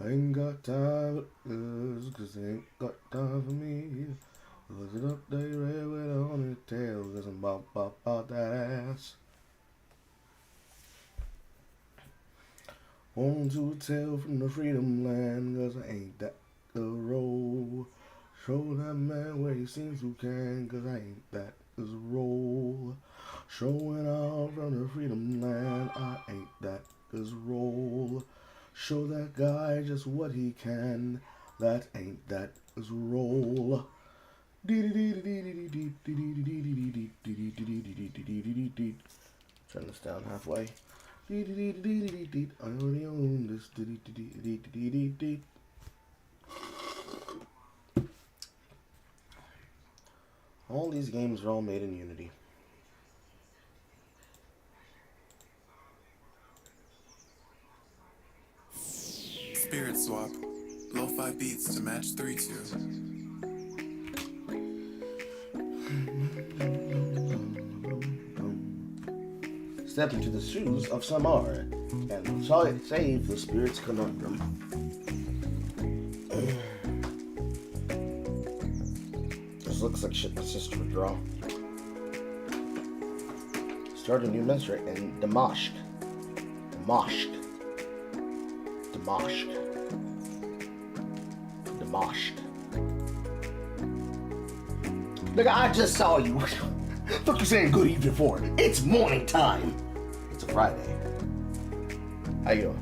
I ain't got time for cause they ain't got time for me. Look it up, they red with a honey tail, cause I'm about that ass. On to a tale from the freedom land, cause I ain't that the roll. Show that man where he seems who can, cause I ain't that is a roll. Showing out from the freedom land, I ain't that is a roll. Show that guy just what he can, that ain't that is a roll. Turn this down halfway. I already own this. All these games are all made in Unity. Spirit swap. Lo-fi beats to match 3-2. Step into the shoes of Samar and save the spirit's conundrum. This looks like shit my sister would draw. Start a new ministry in Damascus. Nigga, I just saw you. Fuck you saying good evening for? It's morning time. It's a Friday. How you doing?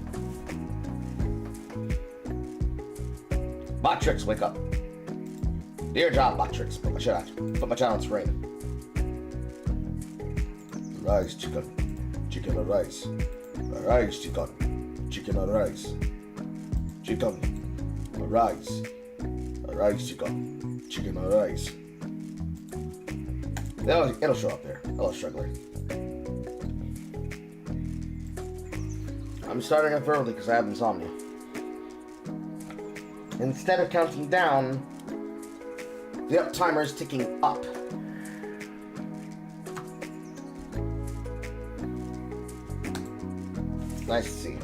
Botrix, wake up. Dear job, Botrix. Put my shit on screen. Rice, chicken. Chicken or rice. Rice, chicken. Chicken or rice. Chicken or rice. Rice, chicken. Chicken or rice. It'll show up there. Hello, struggler. I'm starting up early because I have insomnia. Instead of counting down, the up timer is ticking up. Nice to see.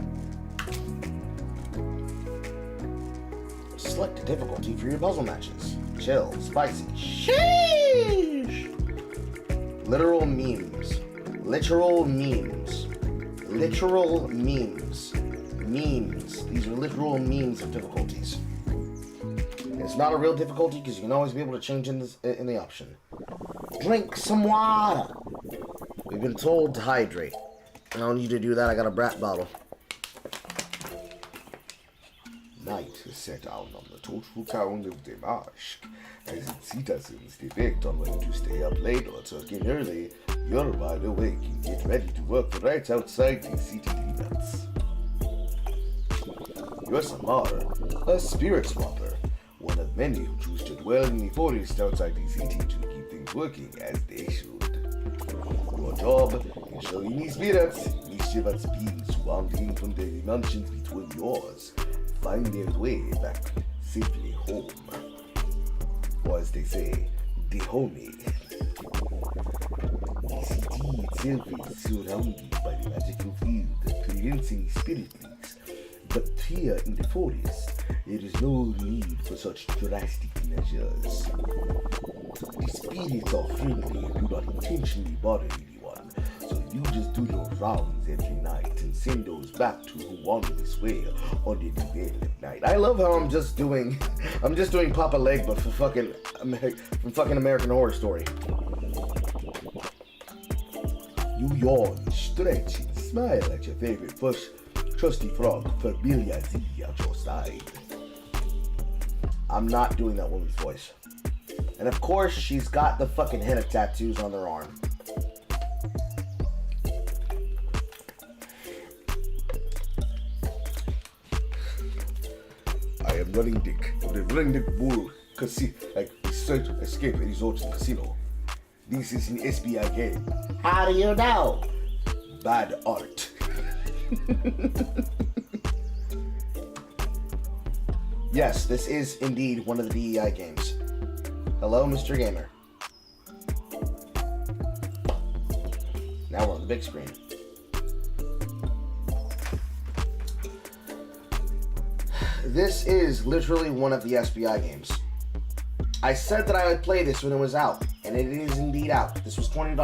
Select a difficulty for your puzzle matches. Chill, spicy. Sheesh! Literal memes. Literal memes. Literal memes. Memes. These are literal memes of difficulties. It's not a real difficulty because you can always be able to change in the option. Drink some water. We've been told to hydrate. I don't need to do that. I got a brat bottle. Night is set down on the total town of Damascus. As its citizens debate on whether to stay up late or tuck in early, you're wide awake and get ready to work right outside the city limits. You're Samar, a spirit swapper, one of many who choose to dwell in the forest outside the city to keep things working as they should. Your job is showing these spirits, mischievous beings wandering from the dimensions between yours, find their way back safely home. Or as they say, the homie. The city itself is surrounded by the magical field that prevents any spirit leaks. But here in the forest, there is no need for such drastic measures. The spirits are friendly and do not intentionally bother anyone, so you just do your rounds every night and send those back to who wander this way on the developed night. I love how I'm just doing Papa Leg, but for fucking American Horror Story. You yawn, stretch, and smile at your favorite trusty frog, Familia Z at your side. I'm not doing that woman's voice. And of course, she's got the fucking henna tattoos on her arm. I am running Dick of the Running Dick Bull Escape Resort Casino. This is an SBI game. How do you know? Bad art. Yes, this is indeed one of the DEI games. Hello, Mr. Gamer. Now we're on the big screen. this is literally one of the SBI games. I said that I would play this when it was out, and it is indeed out. This was $20.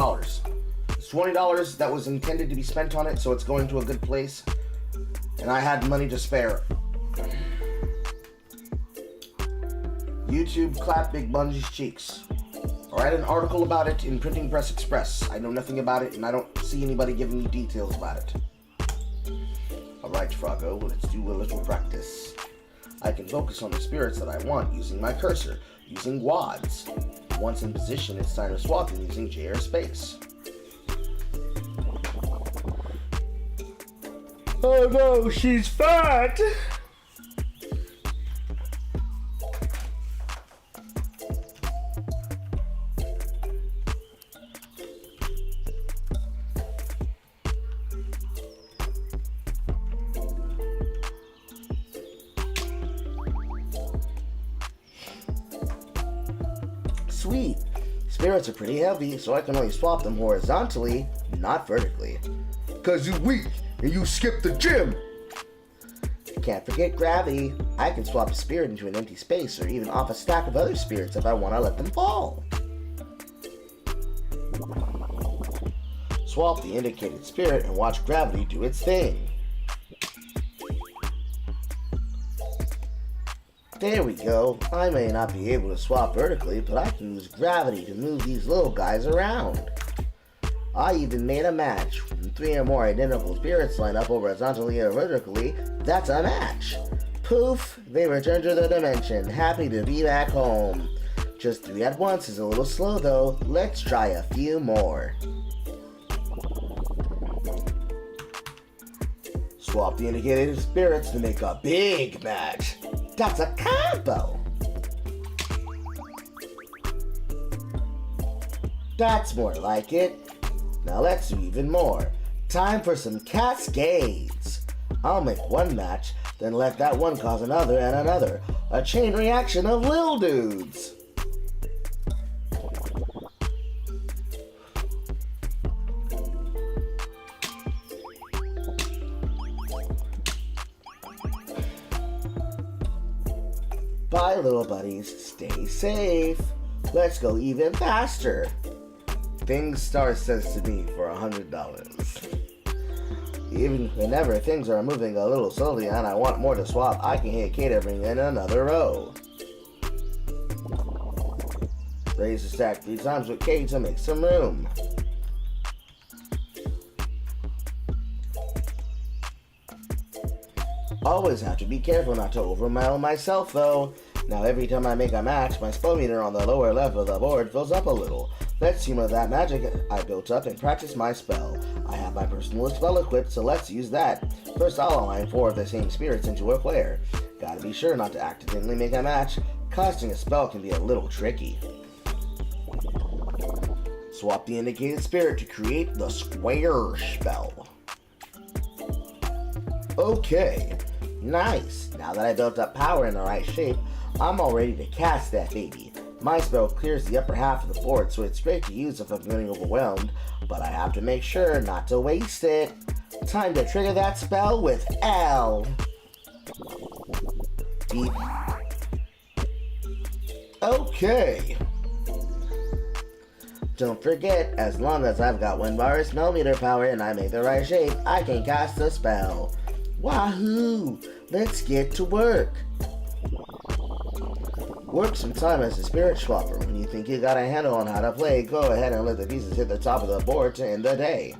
It's $20 that was intended to be spent on it, so it's going to a good place. And I had money to spare. YouTube clap Big Bungie's cheeks. I read an article about it in Printing Press Express. I know nothing about it, and I don't see anybody giving me details about it. Alright, Froggo, let's do a little practice. I can focus on the spirits that I want using my cursor, using WADs. Once in position, it's time to swap them using JR space. Oh no, she's fat! Sweet. Spirits are pretty heavy, so I can only swap them horizontally, not vertically. 'Cause you weak and you skip the gym! Can't forget gravity. I can swap a spirit into an empty space or even off a stack of other spirits if I want to let them fall. Swap the indicated spirit and watch gravity do its thing. There we go. I may not be able to swap vertically, but I can use gravity to move these little guys around. I even made a match. When 3 or more identical spirits line up horizontally or vertically, that's a match. Poof, they return to the dimension, happy to be back home. Just 3 at once is a little slow though. Let's try a few more. Swap the indicated spirits to make a big match. That's a combo! That's more like it. Now let's do even more. Time for some cascades. I'll make one match, then let that one cause another and another. A chain reaction of lil dudes. Bye, little buddies. Stay safe. Let's go even faster. Things Star says to me for $100. Even whenever things are moving a little slowly and I want more to swap, I can hit K to bring in another row. Raise the stack 3 times with K to make some room. Always have to be careful not to overwhelm myself though. Now every time I make a match, my spell meter on the lower left of the board fills up a little. Let's humor that magic I built up and practice my spell. I have my personal spell equipped, so let's use that. First I'll align 4 of the same spirits into a player. Gotta be sure not to accidentally make a match. Casting a spell can be a little tricky. Swap the indicated spirit to create the square spell. Okay. Nice! Now that I built up power in the right shape, I'm all ready to cast that baby. My spell clears the upper half of the board, so it's great to use if I'm getting overwhelmed, but I have to make sure not to waste it. Time to trigger that spell with L. Beep. Okay. Don't forget, as long as I've got 1 bar of spell meter power and I make the right shape, I can cast a spell. Wahoo! Let's get to work. Work some time as a spirit swapper. When you think you got a handle on how to play, go ahead and let the pieces hit the top of the board to end the day.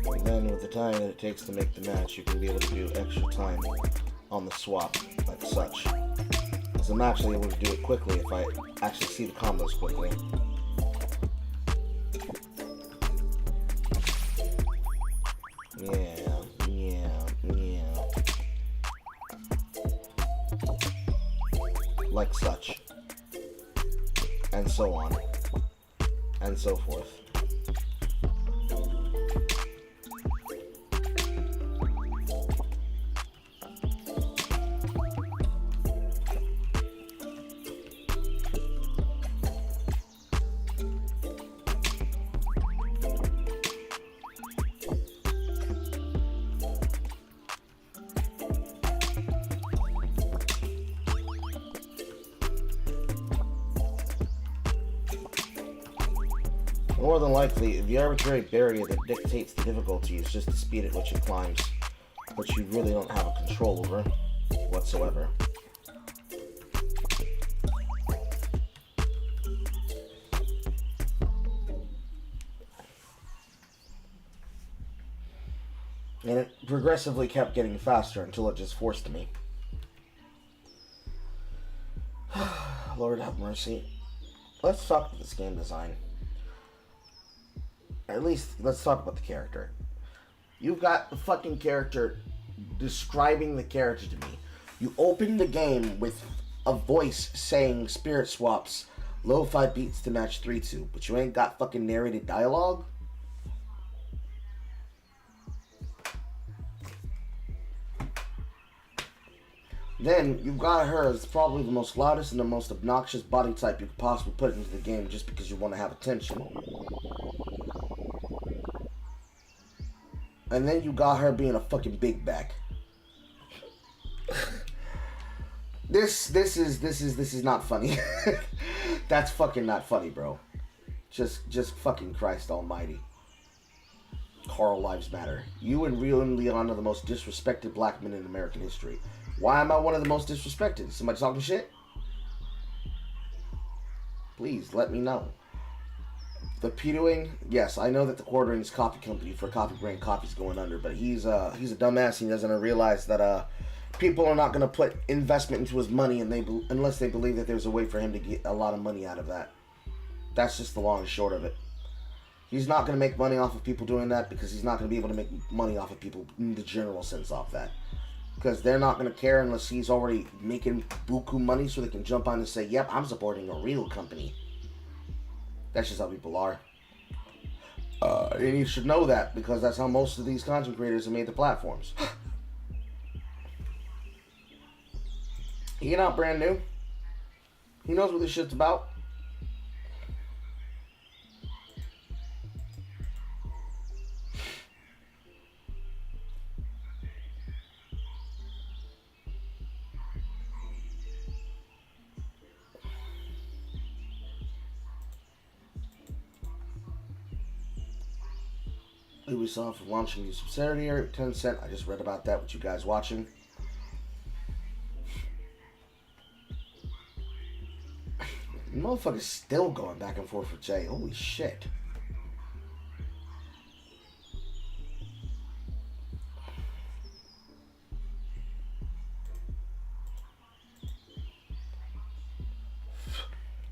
And then with the time that it takes to make the match, you can be able to do extra time on the swap, like such. So I'm actually able to do it quickly if I actually see the combos quickly. Yeah. Like such. And so on. And so forth. More than likely, the arbitrary barrier that dictates the difficulty is just the speed at which it climbs, which you really don't have a control over whatsoever. And it progressively kept getting faster until it just forced me. Lord have mercy. Let's talk about this game design. At least, let's talk about the character. You've got the fucking character describing the character to me. You open the game with a voice saying spirit swaps, lo-fi beats to match 3-2, but you ain't got fucking narrated dialogue? Then, you've got her as probably the most loudest and the most obnoxious body type you could possibly put into the game just because you want to have attention. And then you got her being a fucking big back. This is not funny. That's fucking not funny, bro. Just fucking Christ almighty. Carl Lives Matter. You and Rio and Leon are the most disrespected black men in American history. Why am I one of the most disrespected? Somebody talking shit? Please, let me know. The Petoing, yes, I know that the Quartering's coffee company for coffee brand coffee's going under, but he's a dumbass and he doesn't realize that people are not going to put investment into his money unless they believe that there's a way for him to get a lot of money out of that. That's just the long and short of it. He's not going to make money off of people doing that because he's not going to be able to make money off of people in the general sense off that. Because they're not going to care unless he's already making buku money so they can jump on and say, yep, I'm supporting a real company. That's just how people are. And you should know that because that's how most of these content creators have made the platforms. He not brand new. He knows what this shit's about. Ubisoft launching new subsidiary, Tencent. I just read about that with you guys watching. Motherfucker's still going back and forth with Jay. Holy shit.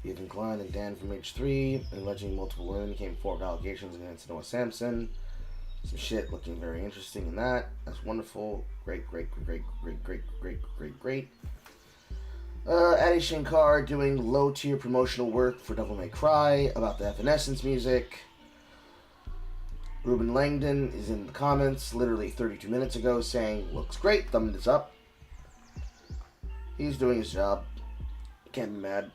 Ethan Klein and Dan from H3, alleging multiple women came forward allegations against Noah Sampson. Some shit looking very interesting in that. That's wonderful. Great. Adi Shankar doing low-tier promotional work for Devil May Cry about the Evanescence music. Ruben Langdon is in the comments literally 32 minutes ago saying, looks great, thumbing this up. He's doing his job. Can't be mad.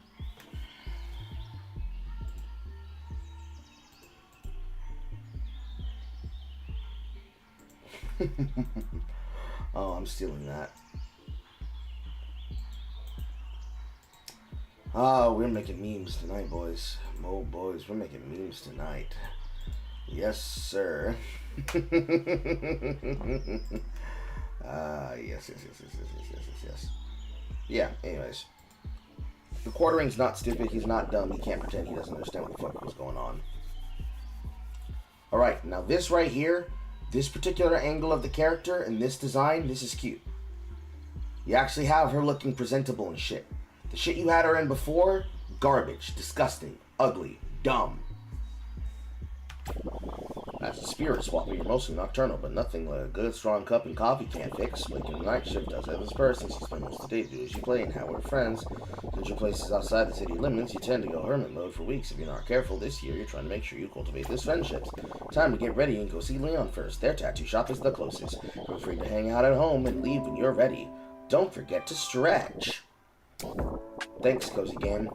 Oh, I'm stealing that. Oh, we're making memes tonight, boys. Oh, boys, we're making memes tonight. Yes, sir. Yes. Yeah, anyways. The Quartering's not stupid. He's not dumb. He can't pretend he doesn't understand what the fuck was going on. Alright, now this right here, this particular angle of the character and this design, this is cute. You actually have her looking presentable and shit. The shit you had her in before, garbage, disgusting, ugly, dumb. As a spirit swapper, you're mostly nocturnal, but nothing like a good strong cup and coffee can't fix. Making the night shift does have this person. She spends most of the day do as you play and how we're friends. Since your place is outside the city limits, you tend to go hermit mode for weeks. If you're not careful this year, you're trying to make sure you cultivate this friendships. Time to get ready and go see Leon first. Their tattoo shop is the closest. Feel free to hang out at home and leave when you're ready. Don't forget to stretch. Thanks, Cozy Game.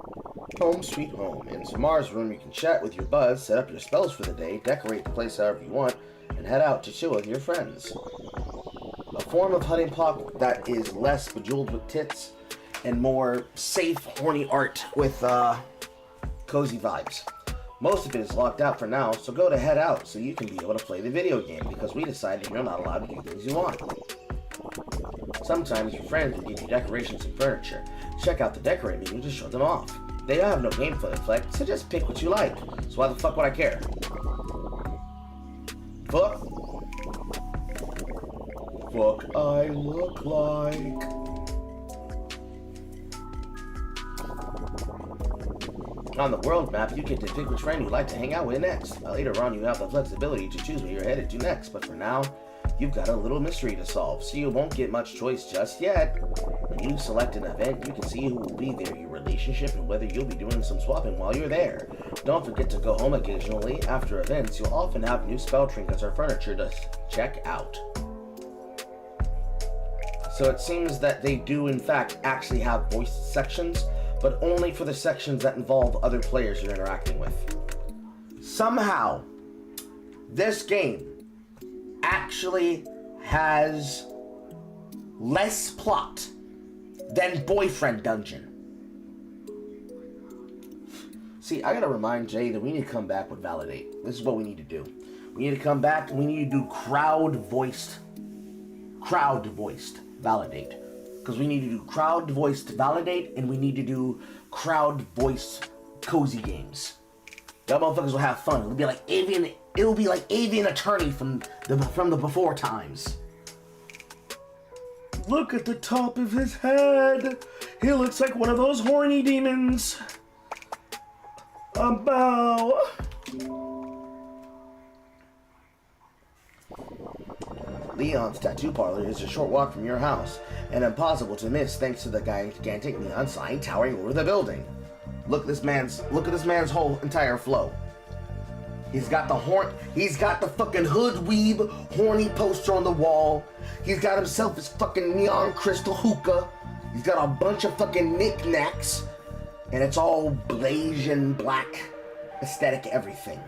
Home sweet home. In Samar's room, you can chat with your buds, set up your spells for the day, decorate the place however you want, and head out to chill with your friends. A form of hunting pop that is less bejeweled with tits and more safe, horny art with cozy vibes. Most of it is locked out for now, so go to head out so you can be able to play the video game because we decided you're not allowed to do things you want. Sometimes your friends will give you decorations and furniture. Check out the decorate menu to show them off. They don't have no gameplay effect, so just pick what you like. So why the fuck would I care? Fuck I look like. On the world map, you get to pick which friend you'd like to hang out with next. Later on, you have the flexibility to choose where you're headed to next, but for now, you've got a little mystery to solve, so you won't get much choice just yet. When you select an event, you can see who will be there, your relationship, and whether you'll be doing some swapping while you're there. Don't forget to go home occasionally. After events, you'll often have new spell trinkets or furniture to check out. So it seems that they do, in fact, actually have voiced sections, but only for the sections that involve other players you're interacting with. Somehow, this game actually has less plot than Boyfriend Dungeon. See, I gotta remind Jay that we need to come back with Validate. This is what we need to do. We need to come back and we need to do crowd-voiced Validate. Because we need to do crowd-voiced Validate and we need to do crowd-voiced cozy games. Y'all motherfuckers will have fun. It'll be like Avian Attorney from the before times. Look at the top of his head. He looks like one of those horny demons. A bow. Leon's tattoo parlor is a short walk from your house and impossible to miss thanks to the gigantic neon sign towering over the building. Look at this man's whole entire flow. He's got the fucking hood weeb horny poster on the wall. He's got himself his fucking neon crystal hookah. He's got a bunch of fucking knickknacks. And it's all Blasian black aesthetic everything.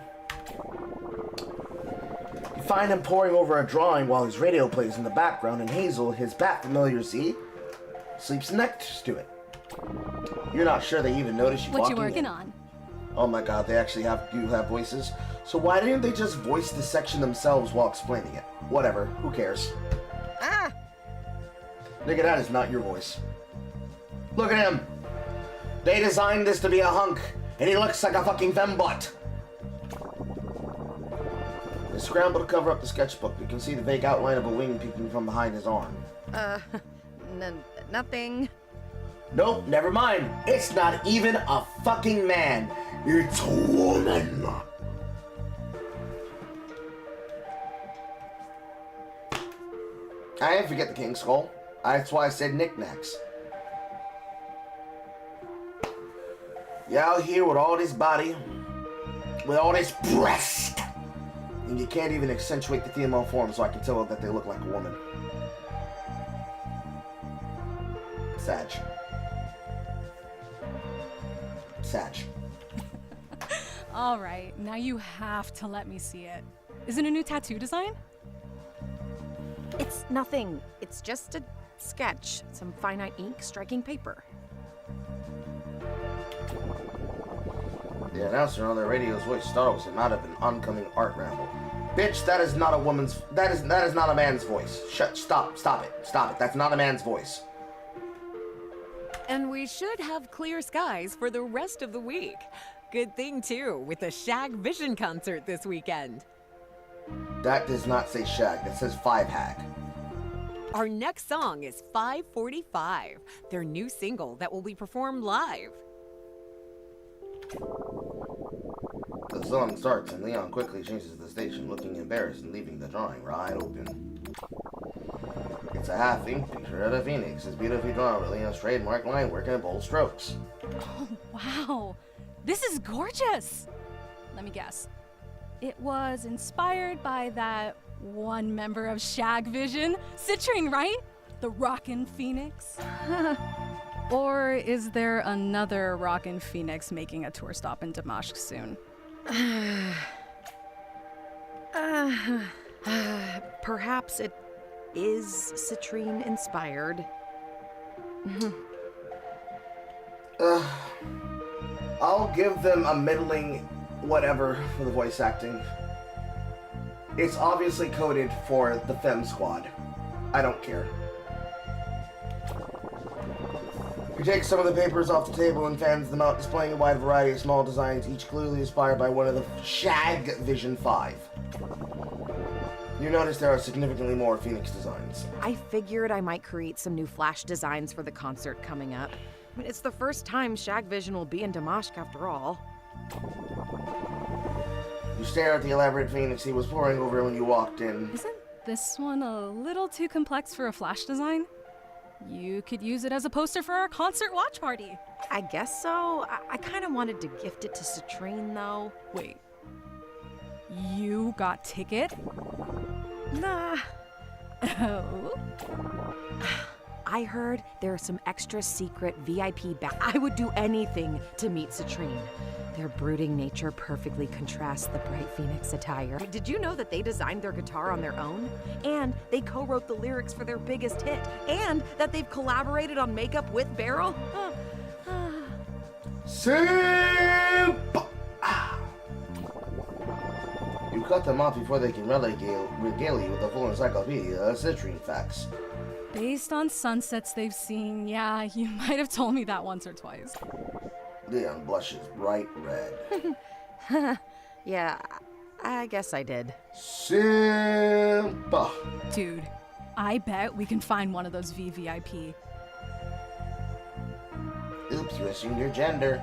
You find him poring over a drawing while his radio plays in the background, and Hazel, his bat familiar Z, sleeps next to it. You're not sure they even notice you walking in. What you working on? Oh my god, they actually do have voices. So why didn't they just voice the section themselves while explaining it? Whatever, who cares? Ah! Nigga, that is not your voice. Look at him! They designed this to be a hunk, and he looks like a fucking fembot. They scramble to cover up the sketchbook. You can see the vague outline of a wing peeking from behind his arm. Nothing. Nope, never mind. It's not even a fucking man. It's a woman. I didn't forget the King's Skull. That's why I said knickknacks. You out here with all this body, with all this breast, and you can't even accentuate the female form so I can tell that they look like a woman. Sag. All right, now you have to let me see it. Is it a new tattoo design? It's nothing. It's just a sketch. Some finite ink striking paper. The announcer on the radio's voice startles him out of an oncoming art ramble. Bitch, that is not a woman's. That is not a man's voice. Stop it. That's not a man's voice. And we should have clear skies for the rest of the week. Good thing, too, with the Shag Vision concert this weekend. That does not say shag. That says 5 hag. Our next song is 545, their new single that will be performed live. The song starts and Leon quickly changes the station, looking embarrassed and leaving the drawing wide open. It's a half-ink picture of a phoenix. It's beautifully drawn with Leon's trademark line work and bold strokes. Oh, wow. This is gorgeous. Let me guess. It was inspired by that one member of Shag Vision, Citrine, right? The Rockin' Phoenix? Or is there another Rockin' Phoenix making a tour stop in Damascus soon? Perhaps it is Citrine inspired. I'll give them a middling whatever for the voice acting. It's obviously coded for the Femme Squad. I don't care. He takes some of the papers off the table and fans them out, displaying a wide variety of small designs, each clearly inspired by one of the Shag Vision 5. You notice there are significantly more Phoenix designs. I figured I might create some new flash designs for the concert coming up. I mean, it's the first time Shag Vision will be in Damascus after all. You stare at the elaborate Phoenix he was poring over when you walked in. Isn't this one a little too complex for a flash design? You could use it as a poster for our concert watch party. I guess so. I kind of wanted to gift it to Citrine, though. Wait. You got ticket? Nah. Oh? I heard there are some extra secret VIP I would do anything to meet Citrine. Their brooding nature perfectly contrasts the bright Phoenix attire. Did you know that they designed their guitar on their own? And they co-wrote the lyrics for their biggest hit? And that they've collaborated on makeup with Beryl? Simp! You cut them off before they can regale you with a full encyclopedia of Citrine facts. Based on sunsets they've seen, yeah, you might have told me that once or twice. Leon blushes bright red. Yeah, I guess I did. Simp! Dude, I bet we can find one of those VVIP. Oops, you assumed your gender.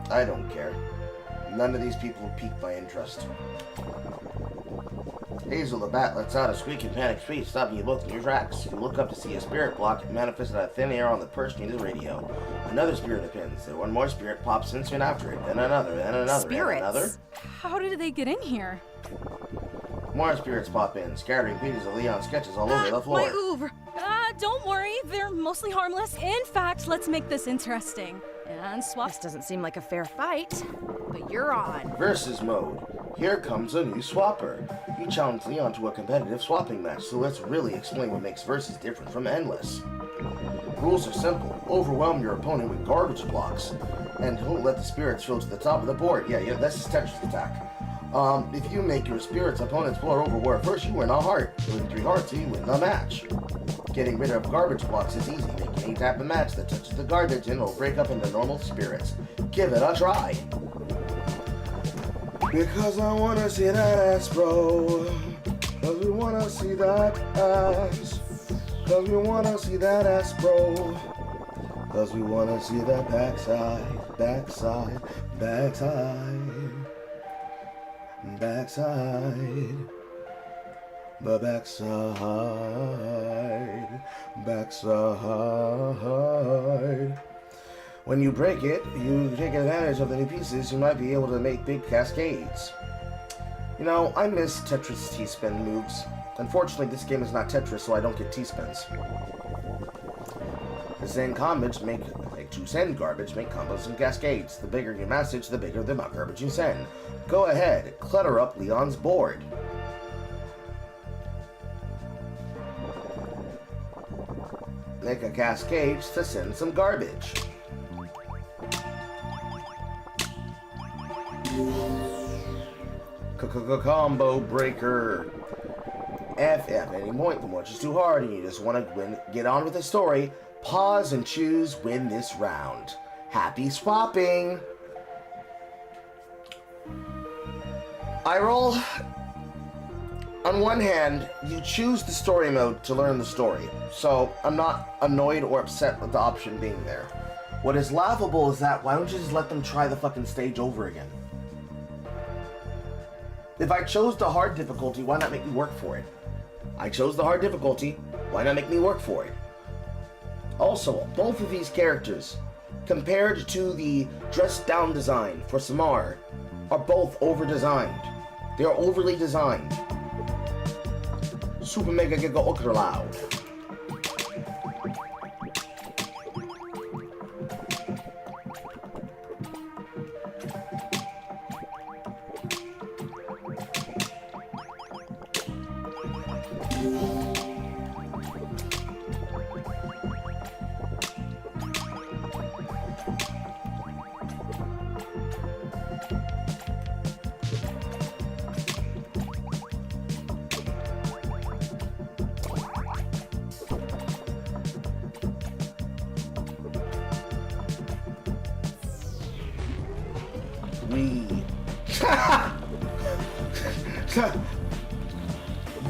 I don't care. None of these people pique my interest. Hazel the Bat lets out a squeaking panic screech, stopping you both in your tracks. You look up to see a spirit block manifested out of thin air on the perch near the radio. Another spirit appears, and one more spirit pops in soon after it, then another, and another, Spirits? and another. How did they get in here? More spirits pop in, scattering pages of Leon sketches all over the floor. My oeuvre! Don't worry, they're mostly harmless. In fact, let's make this interesting. And swap. This doesn't seem like a fair fight, but you're on. Versus mode. Here comes a new swapper. You challenge Leon to a competitive swapping match, so let's really explain what makes Versus different from Endless. Rules are simple. Overwhelm your opponent with garbage blocks, and don't let the spirits fill to the top of the board. Yeah, that's his Tetris attack. If you make your spirit's opponent's floor over where first you win a heart. With 3 hearts, you win the match. Getting rid of garbage blocks is easy. Make any type of match that touches the garbage and it'll break up into normal spirits. Give it a try. Because I wanna see that ass, bro. Cause we wanna see that ass. Cause we wanna see that ass, bro. Cause we wanna see that backside, backside, backside. Backside, the backside, backside. When you break it, you take advantage of the new pieces. You might be able to make big cascades. You know, I miss Tetris T-spin moves. Unfortunately, this game is not Tetris, so I don't get T-spins. The same combos make to send garbage, make combos and cascades. The bigger your message, the bigger the amount of garbage you send. Go ahead, clutter up Leon's board. Make a cascade to send some garbage. Combo breaker. If at any point the watch is too hard and you just want to get on with the story, pause and choose win this round. Happy swapping! I roll. on one hand, you choose the story mode to learn the story, so I'm not annoyed or upset with the option being there. What is laughable is that, why don't you just let them try the fucking stage over again? If I chose the hard difficulty, why not make me work for it? I chose the hard difficulty, why not make me work for it? Also, both of these characters, compared to the dressed down design for Samar, are both over-designed. They are overly designed. Super Mega Giga Ultra Loud.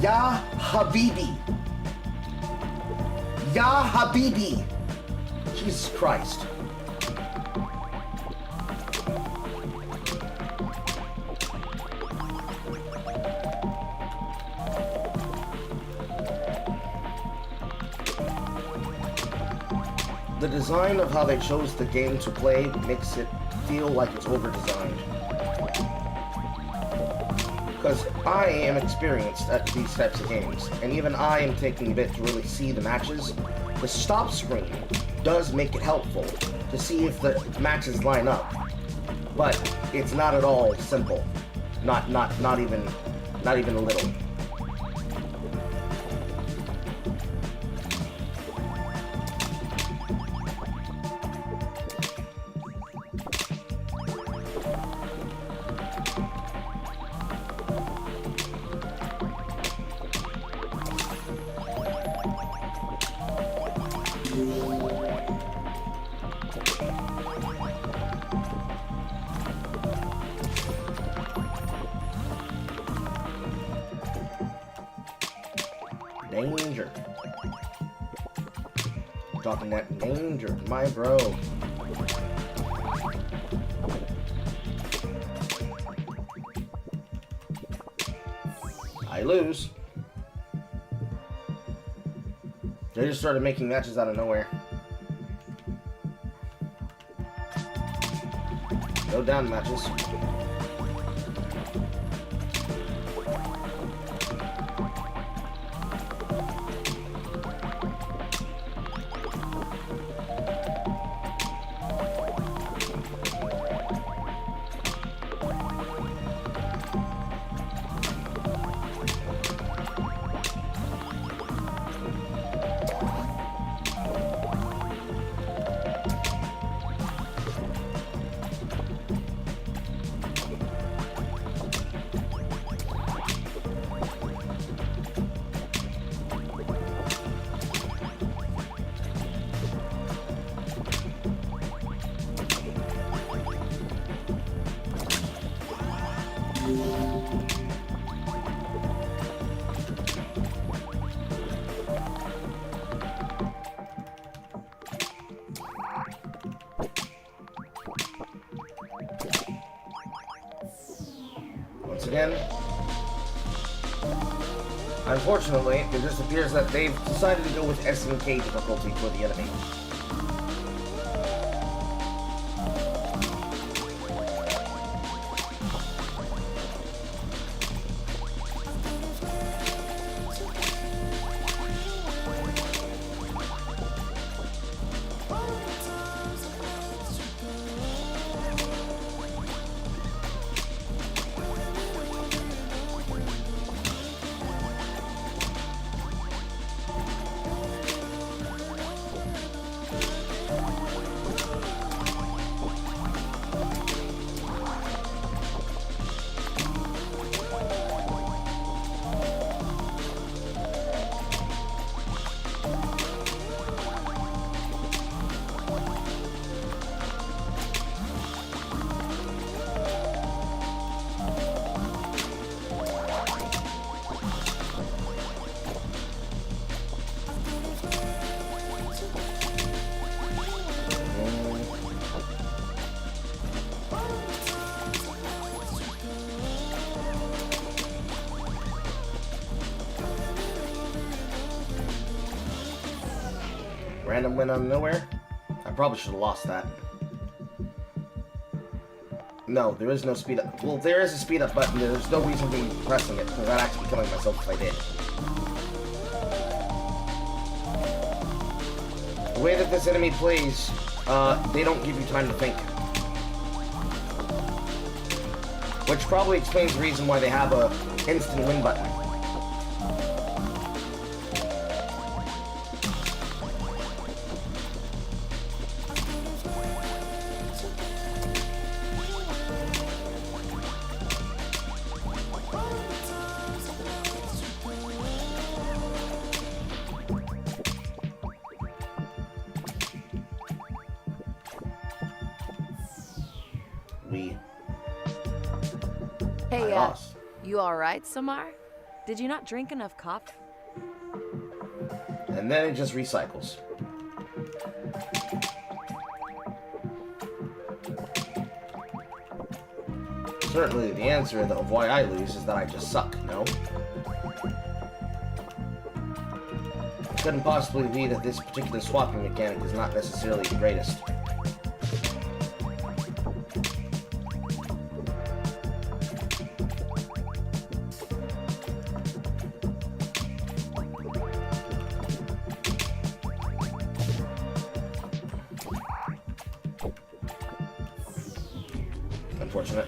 Ya Habibi. Ya Habibi. Jesus Christ. The design of how they chose the game to play makes it feel like it's over-designed. Because I am experienced at these types of games, and even I am taking a bit to really see the matches. The stop screen does make it helpful to see if the matches line up, but it's not at all simple. Not even a little. Danger. Talking that danger, my bro. I lose. They just started making matches out of nowhere. No down matches. Once again, unfortunately, it just appears that they've decided to go with SNK difficulty for the enemy. Random win out of nowhere? I probably should have lost that. No, there is no speed up. Well, there is a speed up button. There's no reason for me pressing it, because I'd actually be killing myself if I did. The way that this enemy plays, they don't give you time to think. Which probably explains the reason why they have a instant win button. Hey, I lost. you alright, Samar? Did you not drink enough coffee? And then it just recycles. Certainly the answer of why I lose is that I just suck, no? It couldn't possibly be that this particular swapping mechanic is not necessarily the greatest. Unfortunate.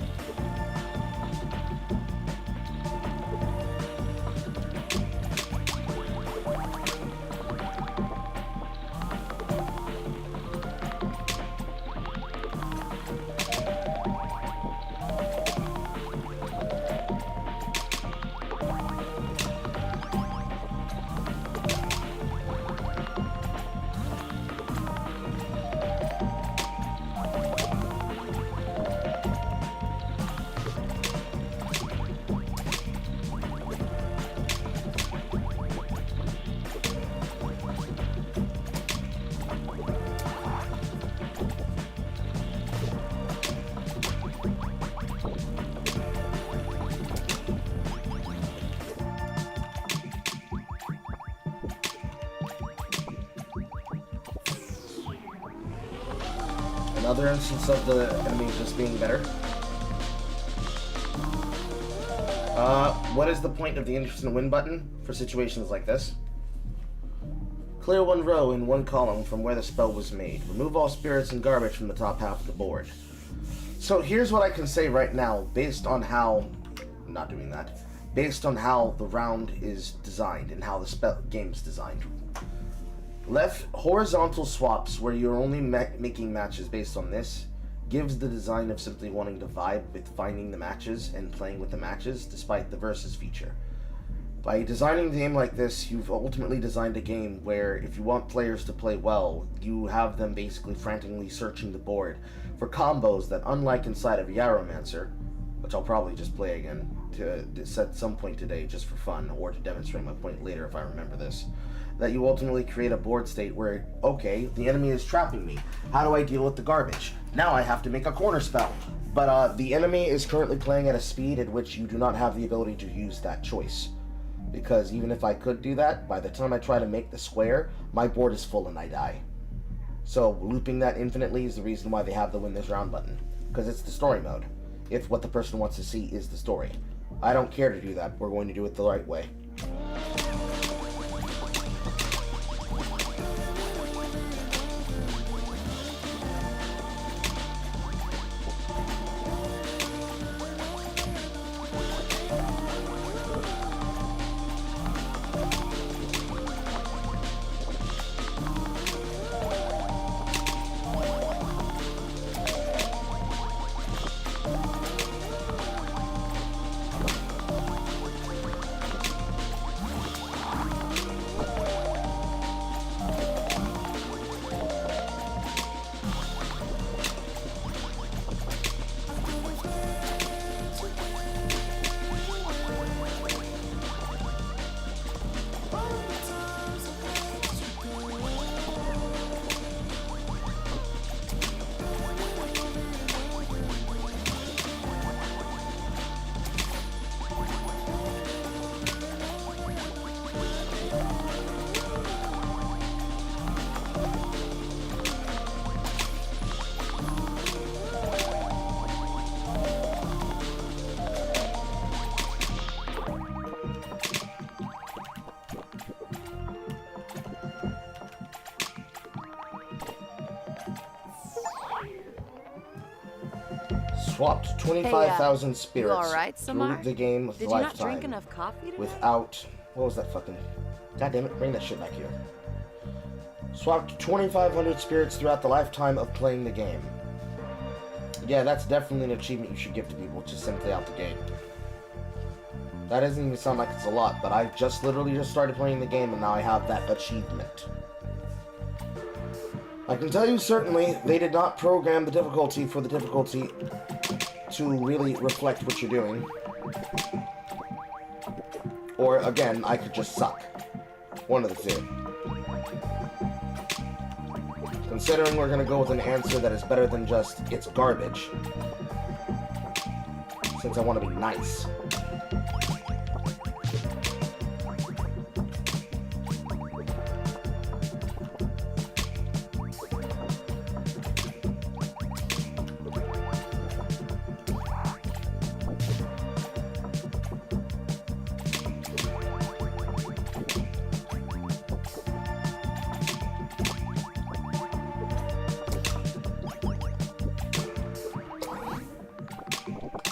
Another instance of the enemy just being better. What is the point of the instant win button for situations like this? Clear one row in one column from where the spell was made. Remove all spirits and garbage from the top half of the board. So here's what I can say right now, based on how... I'm not doing that. Based on how the round is designed and how the game is designed. Left horizontal swaps where you're only making matches based on this gives the design of simply wanting to vibe with finding the matches and playing with the matches despite the versus feature. By designing the game like this, you've ultimately designed a game where if you want players to play well, you have them basically frantically searching the board for combos that, unlike inside of Yarromancer, which I'll probably just play again to at some point today just for fun or to demonstrate my point later if I remember this, that you ultimately create a board state where, okay, the enemy is trapping me. How do I deal with the garbage? Now I have to make a corner spell. But the enemy is currently playing at a speed at which you do not have the ability to use that choice. Because even if I could do that, by the time I try to make the square, my board is full and I die. So looping that infinitely is the reason why they have the win this round button. Because it's the story mode. If what the person wants to see is the story. I don't care to do that. We're going to do it the right way. swapped 25,000 spirits alright, through Samar? the game Did you not lifetime drink enough coffee today? without... What was that fucking... God damn it, bring that shit back here. Swapped 2,500 spirits throughout the lifetime of playing the game. Yeah, that's definitely an achievement you should give to people, just simply out the gate. That doesn't even sound like it's a lot, but I just literally just started playing the game and now I have that achievement. I can tell you certainly, they did not program the difficulty for the difficulty to really reflect what you're doing. Or, again, I could just suck. One of the two. Considering we're gonna go with an answer that is better than just, it's garbage. Since I want to be nice.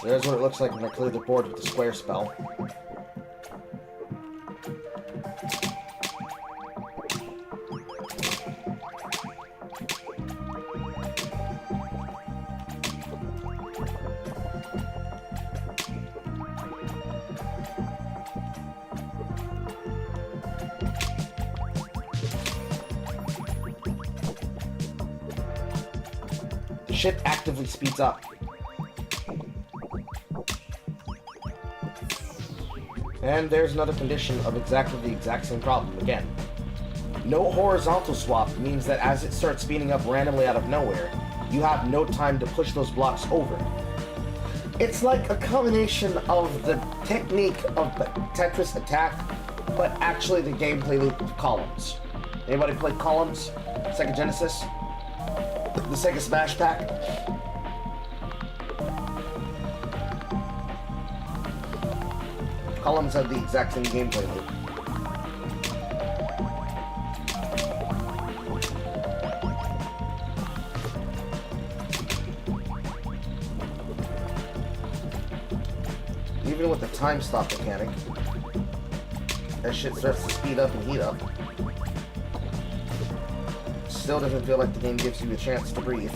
There's what it looks like when I clear the board with the square spell. The shit actively speeds up. And there's another condition of exactly the exact same problem again. No horizontal swap means that as it starts speeding up randomly out of nowhere, you have no time to push those blocks over. It's like a combination of the technique of the Tetris attack, but actually the gameplay loop of columns. Anybody play Columns? Sega Genesis? The Sega Smash Pack? Columns have the exact same gameplay loop. Even with the time stop mechanic, that shit starts to speed up and heat up. Still doesn't feel like the game gives you a chance to breathe.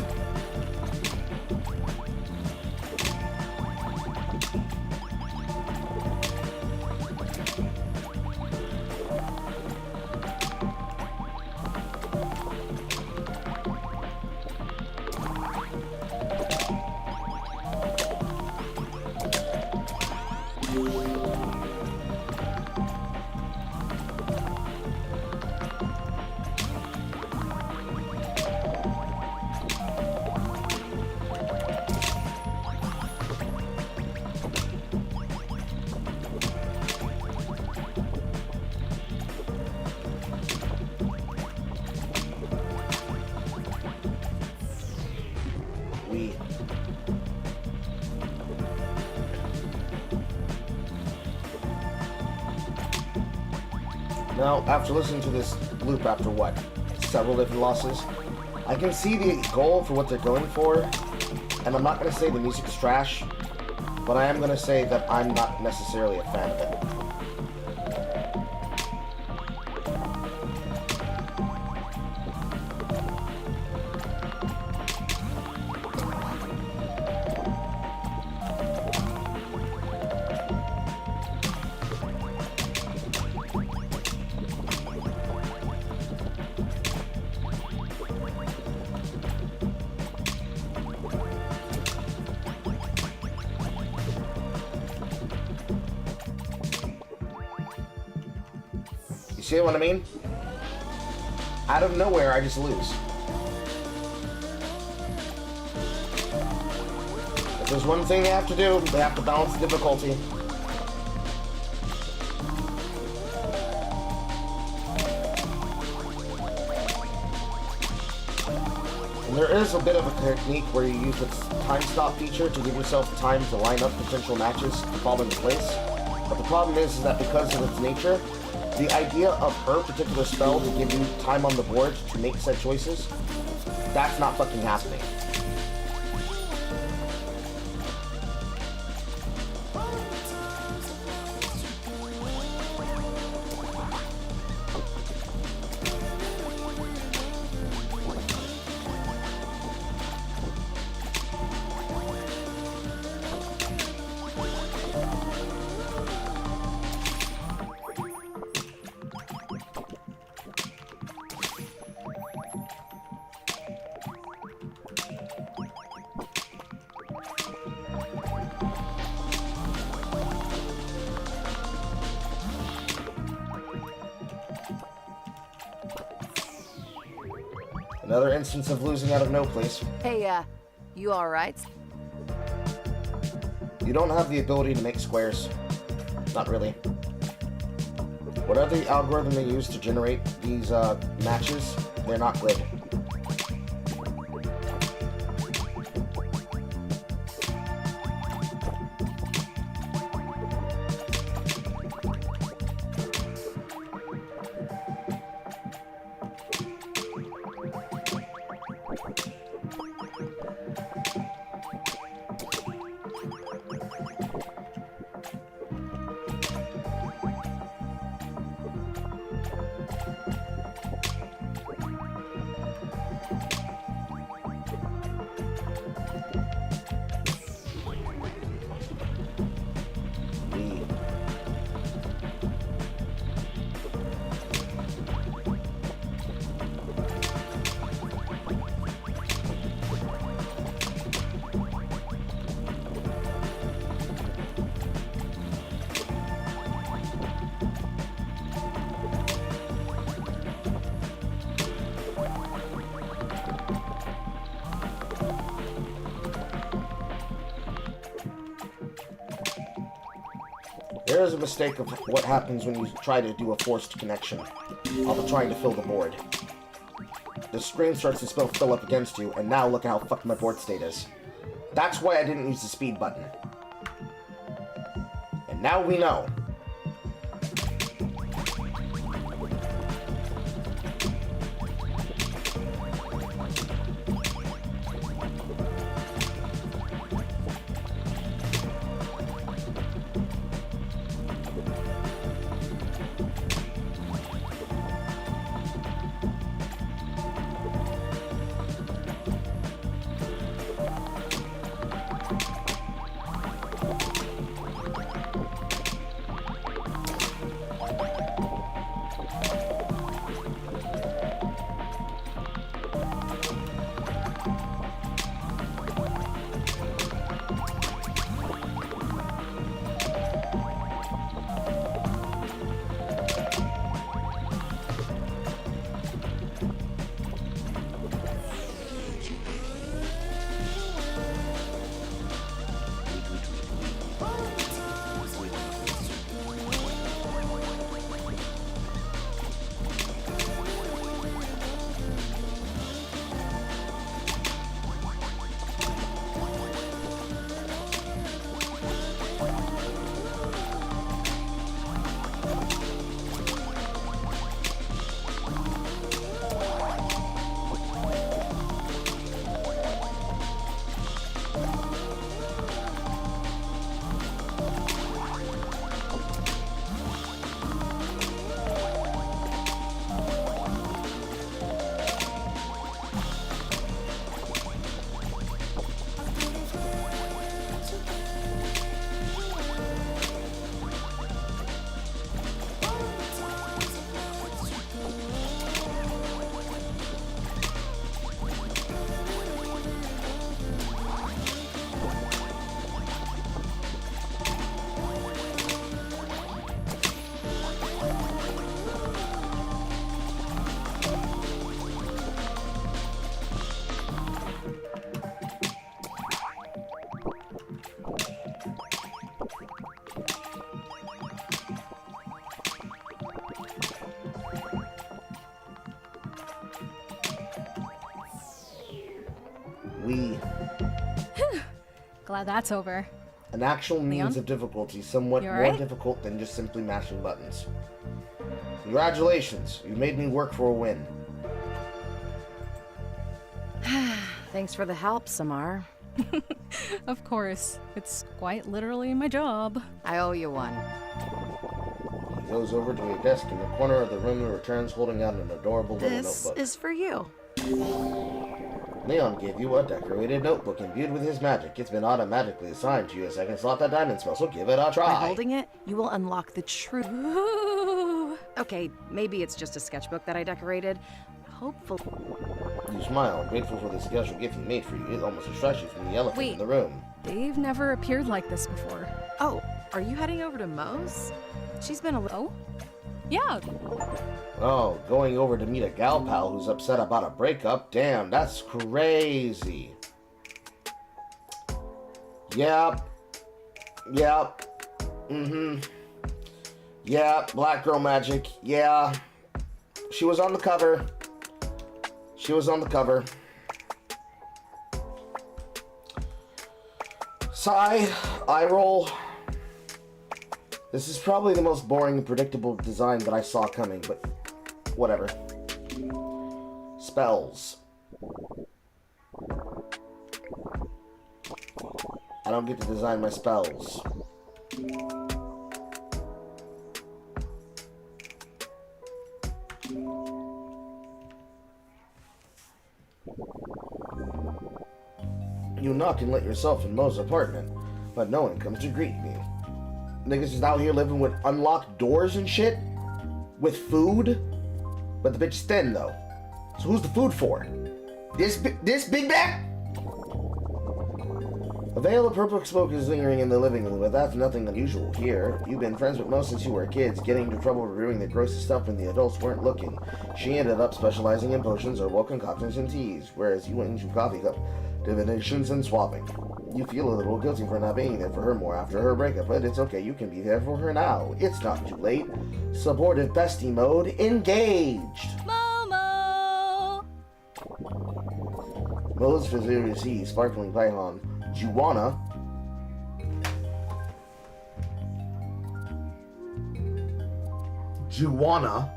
Now, after listening to this loop after what? Several different losses? I can see the goal for what they're going for, and I'm not going to say the music's trash, but I am going to say that I'm not necessarily a fan of it. See what I mean? Out of nowhere, I just lose. If there's one thing they have to do, they have to balance the difficulty. And there is a bit of a technique where you use the time stop feature to give yourself time to line up potential matches to fall into place. But the problem is that because of its nature, the idea of her particular spell to give you time on the board to make said choices, that's not fucking happening. Another instance of losing out of no place. Hey, you alright? You don't have the ability to make squares. Not really. Whatever the algorithm they use to generate these matches, they're not good. There is a mistake of what happens when you try to do a forced connection while trying to fill the board. The screen starts to fill up against you, and now look at how fucked my board state is. That's why I didn't use the speed button. And now we know. Glad that's over. An actual means Leon? of difficulty somewhat You more alright? difficult than just simply mashing buttons. Congratulations, you made me work for a win. Thanks for the help, Samar. Of course. It's quite literally my job. I owe you one. He goes over to a desk in the corner of the room and returns holding out an adorable little This notebook. is for you. Leon gave you a decorated notebook imbued with his magic. It's been automatically assigned to you a second slot that diamond spell, so give it a try. By holding it, you will unlock the true... Ooh. Okay, maybe it's just a sketchbook that I decorated. Hopefully... You smile, grateful for the special gift he made for you. It almost distracts you from the elephant Wait. in the room. They've never appeared like this before. Oh, are you heading over to Moe's? She's been a little... Oh? Yeah. Oh, going over to meet a gal pal who's upset about a breakup? Damn, that's crazy. Yep. Mm-hmm. Yeah, Black Girl Magic. Yeah. She was on the cover. Sigh. Eye roll. This is probably the most boring and predictable design that I saw coming, but whatever. Spells. I don't get to design my spells. You knock and let yourself in Mo's apartment, but no one comes to greet me. Niggas is out here living with unlocked doors and shit? With food? But the bitch is thin, though. So who's the food for? This big back? A veil of purple smoke is lingering in the living room, but that's nothing unusual here. You've been friends with Mo since you were kids, getting into trouble for doing the grossest stuff when the adults weren't looking. She ended up specializing in potions, herbal concoctions, and teas, whereas you went into coffee cup divinations and swapping. You feel a little guilty for not being there for her more after her breakup, but it's okay, you can be there for her now. It's not too late. Supportive bestie mode engaged! Momo! Mo's Vizier C, Sparkling Python, Juwana. Juwana.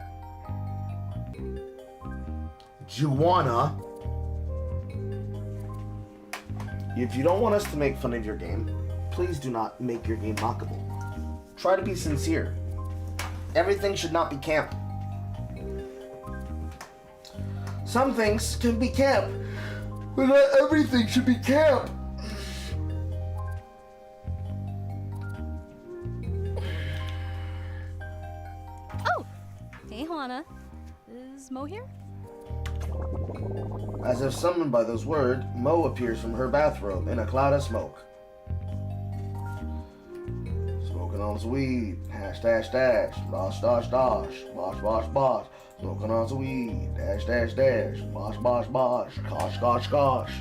If you don't want us to make fun of your game, please do not make your game mockable. Try to be sincere. Everything should not be camp. Some things can be camp, but not everything should be camp. Oh! Hey, Juana. Is Mo here? As if summoned by those words, Mo appears from her bathrobe in a cloud of smoke. Smoking on some weed, hash dash dash, bosh dosh dosh, bosh bosh bosh. Smoking on some weed, dash dash dash, bosh bosh bosh, gosh gosh gosh.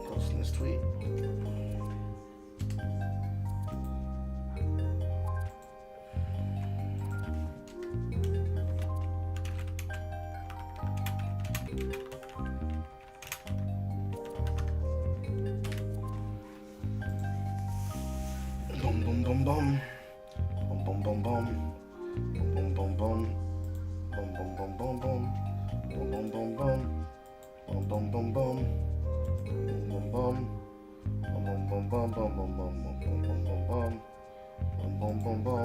Posting this tweet. Boom boom boom boom. Boom boom boom boom. Boom boom boom boom. Boom boom boom boom boom. Boom boom boom boom. Boom boom boom boom. Boom boom boom. Boom boom boom boom boom boom boom boom boom boom. Boom boom boom boom.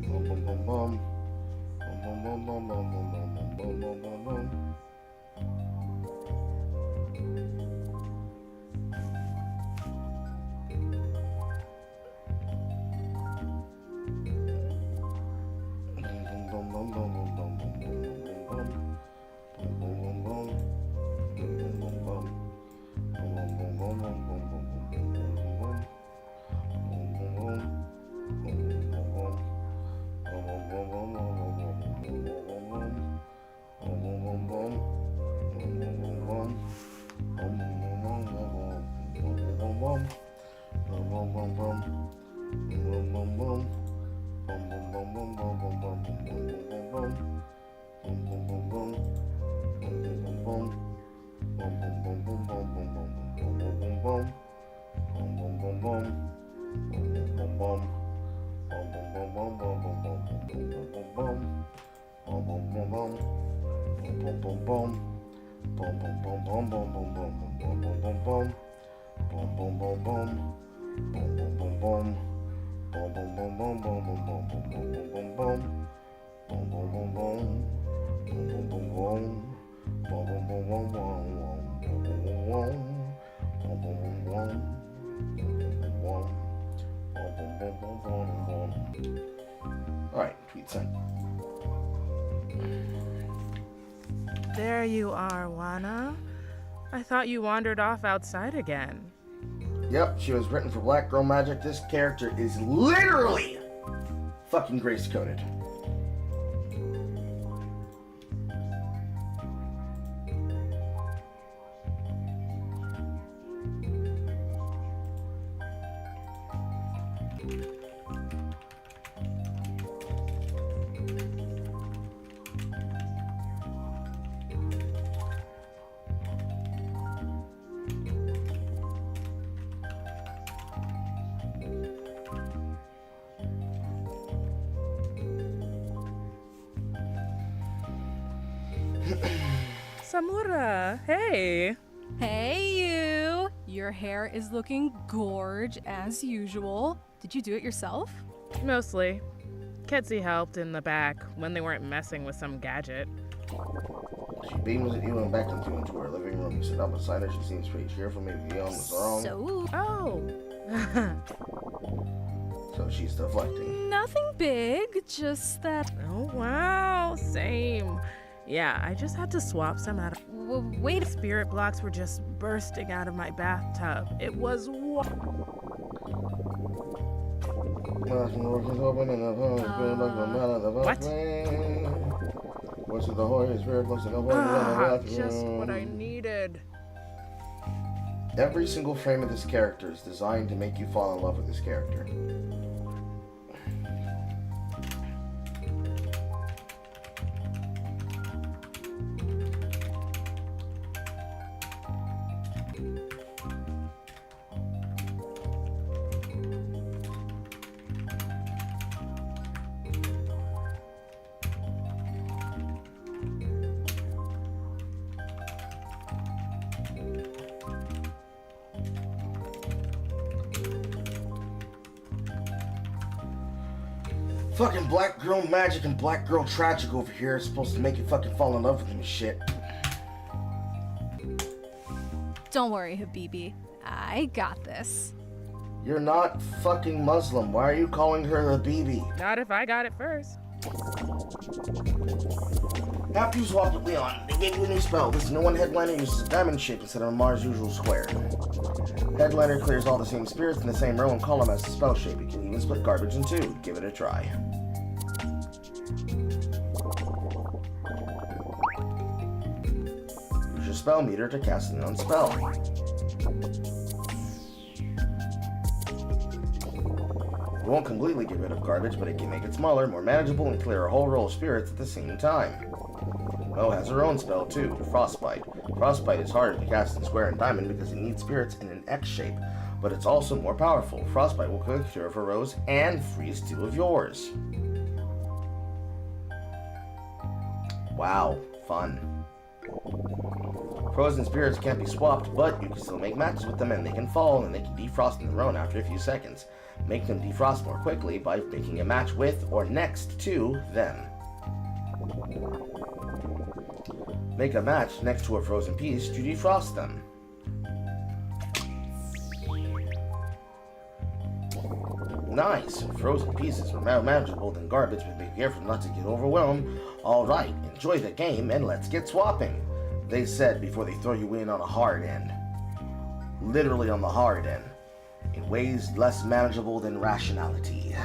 Boom boom boom boom. Boom boom boom boom boom boom boom boom boom boom. Boom Alright, tweet sent. There you are, Wana. I thought you wandered off outside again. Yep, she was written for Black Girl Magic. This character is literally fucking grace coded. Samura, hey. Hey, you! Your hair is looking gorge as usual. Did you do it yourself? Mostly. Ketsi helped in the back when they weren't messing with some gadget. She beams at you and beckons you into her living room. You sit up beside her. She seems pretty cheerful. Maybe Leon was wrong. So, Oh. So she's deflecting. nothing big, just that. Oh, wow. Same. Yeah, I just had to swap some out of. Wait, Spirit blocks were just bursting out of my bathtub. It was. What's the horse? Just what I needed. Every single frame of this character is designed to make you fall in love with this character. Fucking Black Girl Magic and Black Girl Tragic over here is supposed to make you fucking fall in love with them and shit. don't worry, Habibi. I got this. You're not fucking Muslim. Why are you calling her a BB? Not if I got it first. After you swapped with Leon, they gave you a new spell. This new one headliner uses a diamond shape instead of Mars' usual square. Headliner clears all the same spirits in the same row and column as the spell shape. You can even split garbage in two. Give it a try. Use your spell meter to cast an unknown spell. It won't completely get rid of garbage, but it can make it smaller, more manageable, and clear a whole row of spirits at the same time. Mo has her own spell too, Frostbite. Frostbite is harder to cast in square and diamond because it needs spirits in an X shape, but it's also more powerful. Frostbite will quick cure her rows and freeze two of yours. Wow, fun. Frozen spirits can't be swapped, but you can still make matches with them and they can fall and they can defrost in their own after a few seconds. Make them defrost more quickly by making a match with or next to them. Make a match next to a frozen piece to defrost them. Nice! Frozen pieces are more manageable than garbage, but be careful not to get overwhelmed. Alright, enjoy the game and let's get swapping, they said before they throw you in on a hard end. Literally on the hard end. In ways less manageable than rationality.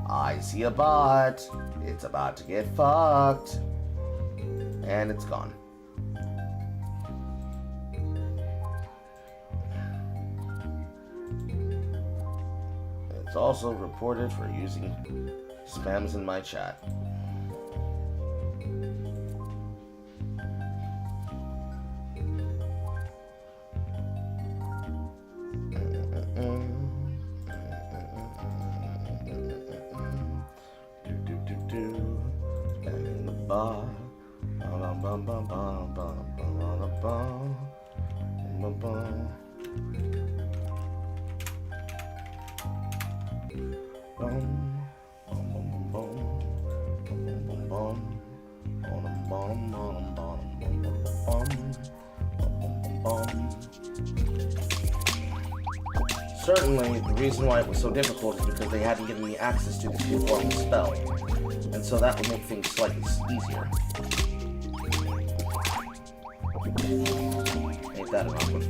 I see a bot. It's about to get fucked. And it's gone. It's also reported for using spams in my chat. ba. Bum bum bum bum bum bum bum bum bum. Certainly, the reason why it was so difficult is because they hadn't given me access to this before the spell, and so that would make things slightly easier. Ain't that an awkward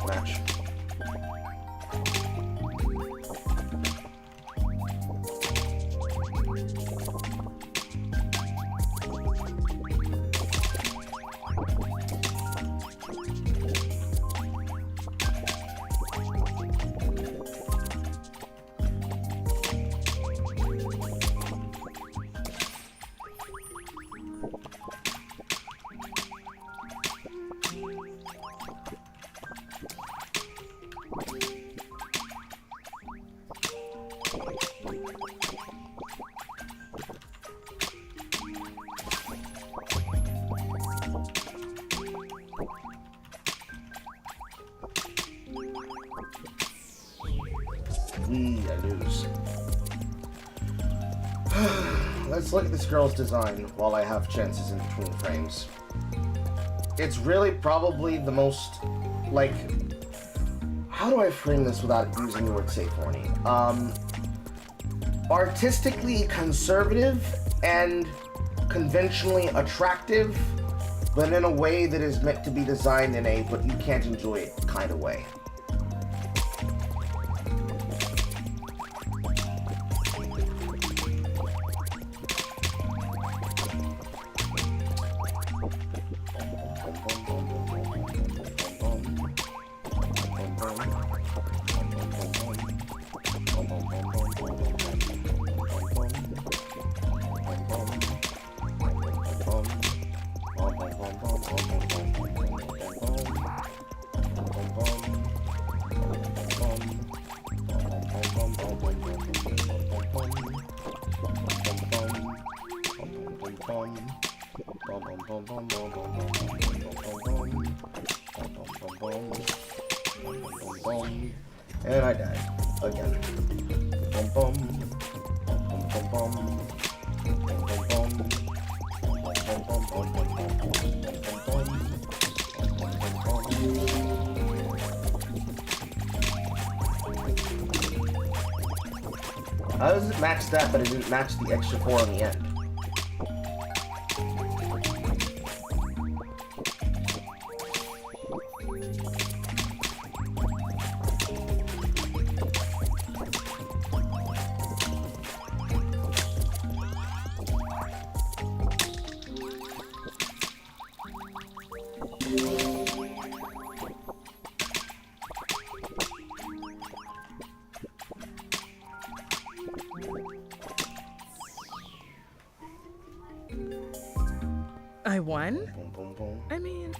match? I lose. Let's look at this girl's design while I have chances in between frames. It's really probably the most, like, how do I frame this without using the word safe, horny? Artistically conservative and conventionally attractive, but in a way that is meant to be designed in a but you can't enjoy it kind of way. And I died again. Bum bum bum bum bum bum How does it match that, but it didn't match the extra 4 on the end? I won? I mean...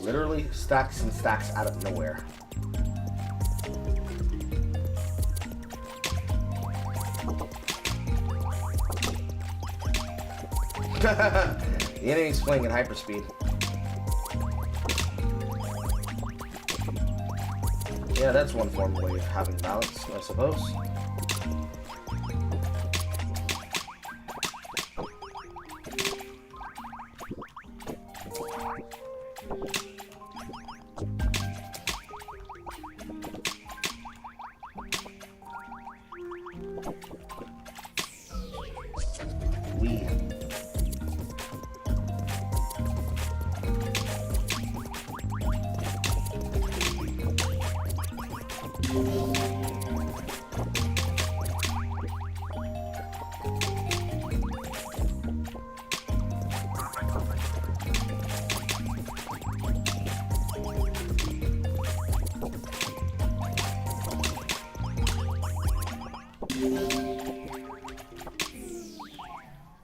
Literally stacks and stacks out of nowhere. The enemy's playing at hyperspeed. Yeah, that's one form of way of having balance, I suppose.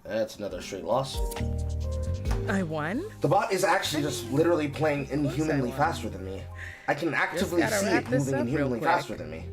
That's another straight loss. I won? The bot is actually just literally playing I inhumanly won. faster than me. I can actively gotta see wrap it this moving up real inhumanly quick. faster than me.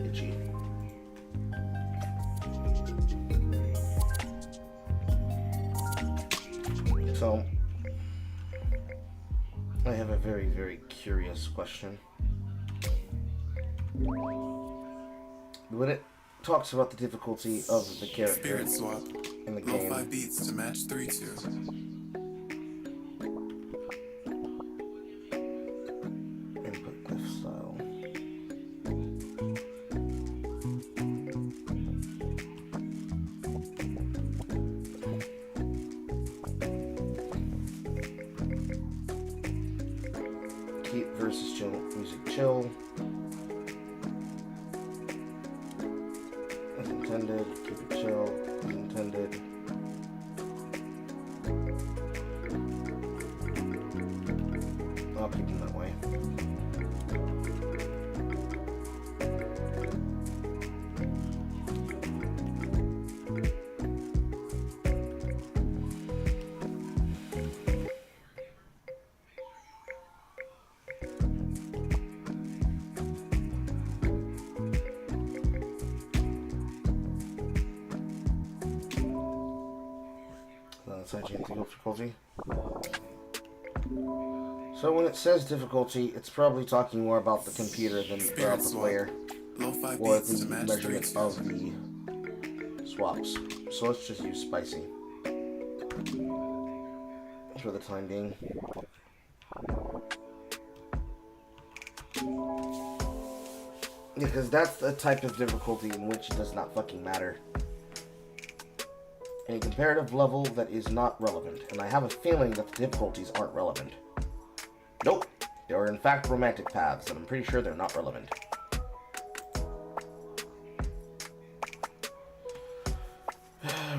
Itchy. So, I have a very, very curious question. When it talks about the difficulty of the character Spirit swap. in the Lo-fi game, beats to match 3-2. input diff style. Keep versus chill, music chill. As intended, keep it chill, as intended. I'll keep them that way. Searching difficulty. So when it says difficulty, it's probably talking more about the computer than about the player, Lo-fi or beats to the match measurement 3-2. of the swaps. So let's just use spicy for the time being. Because that's the type of difficulty in which it does not fucking matter. A comparative level that is not relevant, and I have a feeling that the difficulties aren't relevant. Nope, they are in fact romantic paths, and I'm pretty sure they're not relevant.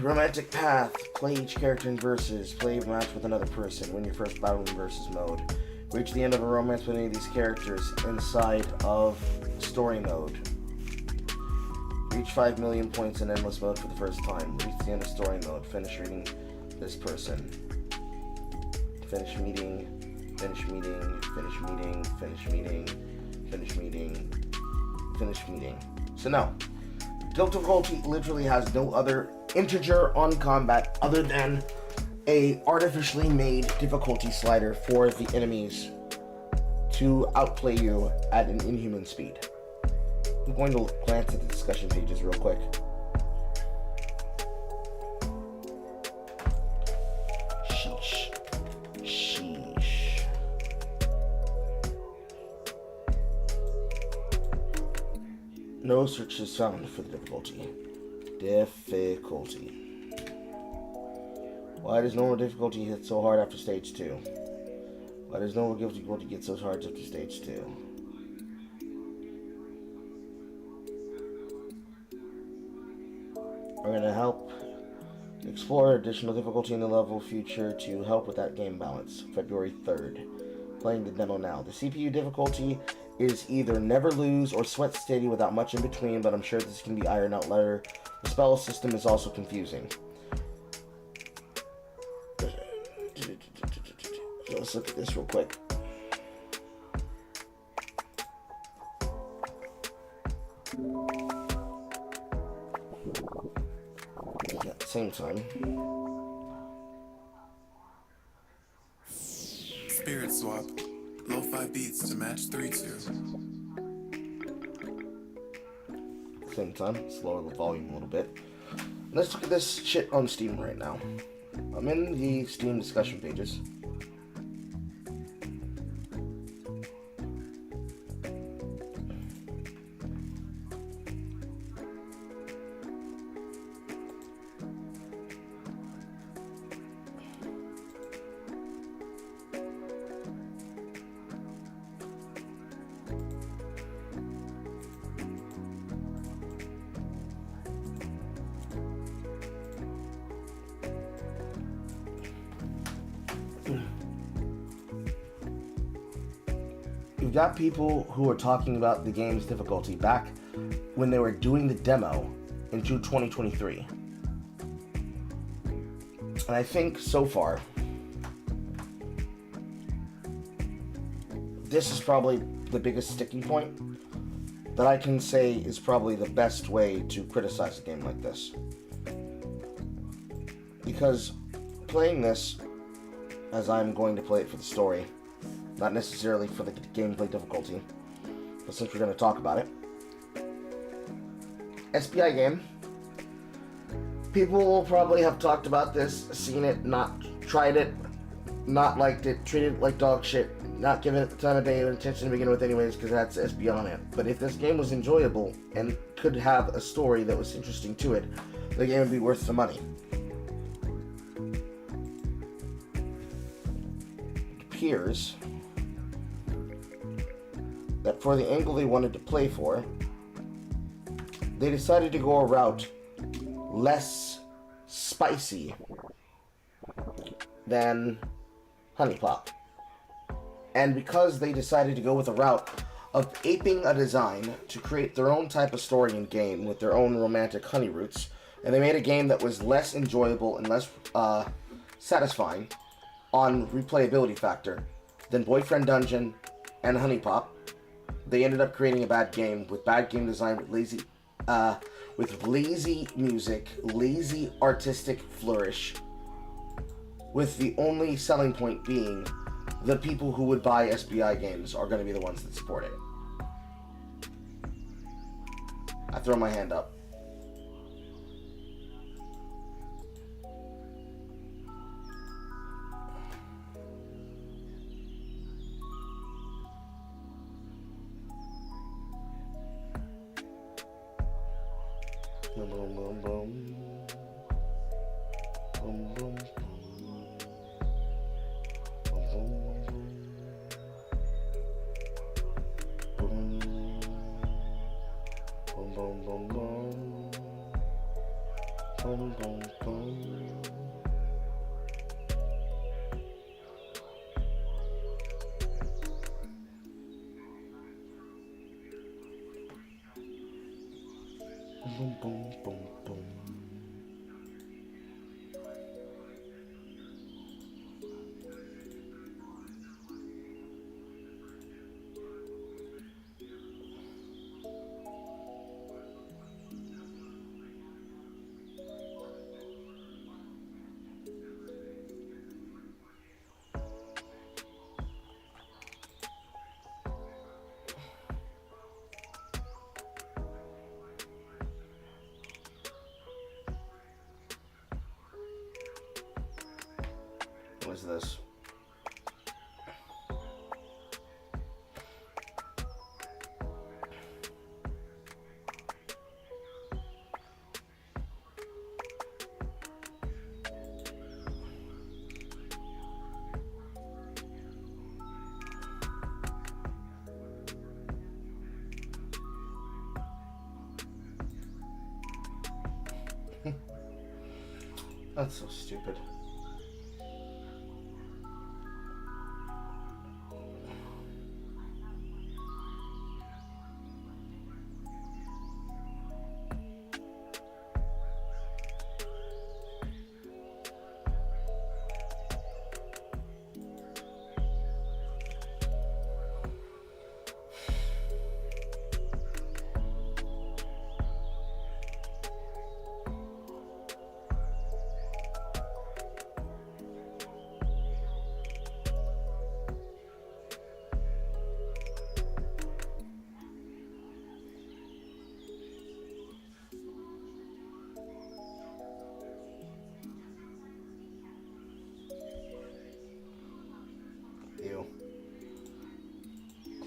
Romantic path. Play each character in verses. Play a match with another person. Win your first battle in versus mode. Reach the end of a romance with any of these characters inside of story mode. Reach 5 million points in endless mode for the first time. Reach the end of story mode. Finish reading this person. Finish meeting. Finish meeting. Finish meeting. Finish meeting. Finish meeting. Finish meeting. So no. Difficulty literally has no other integer on combat other than a artificially made difficulty slider for the enemies to outplay you at an inhuman speed. I'm going to glance at the discussion pages real quick. Sheesh. Sheesh. No search is found for the difficulty. Difficulty. Why does normal difficulty hit so hard after stage 2? Why does normal difficulty get so hard after stage 2? We're going to help explore additional difficulty in the level future to help with that game balance. February 3rd. Playing the demo now. The CPU difficulty is either never lose or sweat steady without much in between, but I'm sure this can be ironed out later. The spell system is also confusing. Let's look at this real quick. At the same time, Spirit swap. Lo-fi beats to match 3-2. same time, let's lower the volume a little bit. Let's look at this shit on Steam right now. I'm in the Steam discussion pages. You've got people who are talking about the game's difficulty back when they were doing the demo in June 2023. And I think so far, this is probably the biggest sticking point that I can say is probably the best way to criticize a game like this. Because playing this, as I'm going to play it for the story, not necessarily for the gameplay difficulty, but since we're going to talk about it. SBI game. People will probably have talked about this, seen it, not tried it, not liked it, treated it like dog shit, not given it the time of day or attention to begin with anyways, because that's SBI on it. But if this game was enjoyable and could have a story that was interesting to it, the game would be worth the money. It appears that for the angle they wanted to play for, they decided to go a route less spicy than Honey Pop. And because they decided to go with a route of aping a design to create their own type of story and game with their own romantic honey roots, and they made a game that was less enjoyable and less satisfying on replayability factor than Boyfriend Dungeon and Honey Pop, they ended up creating a bad game with bad game design, with lazy music, lazy artistic flourish, with the only selling point being the people who would buy SBI games are going to be the ones that support it. I throw my hand up. Boom, boom, boom, boom. Boom, boom, boom. Boom, boom, boom, boom, boom. Boom, boom, boom. Boom, boom, boom, boom. What is this? That's so stupid.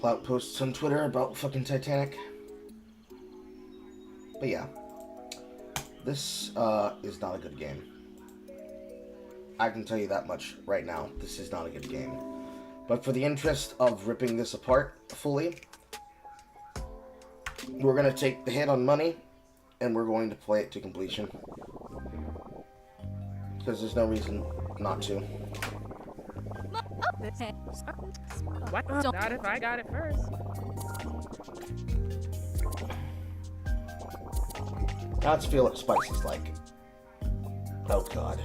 clout posts on Twitter about fucking Titanic. But yeah, this is not a good game. I can tell you that much right now. This is not a good game. But for the interest of ripping this apart fully, we're going to take the hit on money, and we're going to play it to completion. Because there's no reason not to. What? Not if I got it first. Now let's feel what spice is like. Oh god.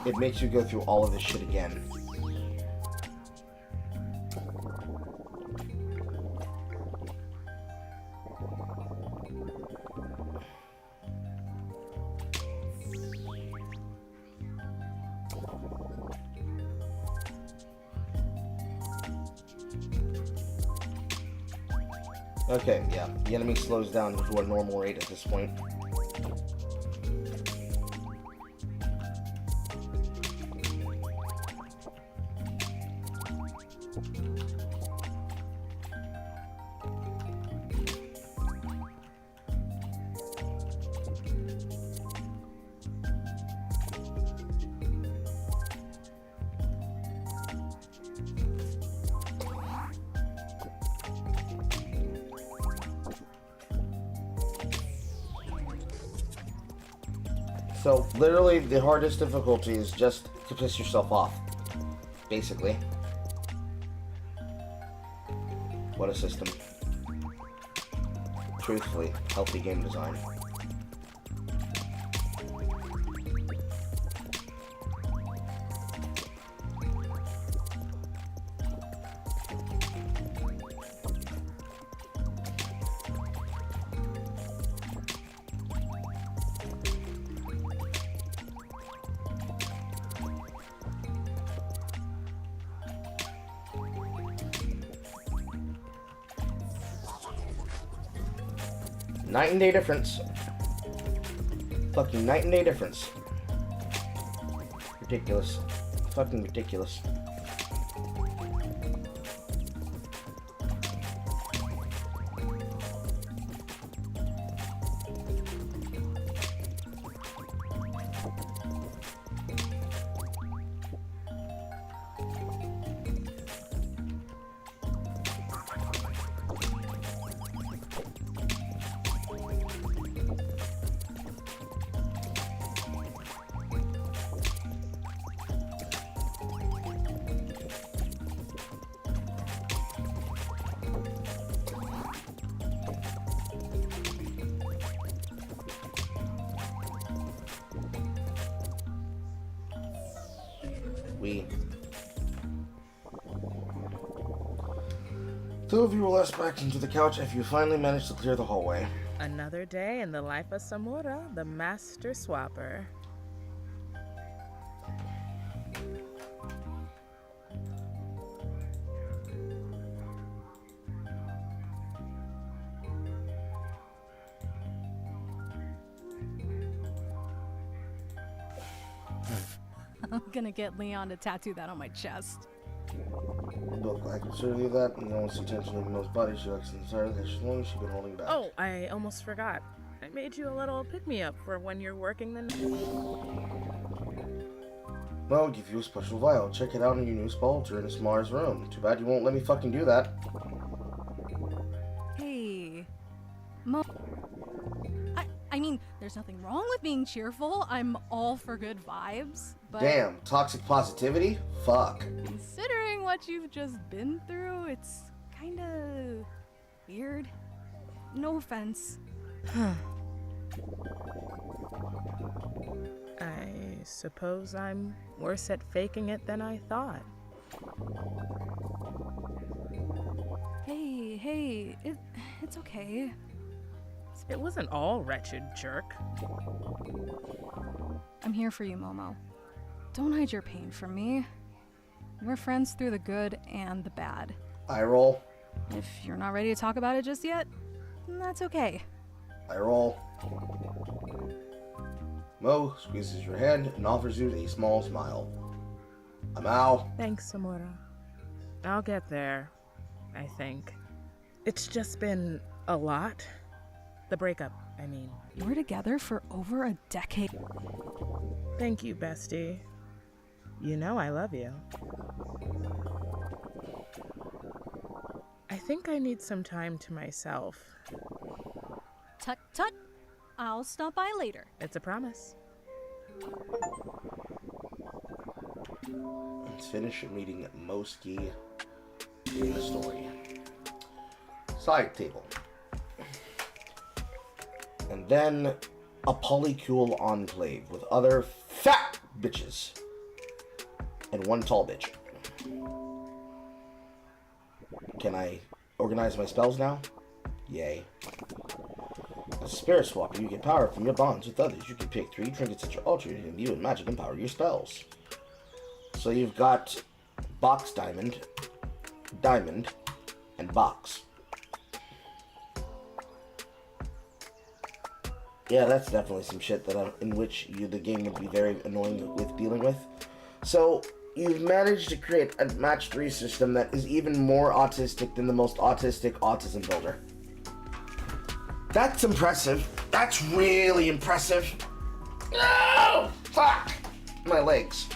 It makes you go through all of this shit again. Okay, yeah, the enemy slows down to a normal rate at this point. So, literally, the hardest difficulty is just to piss yourself off. Basically. What a system. Truthfully, healthy game design. Night and day difference. Fucking night and day difference. Ridiculous. Fucking ridiculous. Two of you will last back into the couch if you finally manage to clear the hallway. Another day in the life of Samura, the master swapper. I'm gonna get Leon to tattoo that on my chest. Look, I consider you that, and you don't see tension in most bodies. She acts entirely as long as she's been holding back. Oh, I almost forgot. I made you a little pick-me-up for when you're working the night. Well, I'll give you a special vial. Check it out in your new spa altar in Smar's room. Too bad you won't let me fucking do that. Hey, I mean, there's nothing wrong with being cheerful. I'm all for good vibes, but Damn, toxic positivity? Fuck. considering what you've just been through, it's kinda weird. No offense. I suppose I'm worse at faking it than I thought. Hey, it's okay. It wasn't all wretched, jerk. I'm here for you, Momo. Don't hide your pain from me. We're friends through the good and the bad. I roll. If you're not ready to talk about it just yet, that's okay. I roll. Mo squeezes your hand and offers you a small smile. Amau. Thanks, Samura. I'll get there, I think. It's just been a lot. The breakup, I mean. We're together for over a decade. Thank you, bestie. You know I love you. I think I need some time to myself. Tut tut. I'll stop by later. It's a promise. Let's finish meeting Moski in the story. Side table. And then a polycule enclave with other fat bitches. And one tall bitch. Can I organize my spells now? Yay. As a spirit swapper, you get power from your bonds with others. You can pick 3 trinkets at your altar and view and magic empower your spells. So you've got box diamond, diamond, and box. Yeah, that's definitely some shit that in which the game would be very annoying with dealing with. So you've managed to create a match 3 system that is even more autistic than the most autistic autism builder. That's impressive. That's really impressive. No! Fuck! My legs.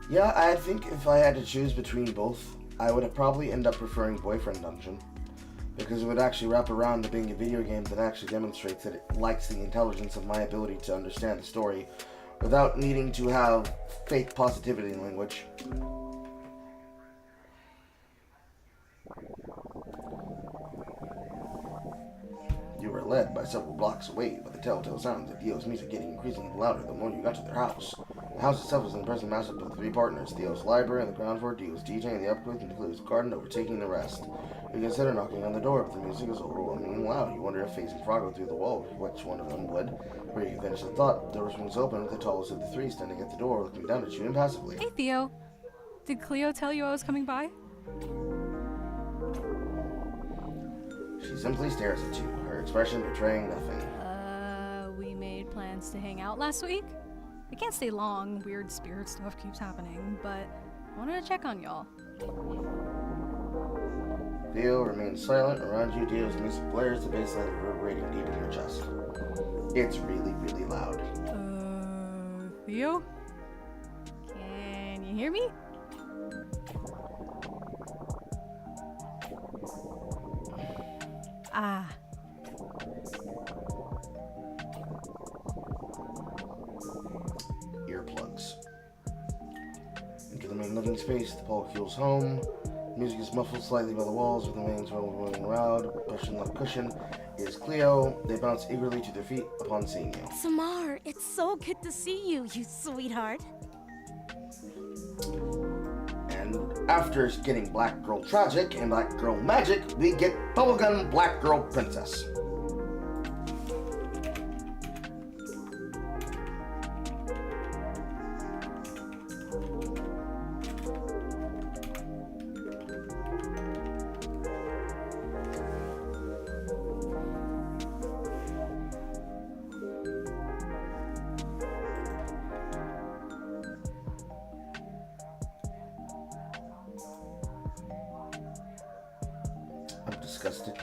Yeah, I think if I had to choose between both, I would probably end up preferring Boyfriend Dungeon. Because it would actually wrap around to being a video game that actually demonstrates that it likes the intelligence of my ability to understand the story without needing to have fake positivity language. You were led by several blocks away by the telltale sounds of Theo's music getting increasingly louder the more you got to their house. The house itself is an impressive mashup of 3 partners, Theo's library on the ground floor, Theo's DJ in the upper and Theo's garden overtaking the rest. You consider knocking on the door, but the music is overwhelmingly loud. You wonder if facing Froggo through the wall, which one of them would. Where you finish the thought, the door swings open with the tallest of the 3 standing at the door, looking down at you impassively. Hey, Theo. Did Cleo tell you I was coming by? She simply stares at you, her expression betraying nothing. We made plans to hang out last week. I can't stay long, weird spirit stuff keeps happening, but I wanted to check on y'all. Theo remains silent. Around you, Theo's music blares, the bass line reverberating deep in your chest. It's really, really loud. Theo? Can you hear me? Ah. Earplugs. Into the main living space, the polycule's home. Music is muffled slightly by the walls with the mains rolling around. Pushing on a cushion is Cleo. They bounce eagerly to their feet upon seeing you. Samar, it's so good to see you, you sweetheart. And after getting Black Girl Tragic and Black Girl Magic, we get Bubblegum Black Girl Princess. I'm disgusted.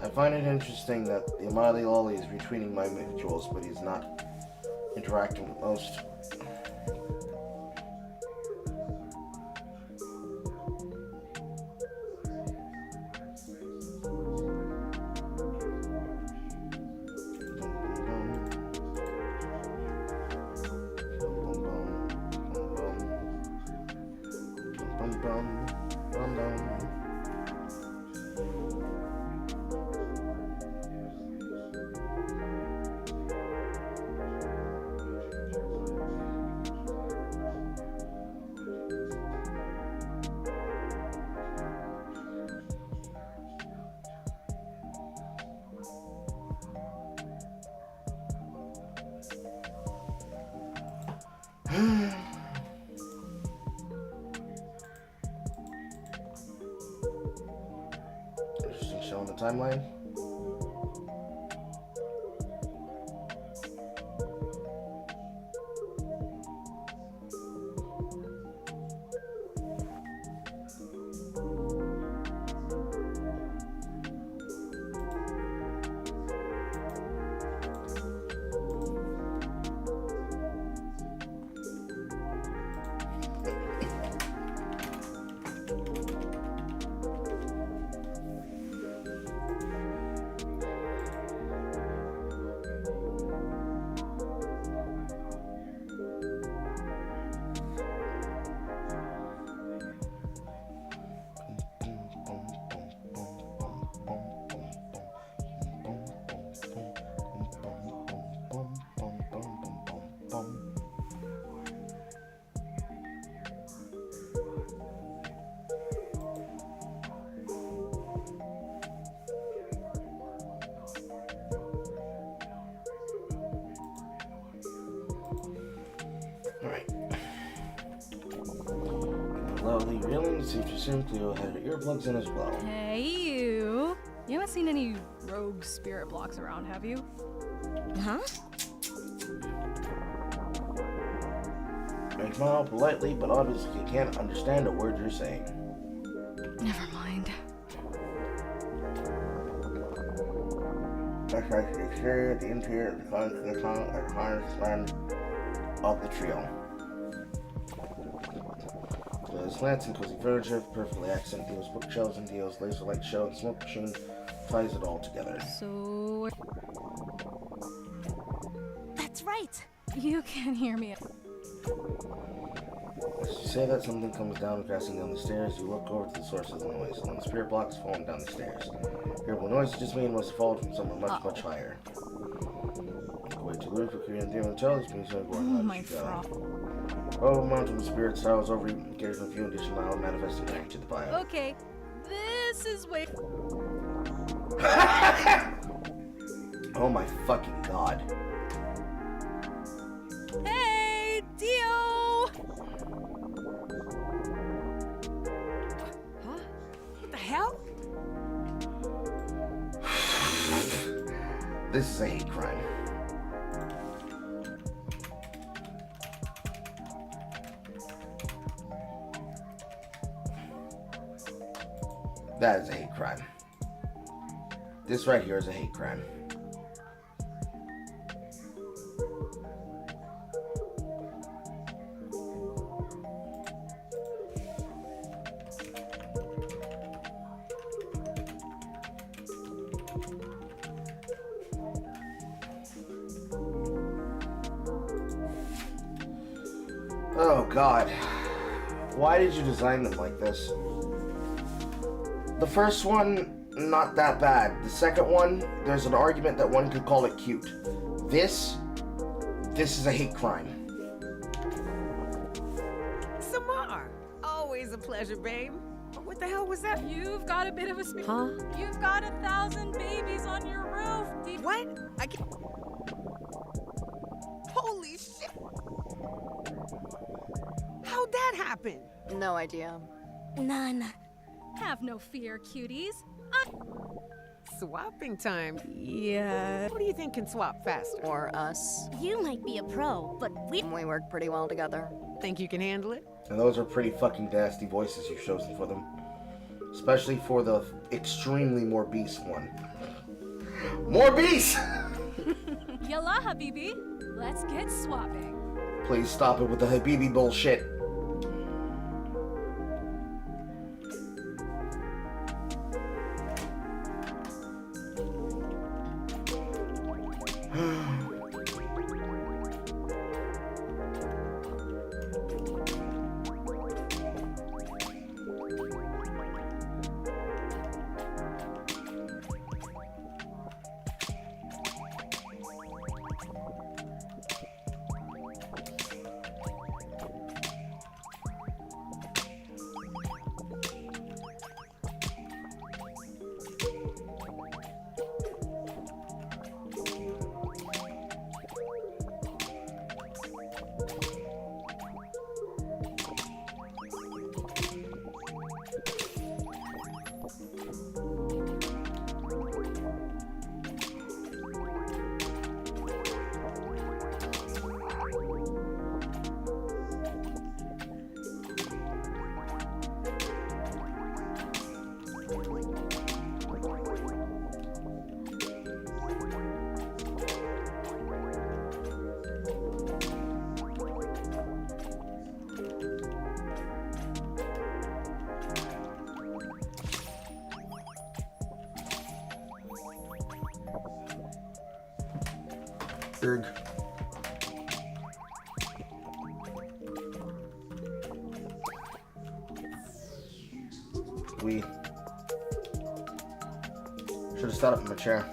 I find it interesting that the Amali Lolly is retweeting my rituals, but he's not interacting with most. Interesting show on the timeline. Alright. Lovely reeling, safe to assume Cleo had her earplugs in as well. Hey, you. You haven't seen any rogue spirit blocks around, have you? Huh? I smile politely, but obviously you can't understand a word you're saying. Never mind. That's right, the exterior, the interior, the tongue, and the harness land of the trio. The slants and cozy furniture, perfectly accent deals, bookshelves and deals, laser light show, and smoke machine ties it all together. So... That's right. You can hear me. As you say that, something comes down, crashing down the stairs. You look over to the source of the noise, and the spirit block is falling down the stairs. Hearable noise just mean must have fallen from somewhere much, much higher. Wait to roof for Korean theory and tells me so going on. My frog. Oh, mountain spirit styles over you, carries a few additional now manifesting back to the bio. Okay, this is way. Oh my fucking god. Hey, Dio! Huh? What the hell? This is a hate crime. That is a hate crime. This right here is a hate crime. Oh god. Why did you design them like this? The first one, not that bad. The second one, there's an argument that one could call it cute. This is a hate crime. Samar! Always a pleasure, babe. What the hell was that? You've got a bit of a Huh? You've got 1,000 babies on your roof. What? I can't... Holy shit! How'd that happen? No idea. None. Have no fear, cuties. Swapping time. Yeah. Who do you think can swap faster? Or us. You might be a pro, but we We work pretty well together. Think you can handle it? And those are pretty fucking nasty voices you've chosen for them. Especially for the extremely more beast one. More bees! Yalla, Habibi. Let's get swapping. Please stop it with the Habibi bullshit. Erg. We should have stood up in my chair.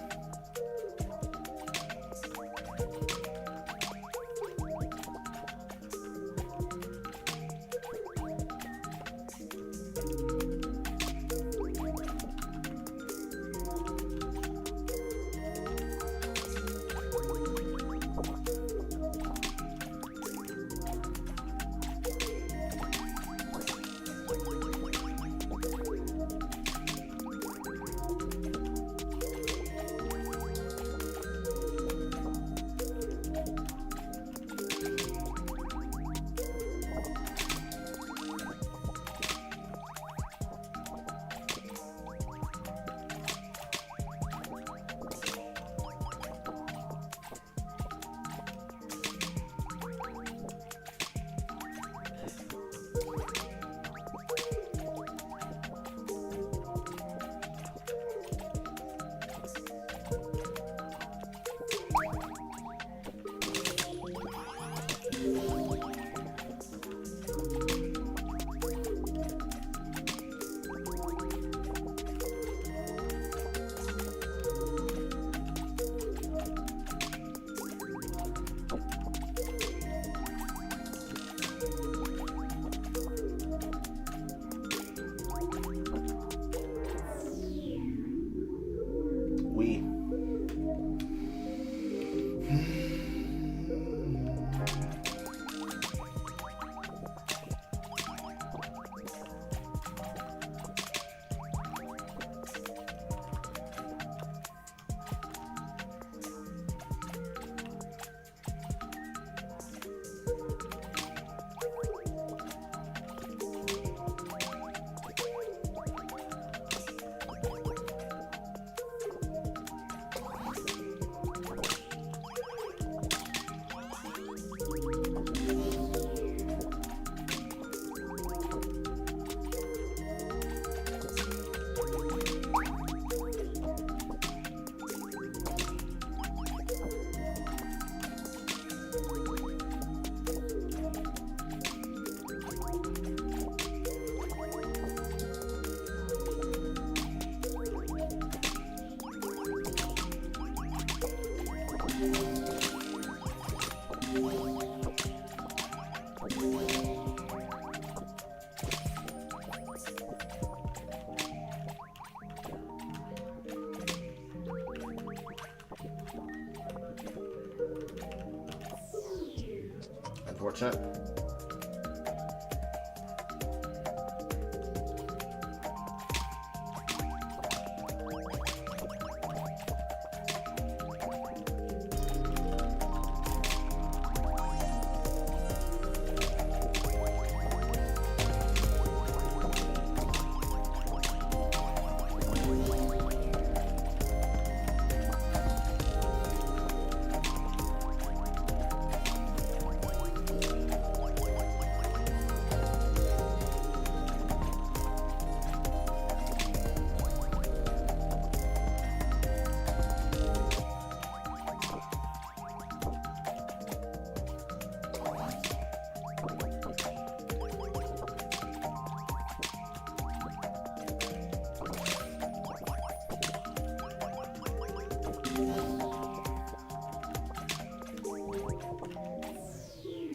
Unfortunate.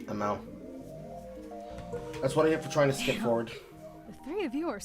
ML. That's what I get for trying to skip forward. The three of you are.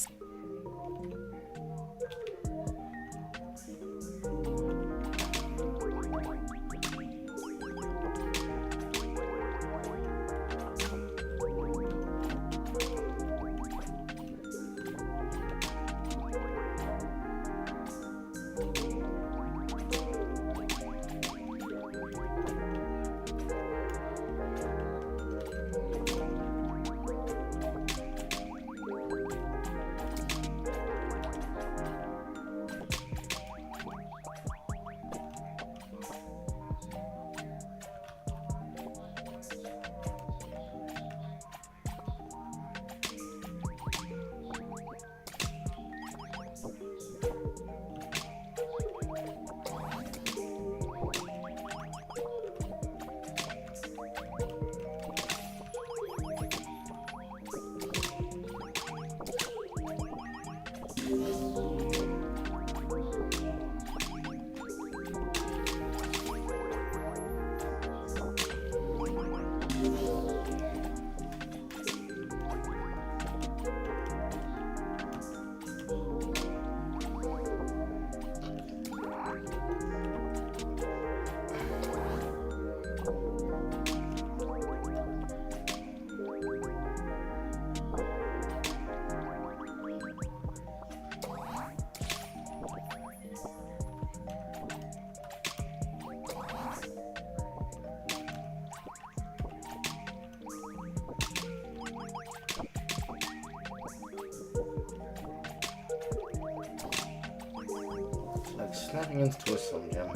Like snapping into a Slim Jim.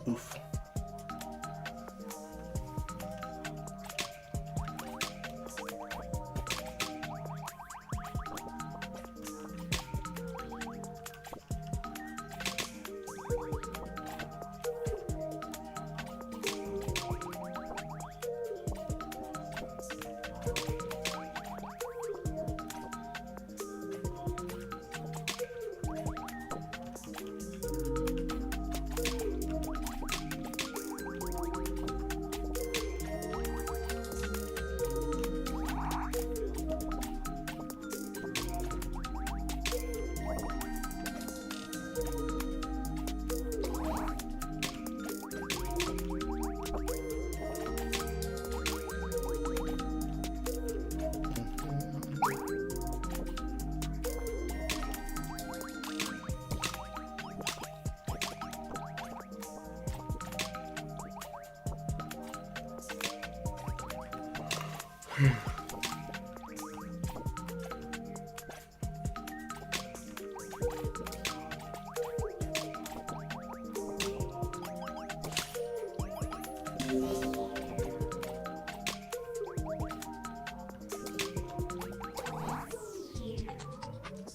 Oof.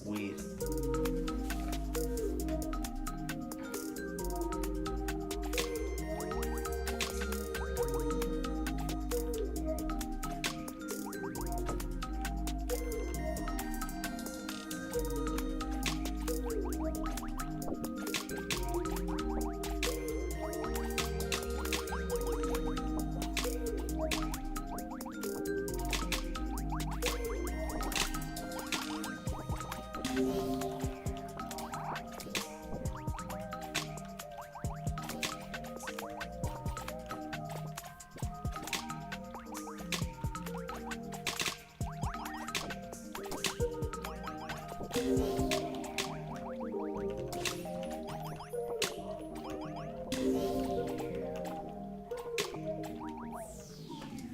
Weed.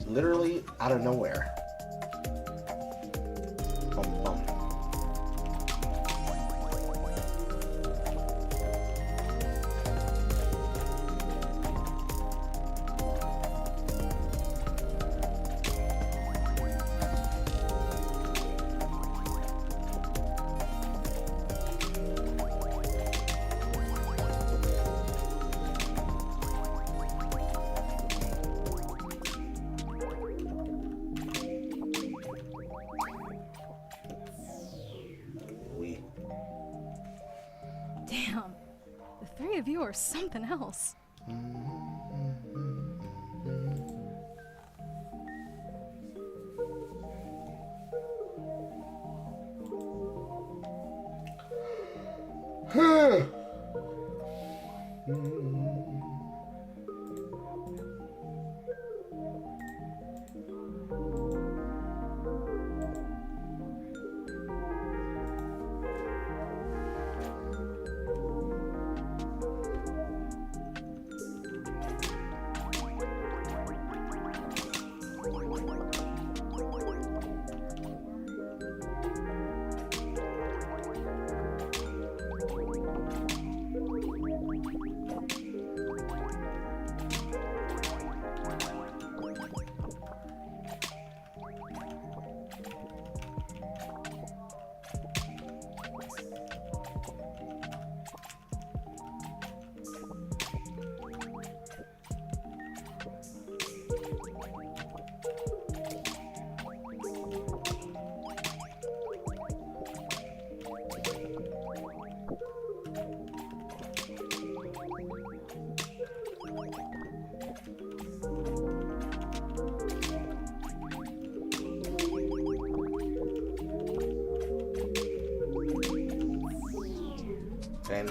Literally out of nowhere. Bum, bum. Damn, the three of you are something else. Same.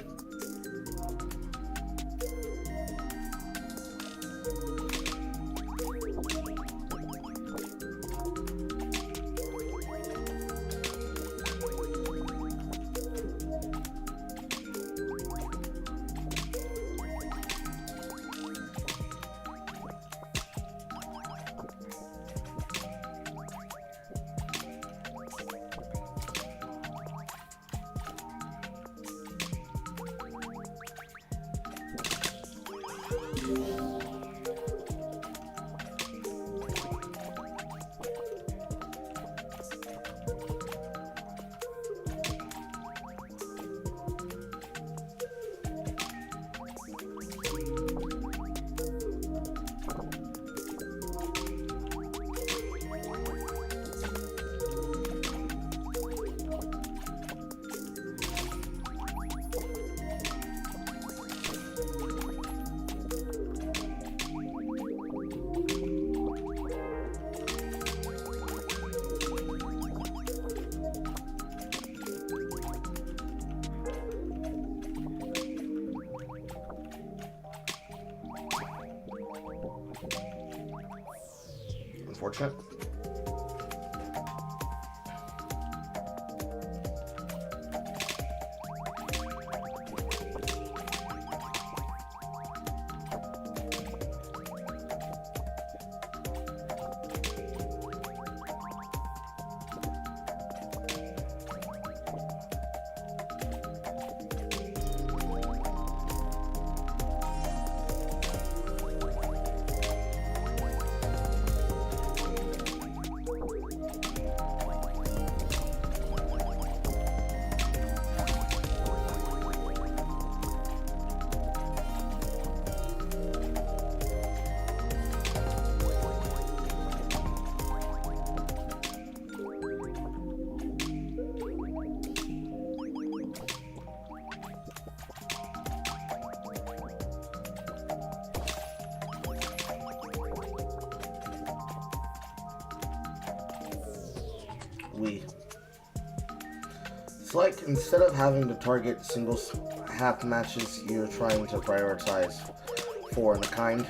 Unfortunate. It's like instead of having to target singles half matches, you're trying to prioritize four in a kind.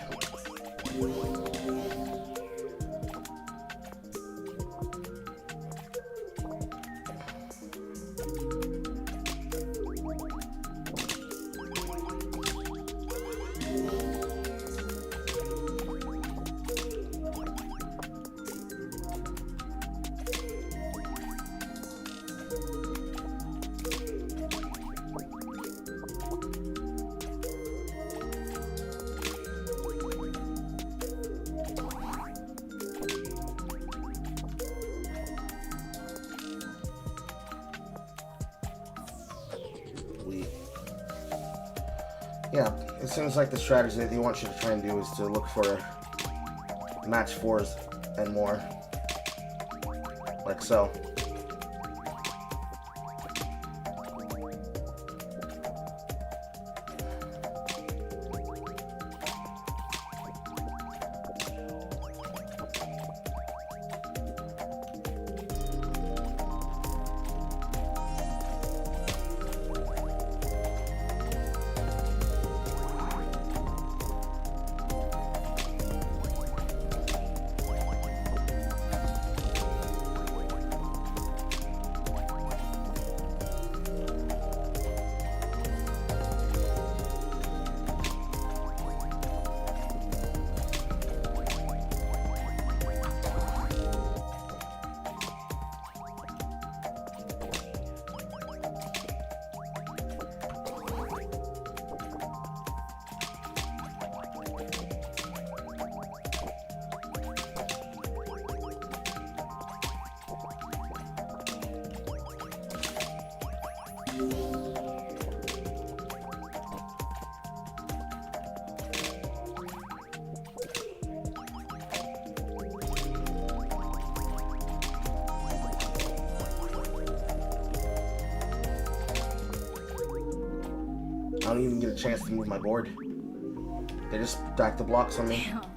Yeah, it seems like the strategy that they want you to try and do is to look for match fours and more, like so. don't even get a chance to move my board. They just stack the blocks on me. Damn.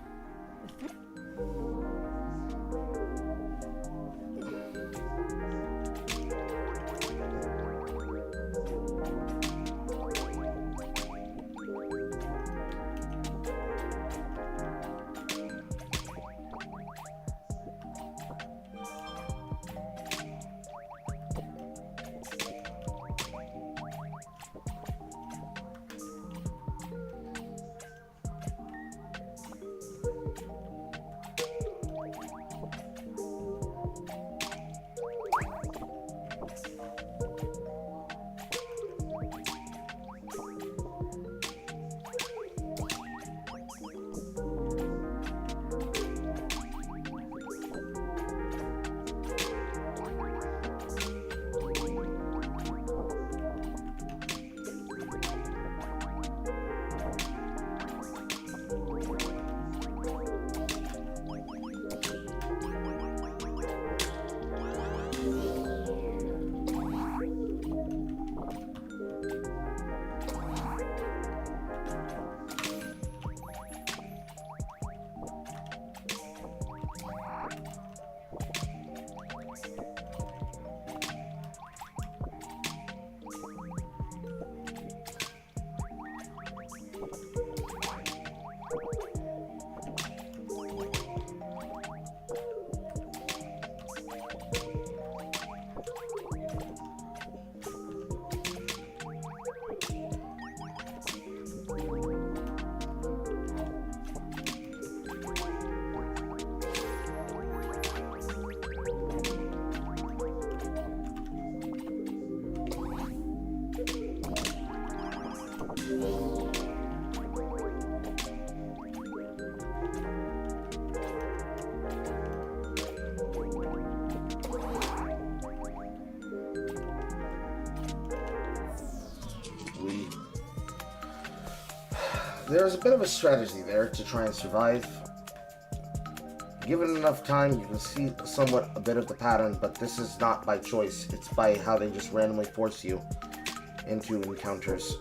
There's a bit of a strategy there to try and survive. Given enough time, you can see somewhat a bit of the pattern, but this is not by choice. It's by how they just randomly force you into encounters.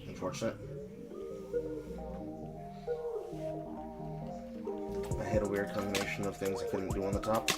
Unfortunate. I hit a weird combination of things I couldn't do on the top.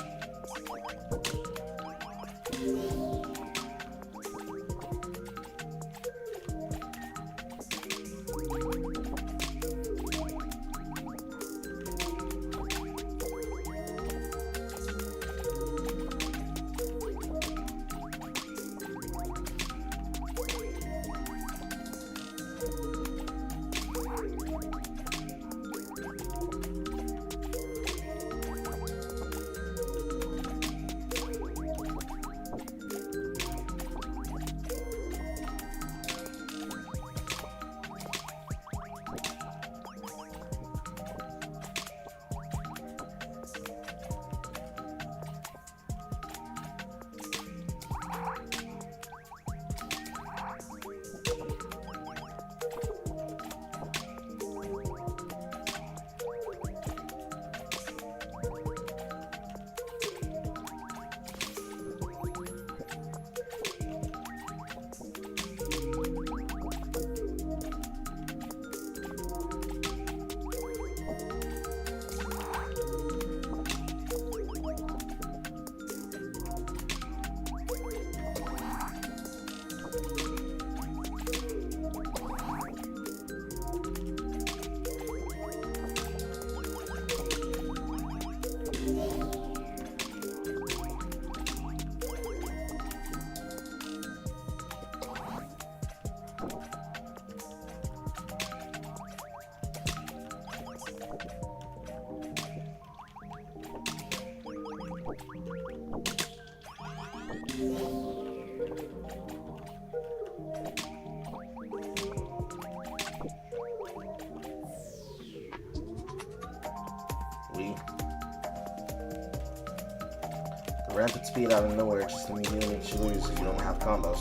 Rampant speed out of nowhere just immediately makes you lose if you don't have combos.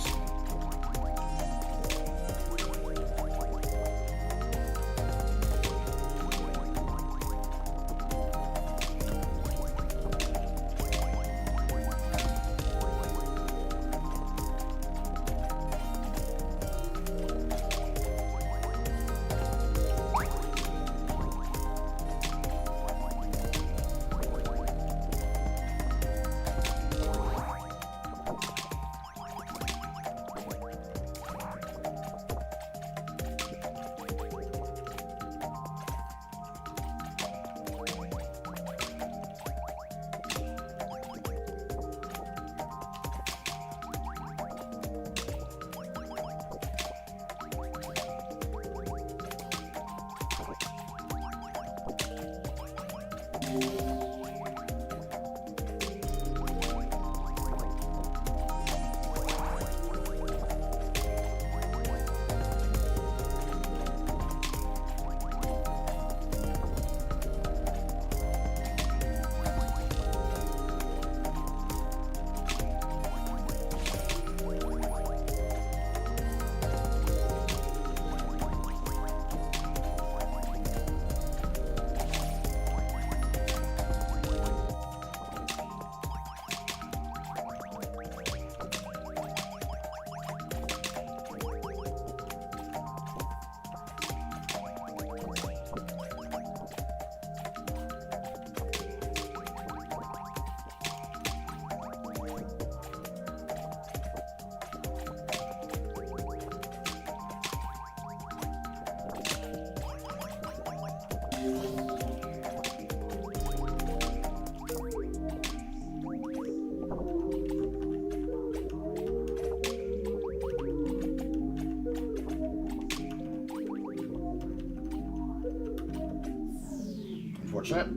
Unfortunate.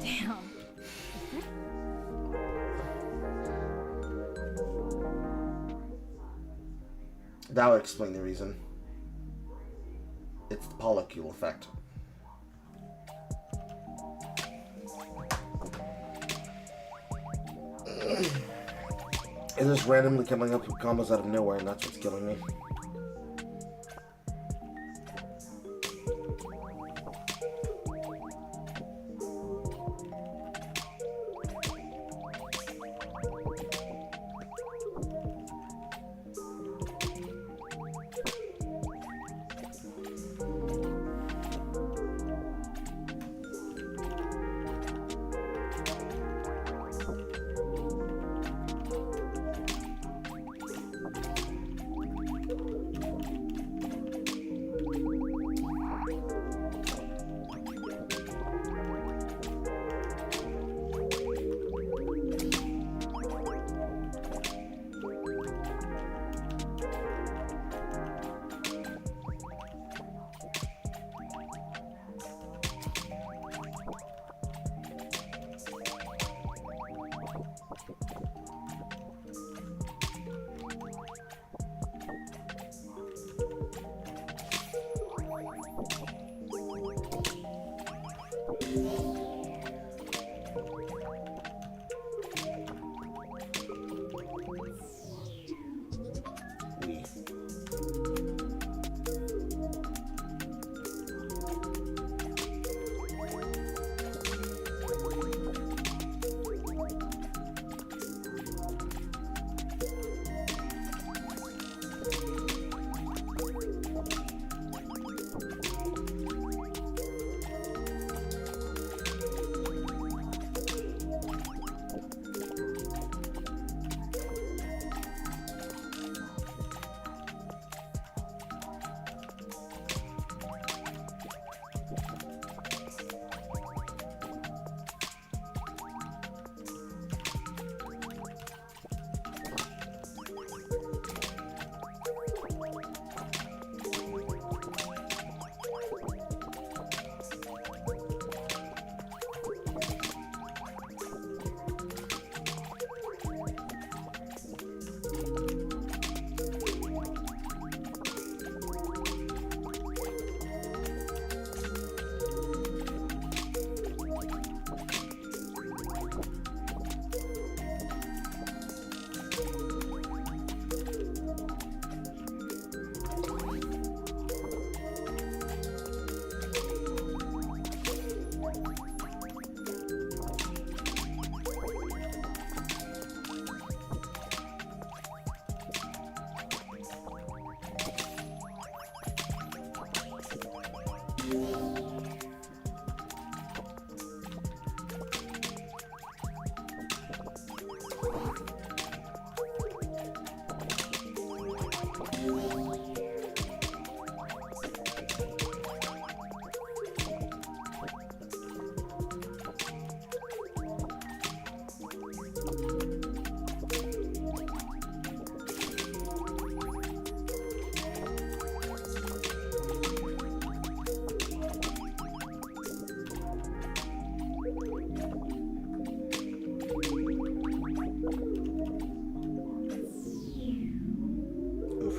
Damn. That would explain the reason. It's the polycule effect. It's just randomly coming up with combos out of nowhere, and that's what's killing me.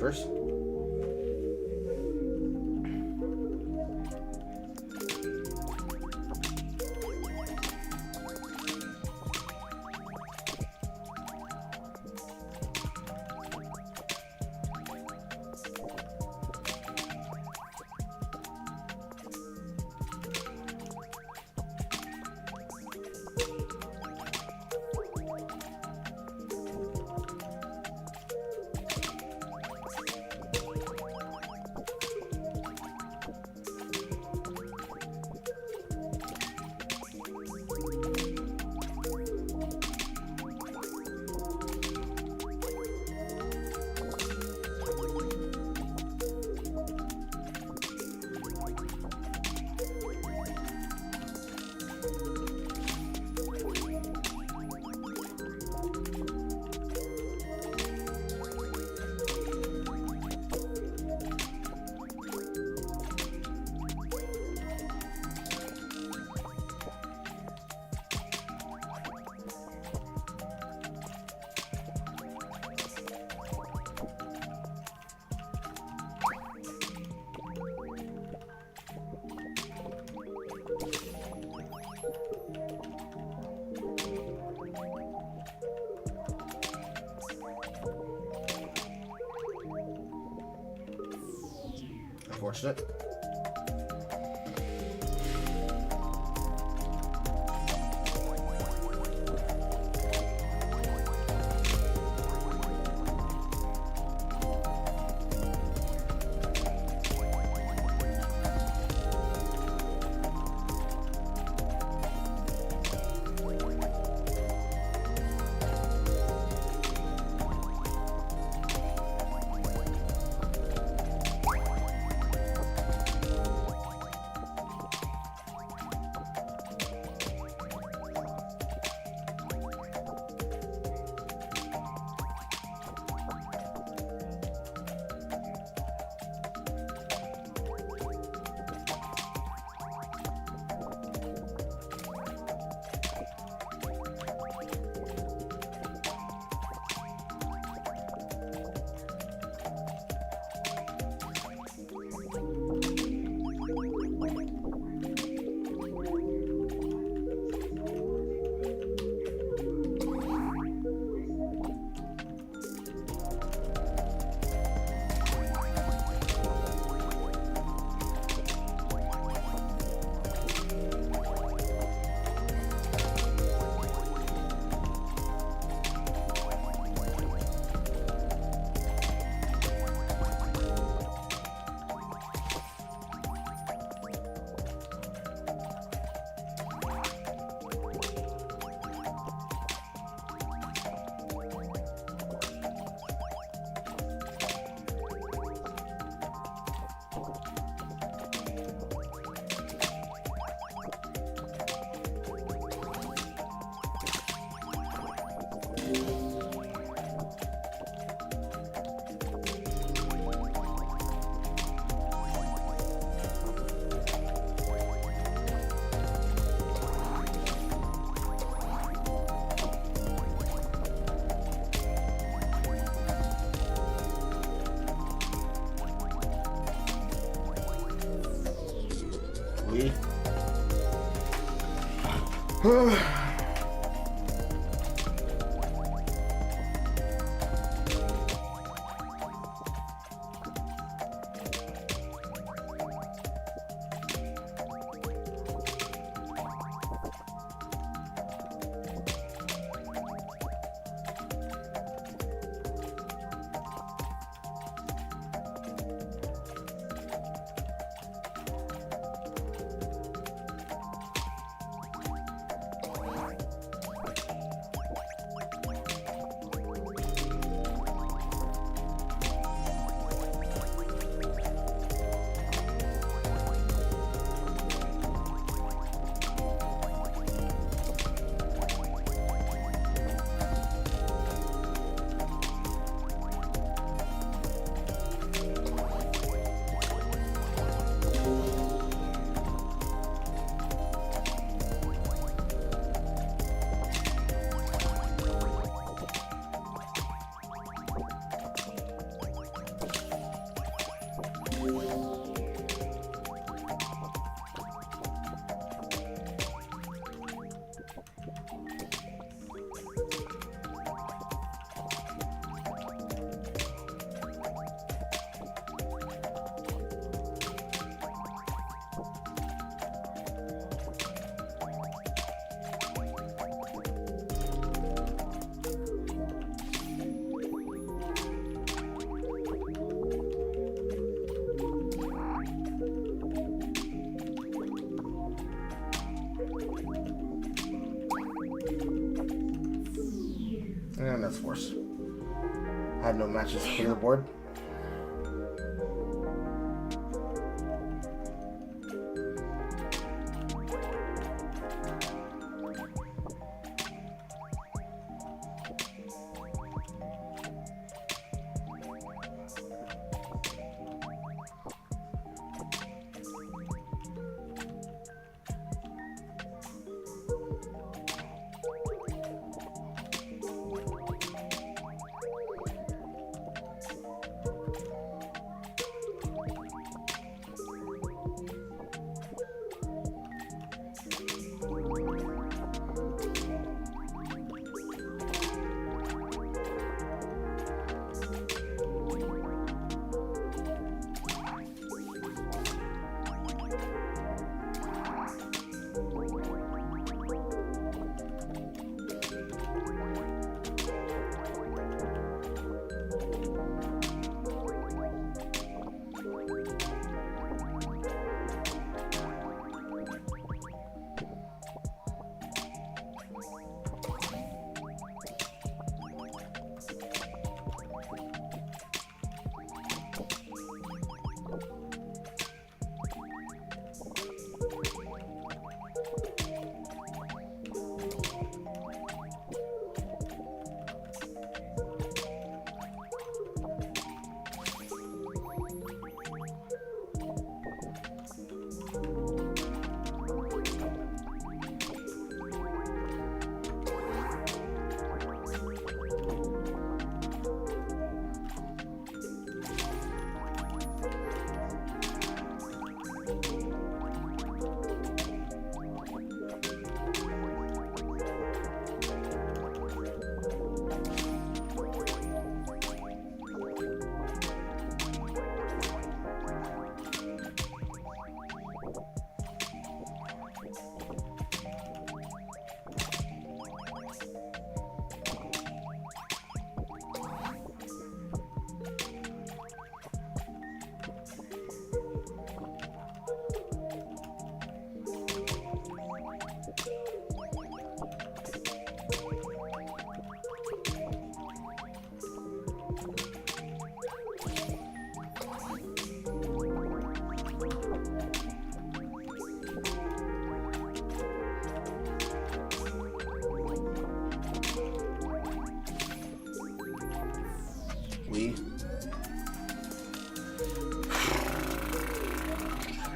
first. Unfortunate. that's worse. Had no matches to clear the board.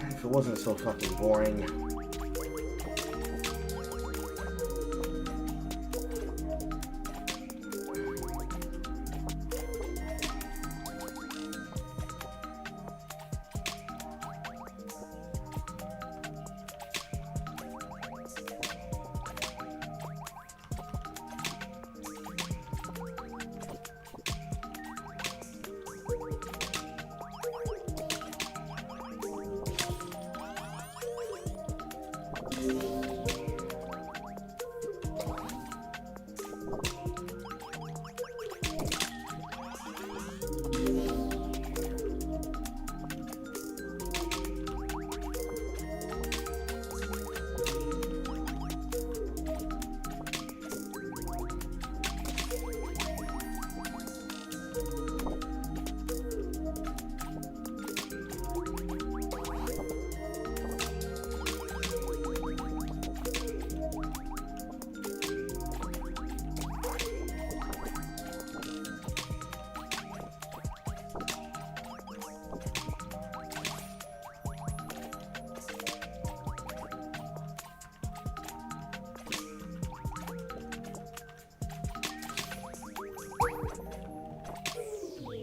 If it wasn't so fucking boring.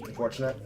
Unfortunate.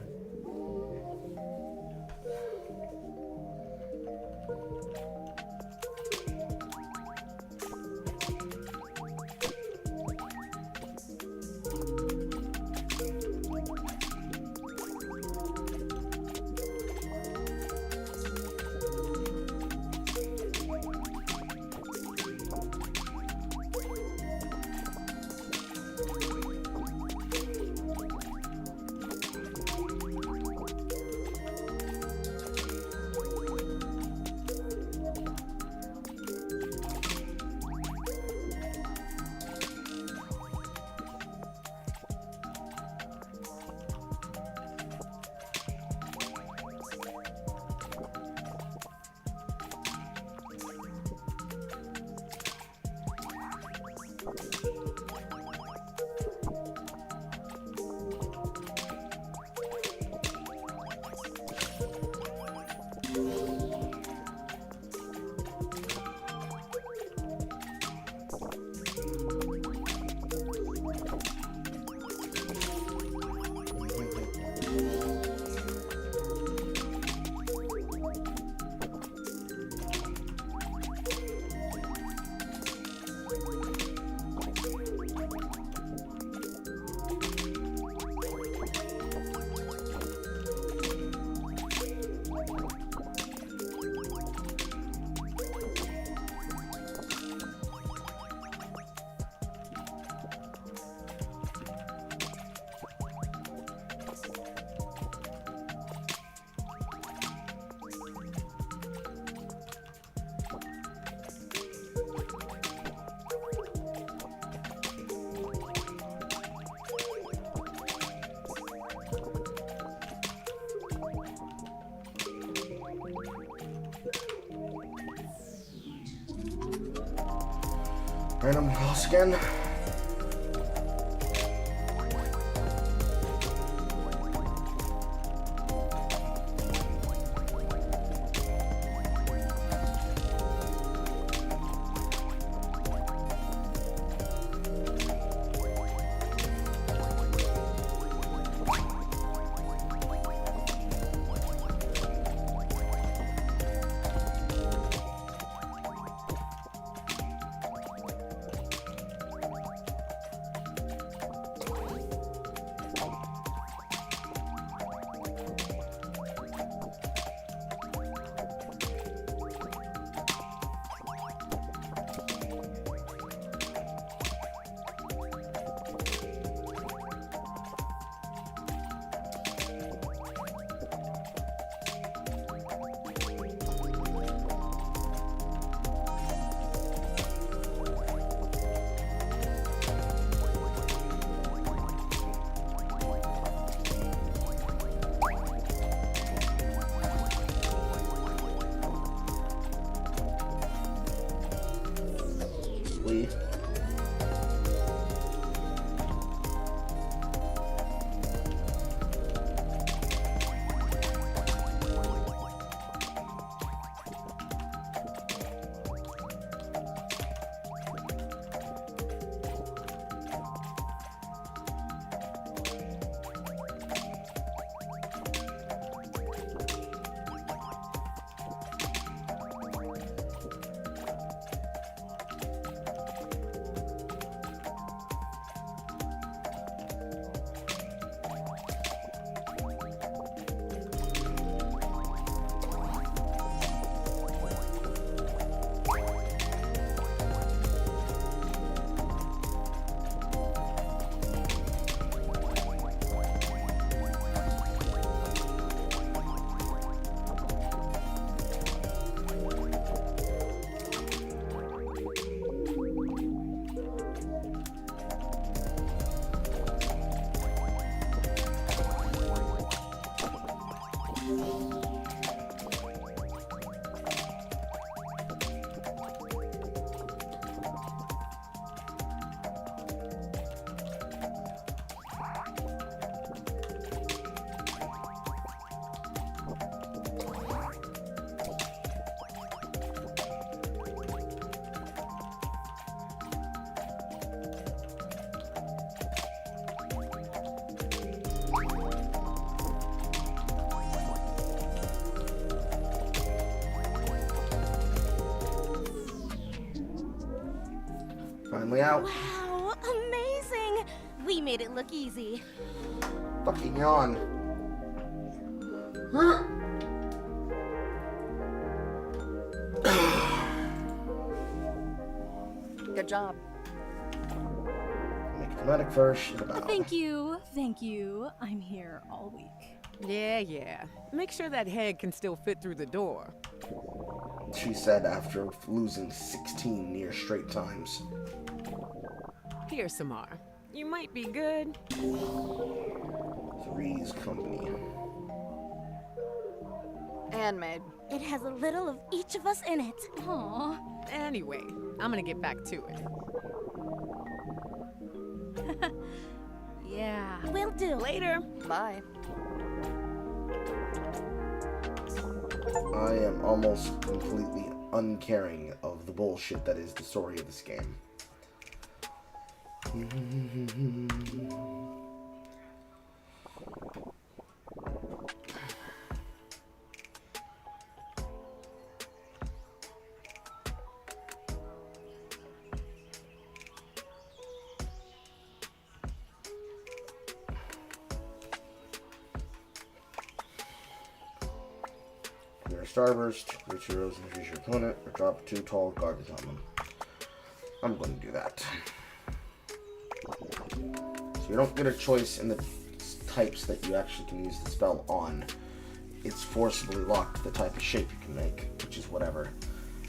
Random house again. Finally out. Wow, amazing! We made it look easy. Fucking yawn. Good job. Make it dramatic first. Shit about. Thank you. Thank you. I'm here all week. Yeah. Make sure that head can still fit through the door. She said after losing 16 near straight times. Here, Samar. You might be good. Three's company. Handmade. It has a little of each of us in it. Aw. Anyway, I'm gonna get back to it. Yeah. Will do. Later. Bye. I am almost completely uncaring of the bullshit that is the story of this game. Your starburst, reach heroes and defeat your opponent, or drop 2 tall gardens on them. I'm going to do that. So you don't get a choice in the types that you actually can use the spell on. It's forcibly locked to the type of shape you can make, which is whatever.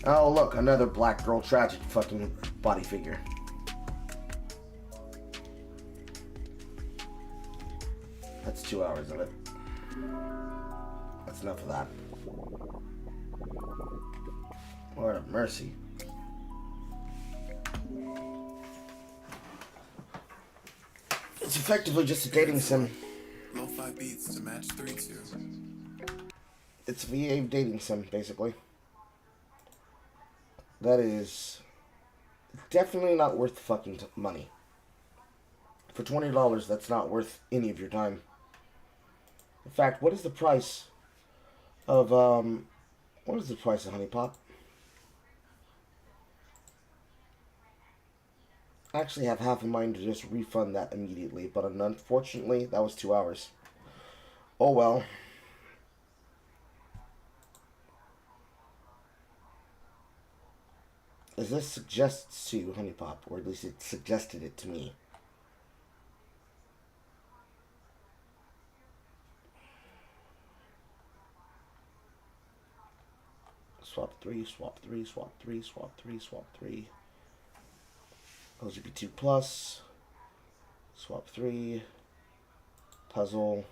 Oh look, another black girl tragic fucking body figure. That's 2 hours of it. That's enough of that. Lord of mercy. It's effectively just a dating sim. Lo-fi beats to match 3-2. It's a VA dating sim, basically. That is definitely not worth the fucking money. For $20, that's not worth any of your time. In fact, what is the price of, what is the price of Honey Pop? I actually have half in mind to just refund that immediately, but unfortunately, that was 2 hours. Oh well. As this suggests to Honey Pop, or at least it suggested it to me. Swap 3, swap 3, swap 3, swap 3, swap 3. LGBT2 plus. Swap 3. Puzzle.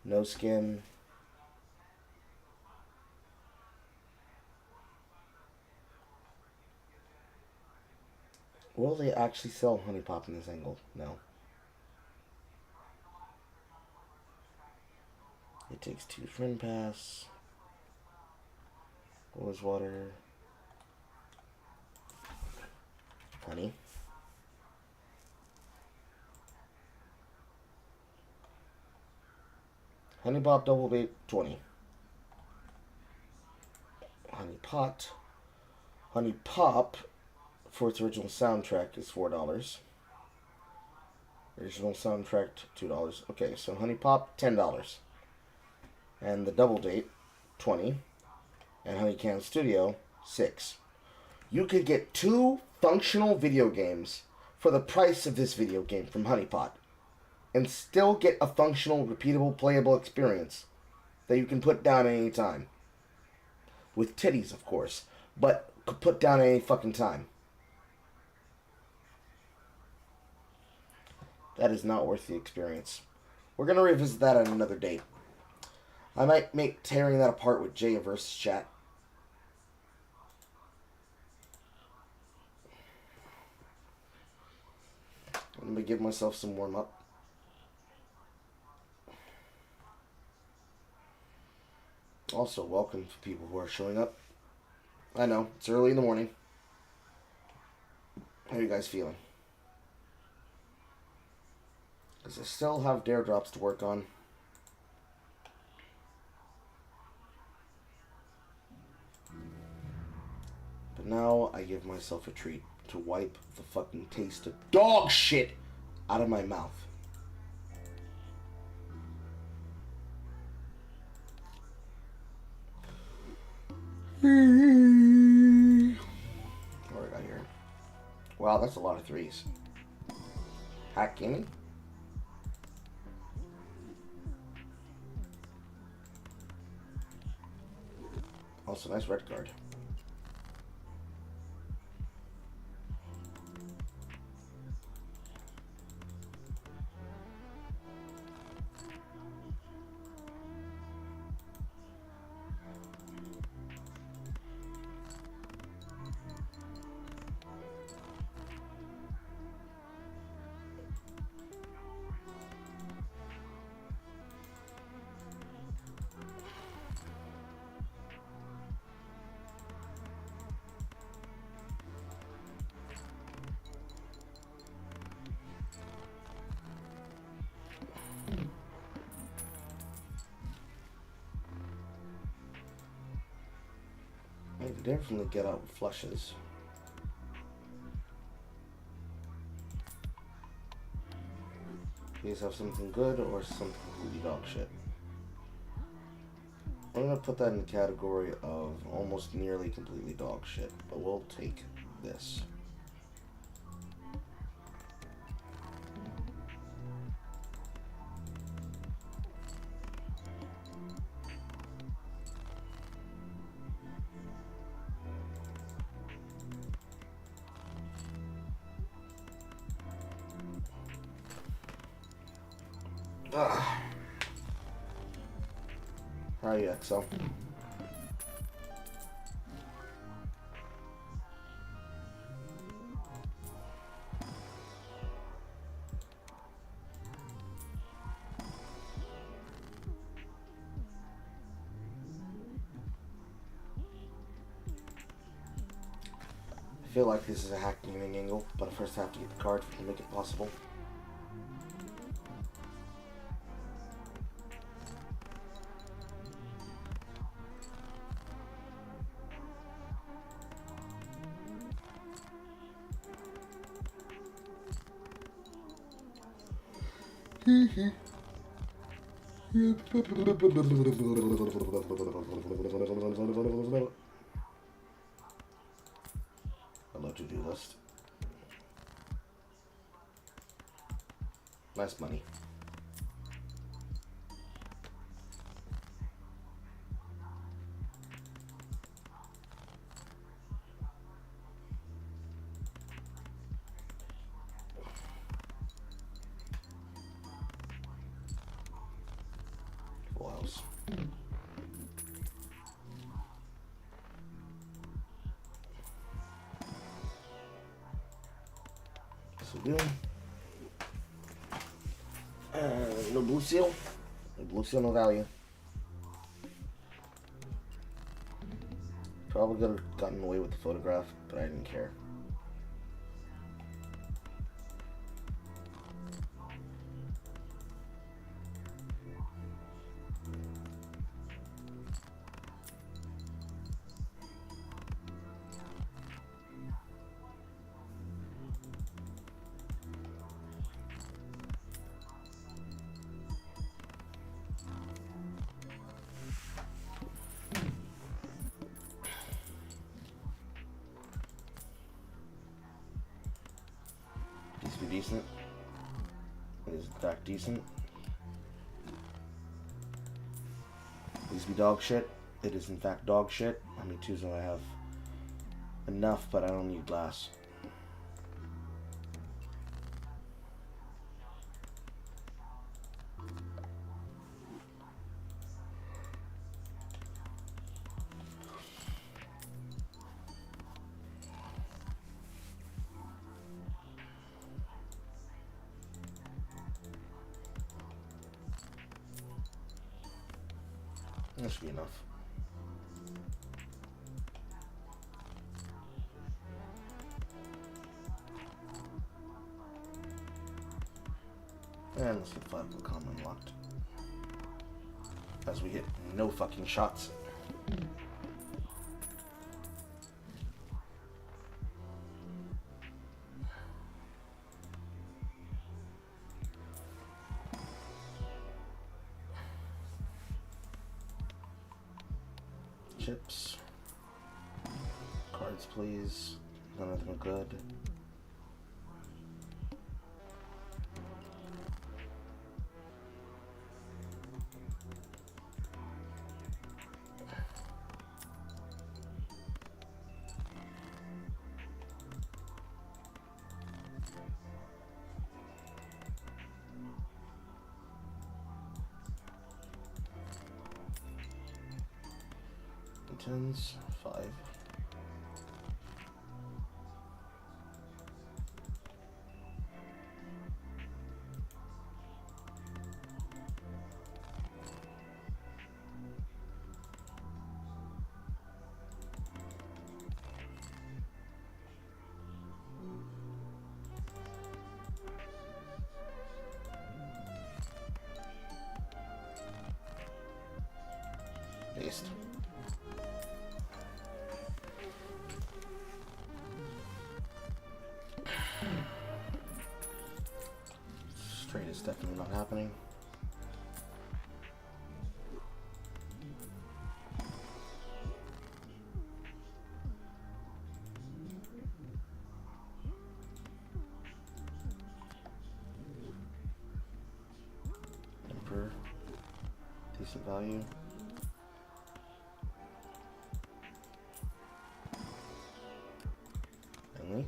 No skin. Will they actually sell Honey Pop in this angle? No. It takes 2 friend pass. Rose water. Honey. Honey Pop double bait 20. Honey Pot. Honey Pop for its original soundtrack is $4. Original soundtrack $2. Okay, so Honey Pop $10. And the double date, 20, and Honey Can Studio, 6. You could get 2 functional video games for the price of this video game from Honey Pot, and still get a functional, repeatable, playable experience that you can put down at any time. With titties, of course, but could put down at any fucking time. That is not worth the experience. We're going to revisit that on another date. I might make tearing that apart with Jay versus chat. Let me give myself some warm up. Also, welcome to people who are showing up. I know, it's early in the morning. How are you guys feeling? Because I still have dare drops to work on. But now I give myself a treat to wipe the fucking taste of dog shit out of my mouth. What do I got here? Wow, that's a lot of 3s. Hack Gaming? Also, nice red card. I can definitely get out with flushes. Please have something good or something completely dog shit. I'm gonna put that in the category of almost nearly completely dog shit, but we'll take this. How are you, XL? feel like this is a hack gaming angle, but I first have to get the card to make it possible. I love to-do list. Nice money. Full house. So good. No blue seal. No blue seal, no value. Probably could have gotten away with the photograph, but I didn't care. Please be decent. It is in fact decent. Please be dog shit. It is in fact dog shit. How many twos do I have? Enough, but I don't need glass. That should be enough. And let's get 5 common unlocked. As we hit no fucking shots. Chips. Cards, please. None of them are good. Tens, 5. Paste. Straight is definitely not happening. Emperor. Decent value. Finally.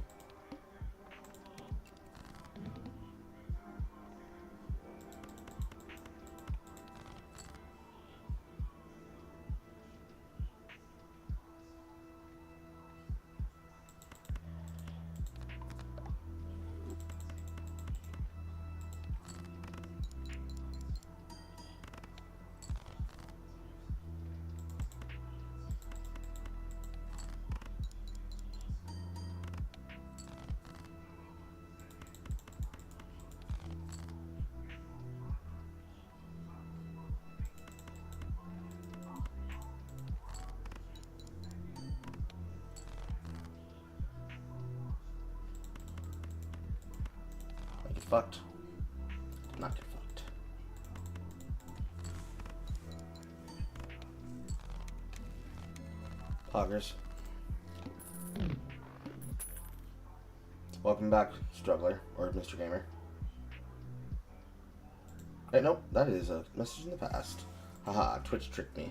fucked. Did not get fucked. Poggers. Welcome back, Struggler, or Mr. Gamer. Hey, nope, that is a message in the past. Haha, Twitch tricked me.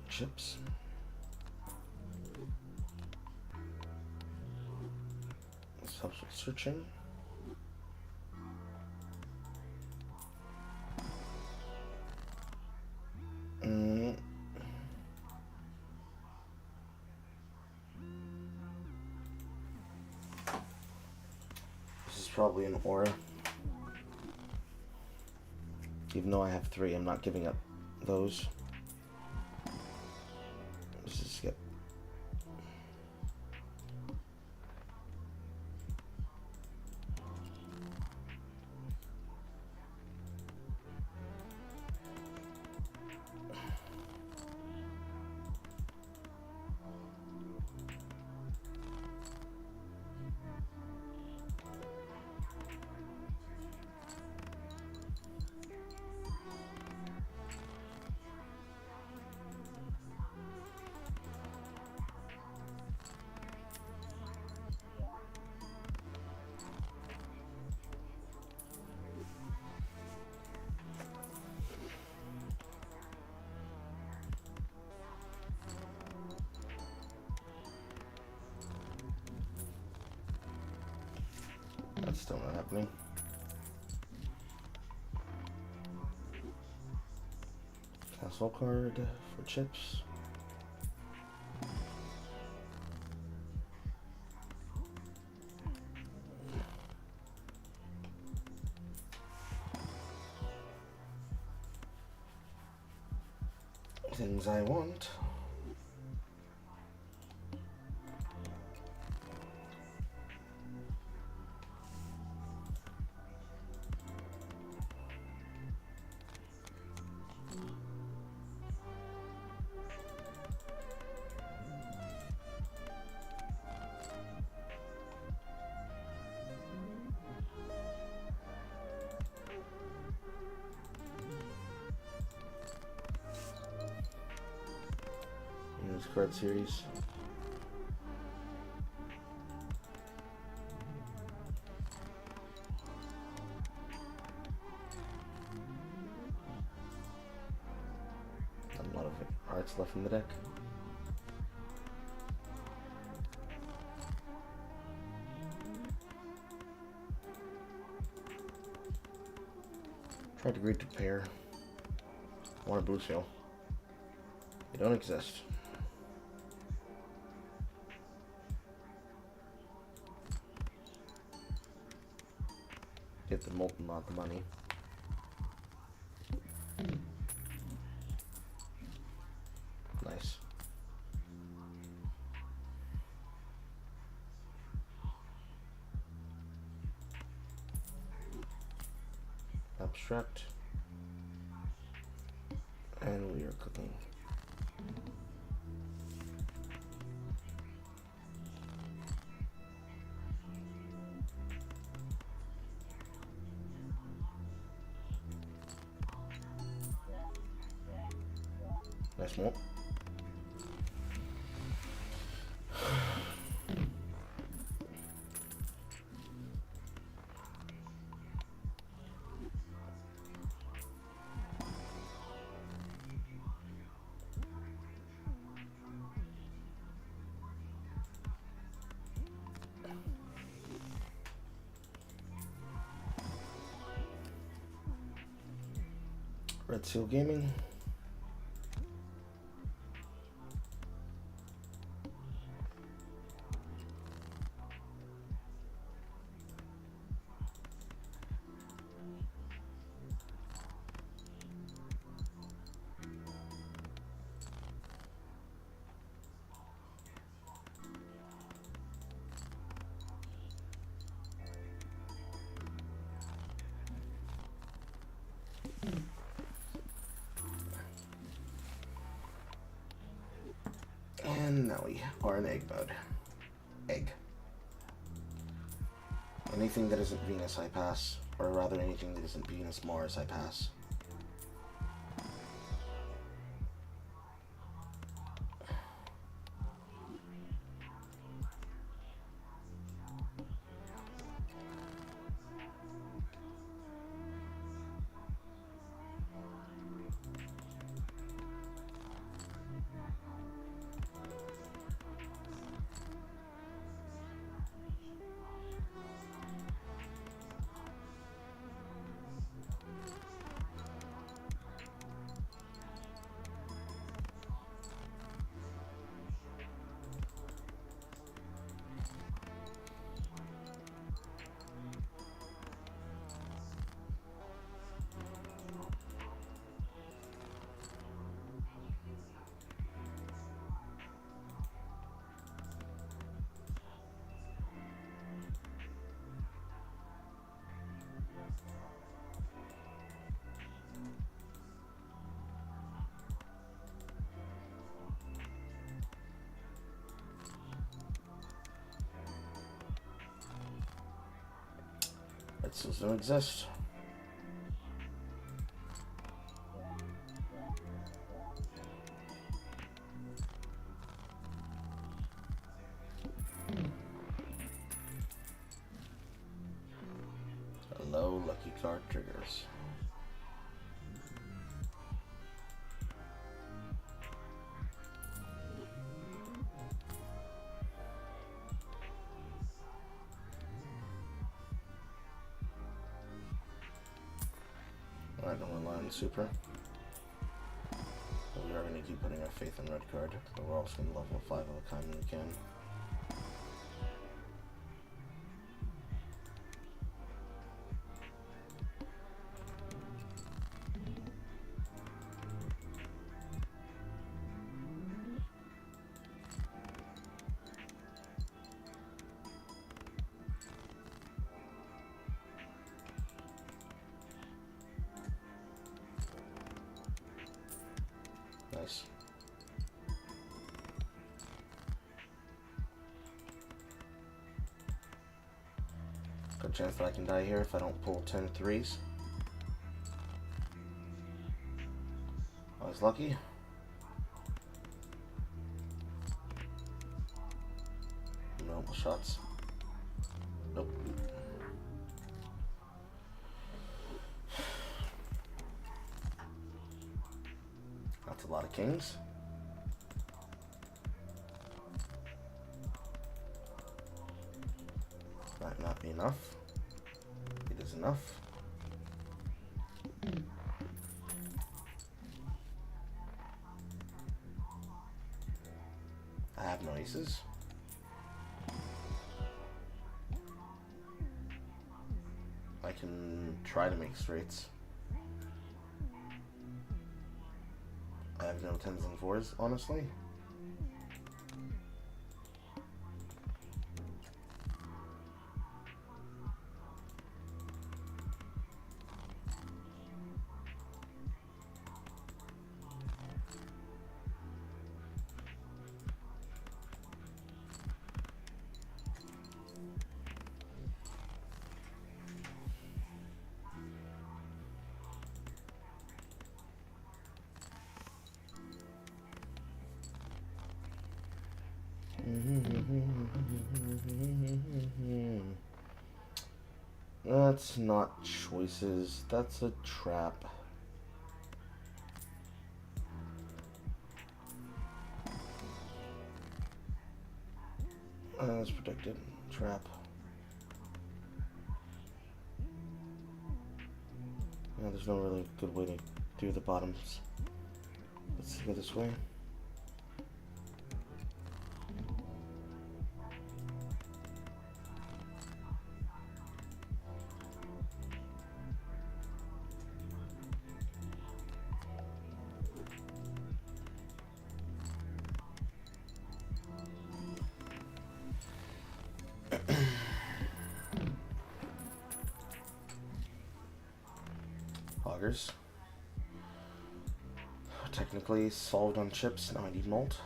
Chips. This helps with searching. This is probably an aura. Even though I have 3, I'm not giving up those. Let's just skip. That's still not happening. Castle card for chips. Things I want. Card series. A lot of arts left in the deck. Tried to agree to pair. I want a blue seal. They don't exist. Get the molten, not the money. Nice. Abstract. And we are cooking. Nice malt. Red Seal Gaming. And now we are in egg mode. Egg. Anything that isn't Venus, I pass. Or rather, anything that isn't Venus, Mars, I pass. It still doesn't exist. Hello, lucky card triggers. I don't rely on super. But we are going to keep putting our faith in red card, but we're also going to level 5 of a kind when we can. Nice. Good chance that I can die here if I don't pull 10 threes. I was lucky. No shots. Nope. That's a lot of kings. Might not be enough. It is enough. I have no aces. I can try to make straights. I have no 10s and 4s, honestly. That's not choices, that's a trap. That's predicted. Trap. Yeah, there's no really good way to do the bottoms. Let's go this way. Hoggers. Technically solved on chips, now I need malt.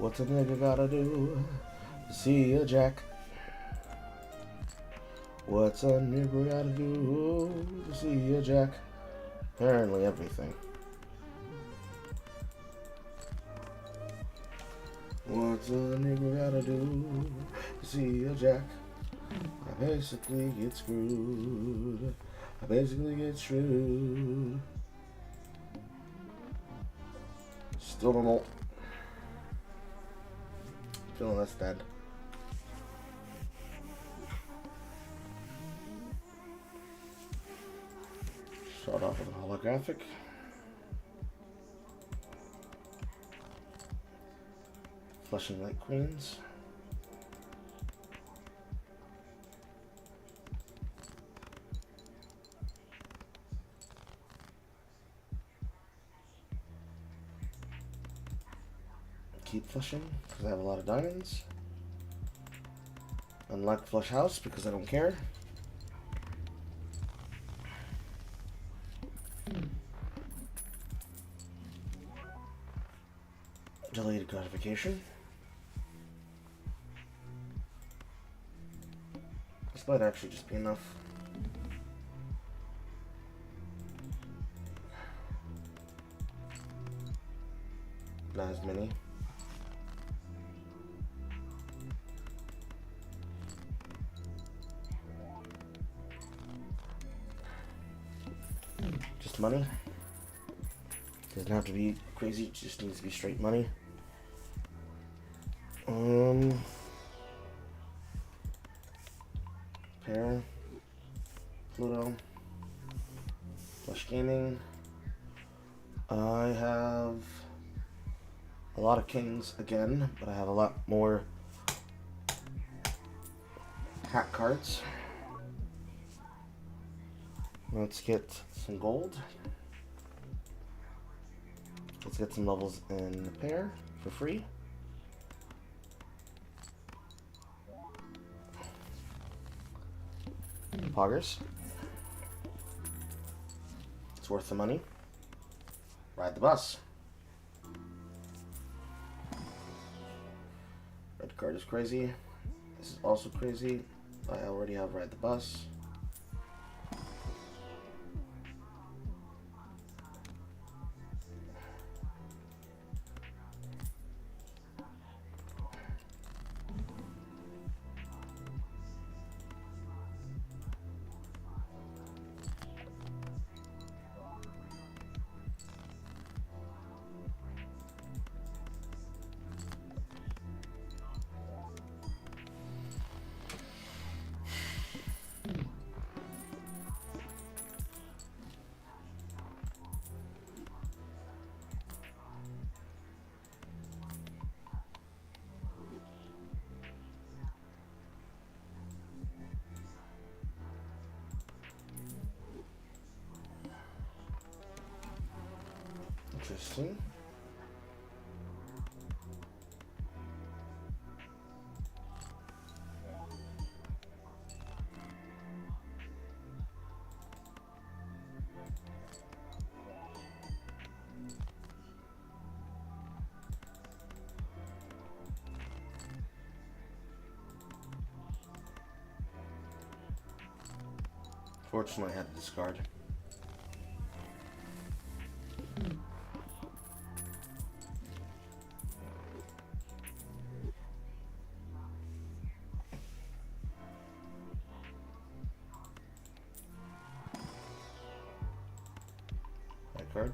What's a nigga gotta do to see a jack? What's a nigga gotta do to see a jack? Apparently everything. What's a nigga gotta do to see a jack? I basically get screwed. I basically get screwed. Still don't know. Feeling less dead. Start off with a holographic. Flushing Light Queens. Keep flushing because I have a lot of diamonds. Unlock Flush House because I don't care. Delayed gratification. This might actually just be enough. Not as many. Just money. Doesn't have to be crazy, it just needs to be straight money. Pair. Pluto. Flush Gaming. I have a lot of kings again, but I have a lot more hat cards. Let's get some gold. Let's get some levels in the pair for free. Poggers. It's worth the money. Ride the bus. Red card is crazy. This is also crazy. I already have Ride the Bus. Interesting. Fortunately, I had to discard. That card.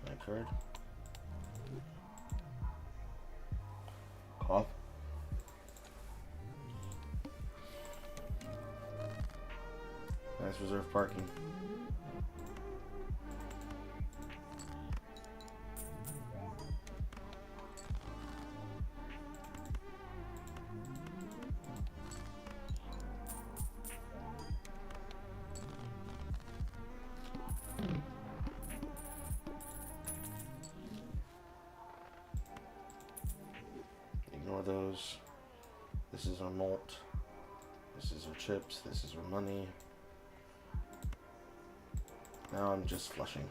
That card. Cough. Nice reserve parking. Ignore those. This is our malt. This is our chips. This is our money. Now I'm just flushing.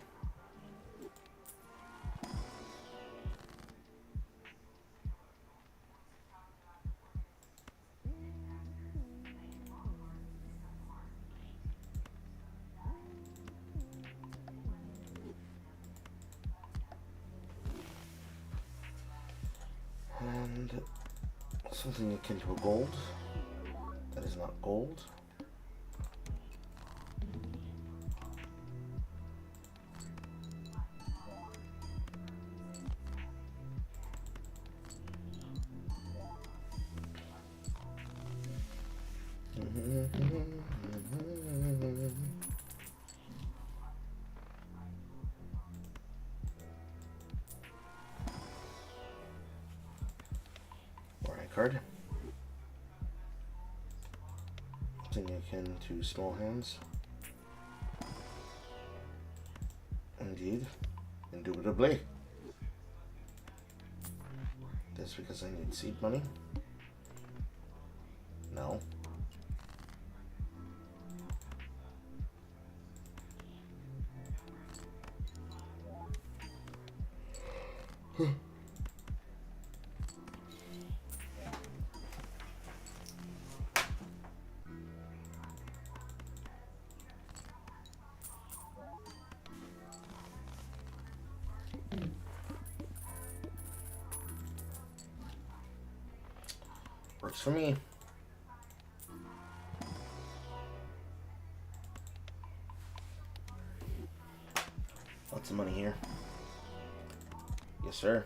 And something akin to a gold. That is not gold. Alright, card. Something akin to small hands. Indeed. Indubitably. That's because I need seed money? No. Works for me. Lots of money here. Yes, sir.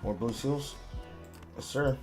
More blue seals? Yes, sir.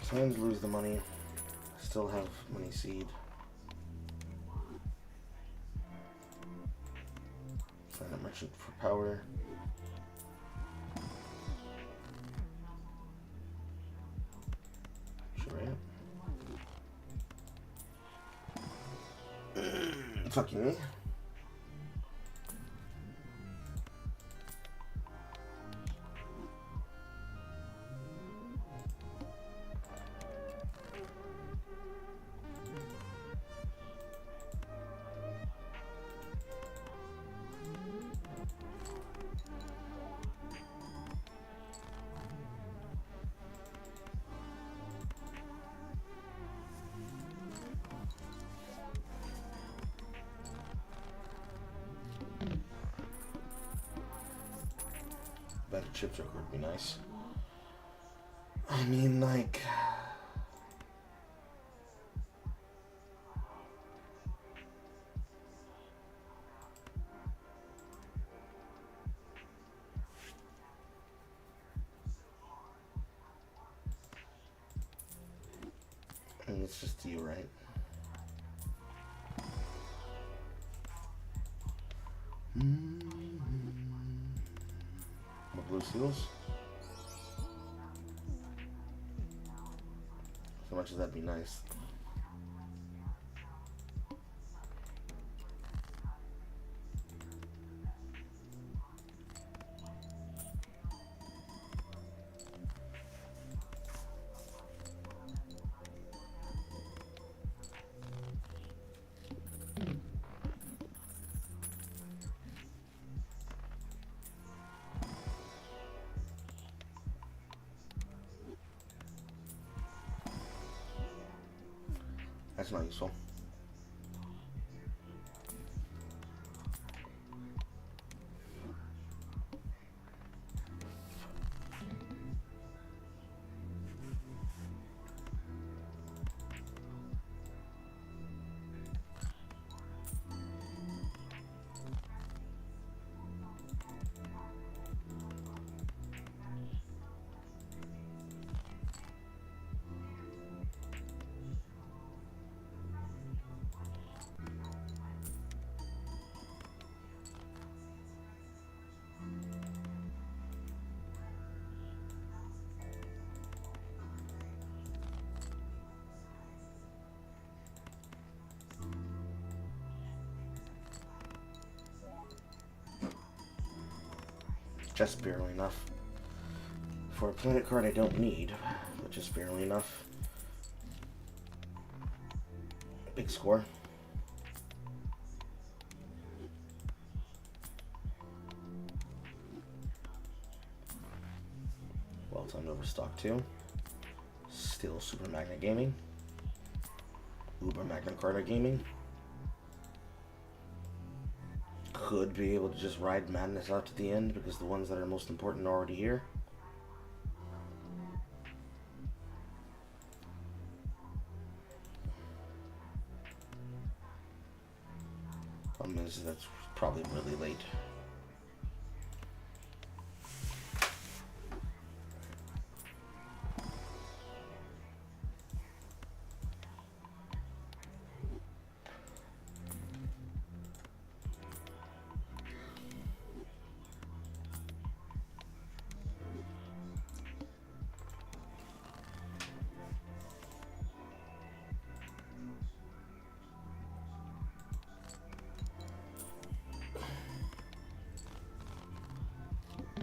Time to lose the money. Still have money seed. Find a merchant for power. Sure, yeah. Fucking me. Better chip joker would be nice. I mean, like... I mean, it's just you, right? More blue seals. So much as that'd be nice. That's not useful. Just barely enough. For a planet card I don't need, but just barely enough. Big score. Well, time to overstock too. Still Super Magna Gaming. Uber Magna Carta Gaming. Could be able to just ride Madness out to the end because the ones that are most important are already here. Problem is, that's probably really late.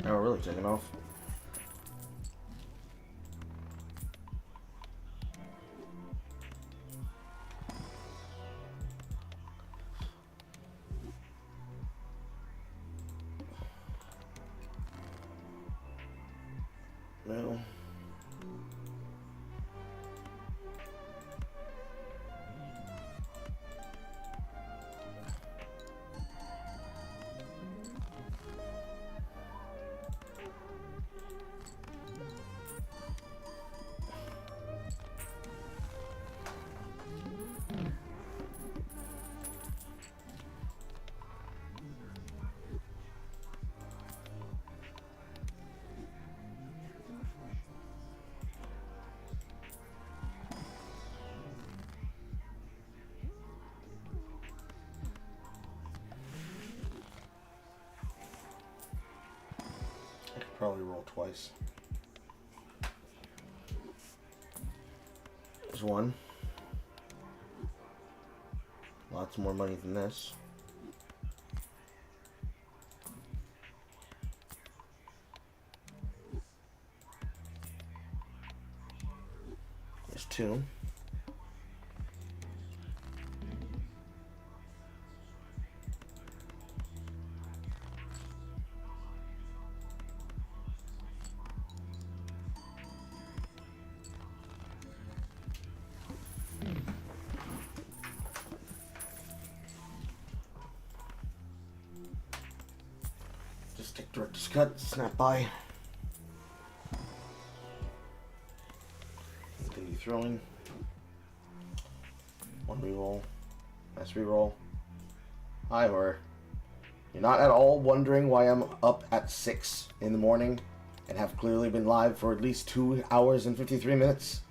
Now we're really taking off. No. I could probably roll twice. There's one. Lots more money than this. There's two. Just take director's cut, snap by. Continue throwing. One reroll. Nice reroll. Hi, horror. You're not at all wondering why I'm up at 6 in the morning and have clearly been live for at least 2 hours and 53 minutes?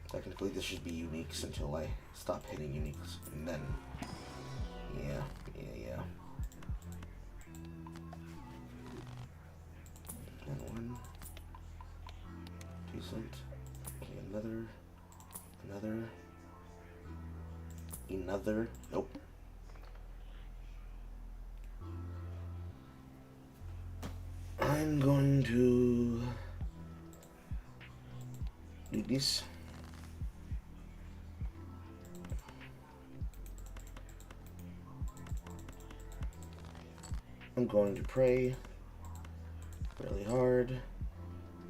Technically, this should be uniques until I stop hitting uniques, and then, yeah. And one, decent. Okay, another. Nope. I'm going to do this. I'm going to pray really hard.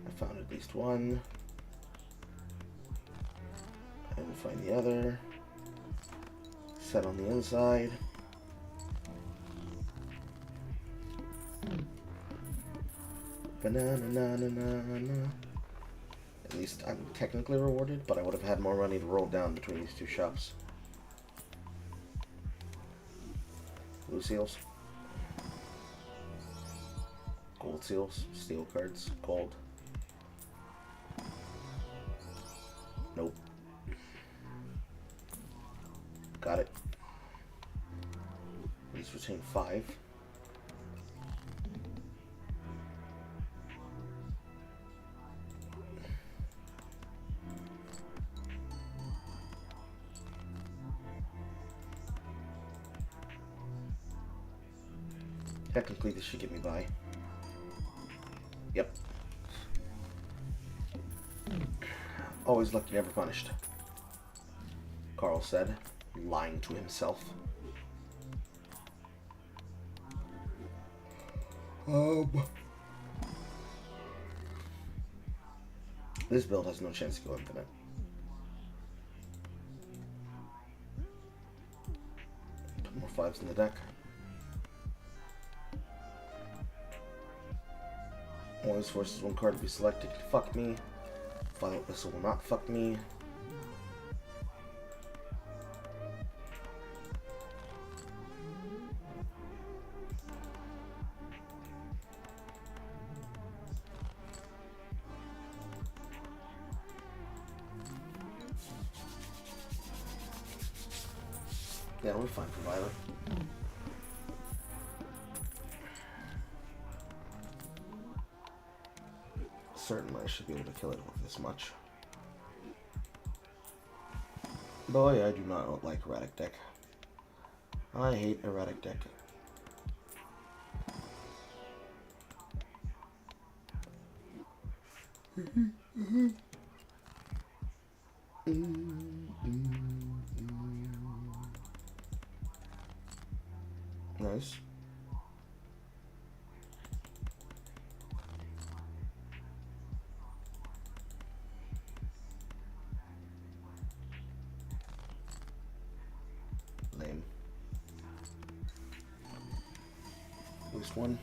I found at least one. And find the other. Set on the inside. Banana. At least I'm technically rewarded, but I would have had more money to roll down between these two shops. Blue seals. Gold seals, steel cards, gold. Nope. Got it. Please retain 5. Technically, this should get me by. Yep. Always lucky, never punished. Carl said, lying to himself. This build has no chance to go infinite. Put more 5s in the deck. Always forces one card to be selected. Fuck me. Violent Whistle will not fuck me. Yeah, we're fine for Violet. Certainly I should be able to kill it with this much. Boy, I do not like erratic deck. I hate erratic deck. Nice. Lame. At least one.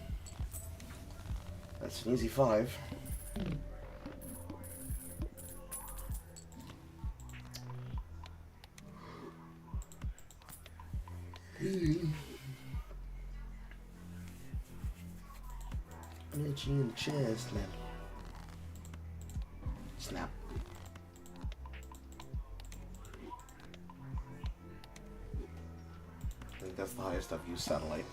That's an easy 5. I'm itchy in the chest, man. Snap. I think that's the highest I've used satellite.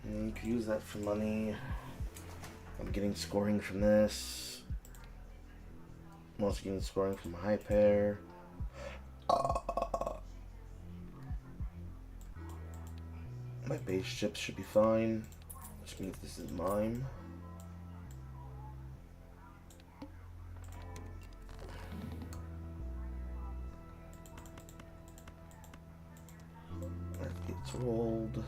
And you could use that for money. I'm getting scoring from this. I'm also getting scoring from high pair. My base chips should be fine, which means this is mime. That gets rolled.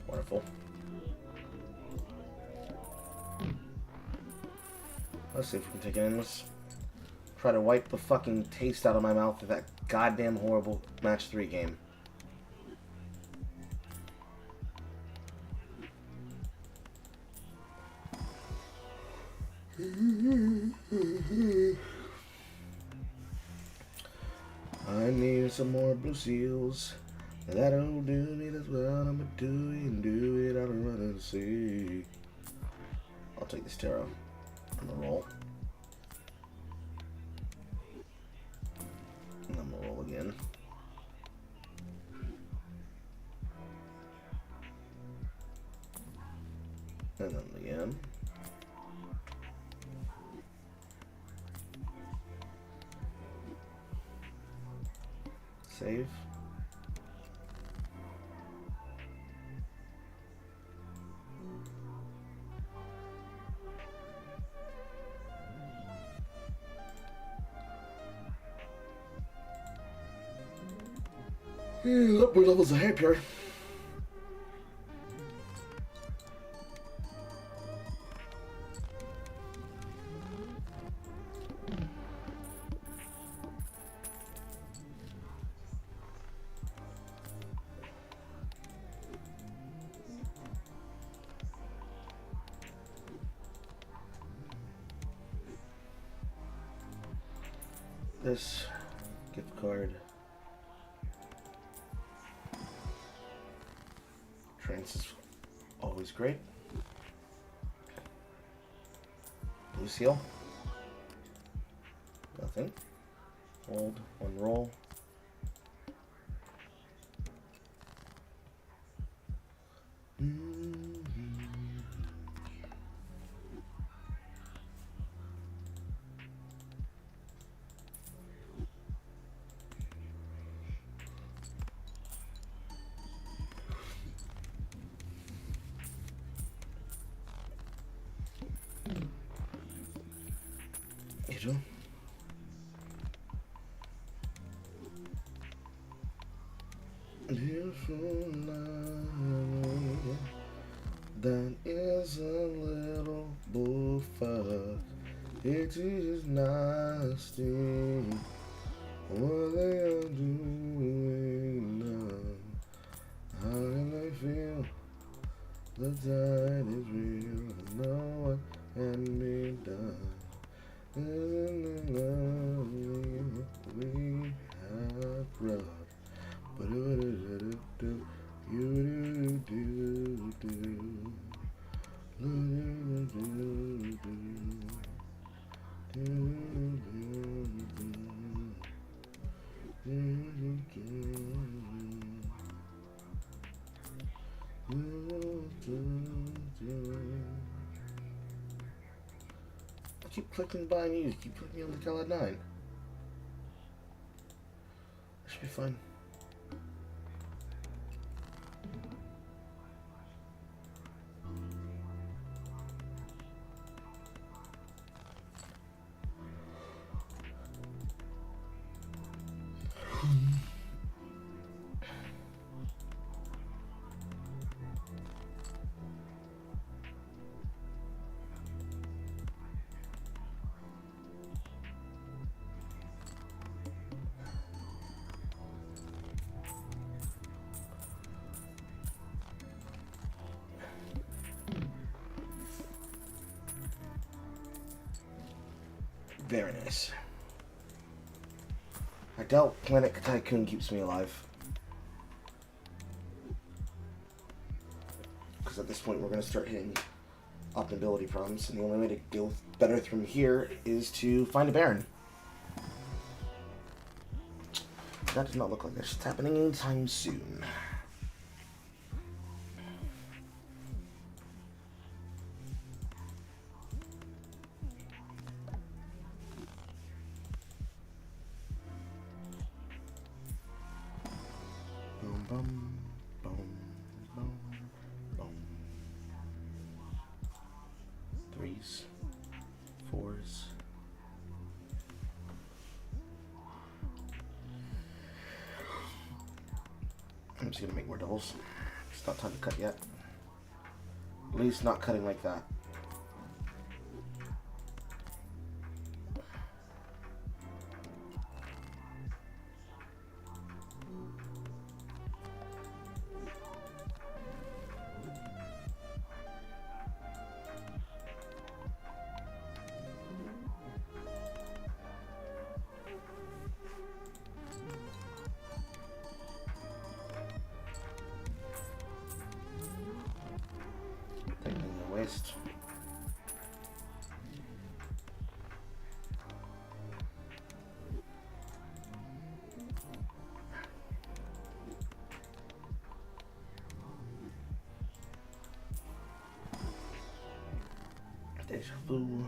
Wonderful. Let's see if we can take it in. Let's try to wipe the fucking taste out of my mouth of that goddamn horrible match 3 game. I need some more blue seals. That'll do me, that's what I'ma do and do it out of run and see. I'll take this tarot. I'm gonna roll. And I'm gonna roll again. And then again. Save. Upward levels of happier. This gift card. Trance is always great. Blue seal. Nothing. Hold one roll. You do? Beautiful night, that is a little bullfuck. It is nasty. What they are doing now? How can they feel? The tide is real. No one can be done. We have rough. I keep clicking by music, keep putting me on the Cloud 9. That should be fun. Very nice. I doubt Planet Tycoon keeps me alive. Because at this point we're going to start hitting optimability problems, and the only way to deal better from here is to find a Baron. That does not look like that's happening anytime soon. Boom, boom, boom, boom. Threes, fours. I'm just gonna make more doubles. It's not time to cut yet. At least not cutting like that. Taking the waste. Deja vu.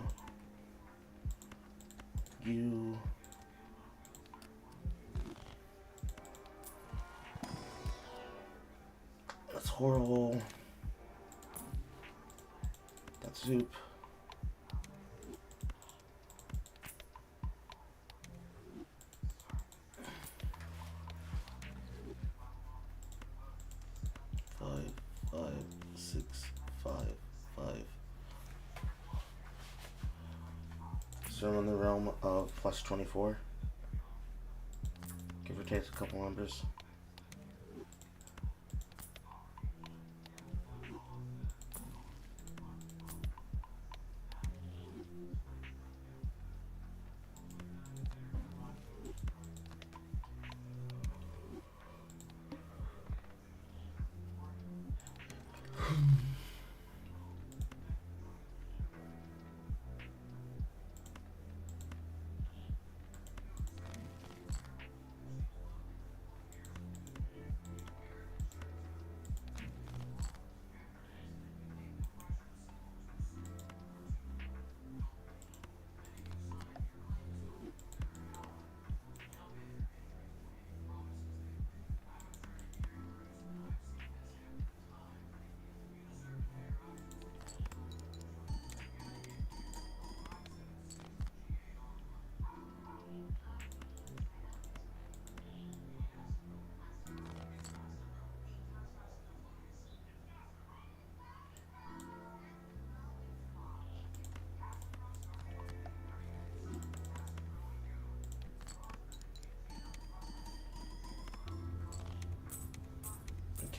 You. That's horrible. That's Zoop. Still in the realm of plus 24. Give or take a couple numbers.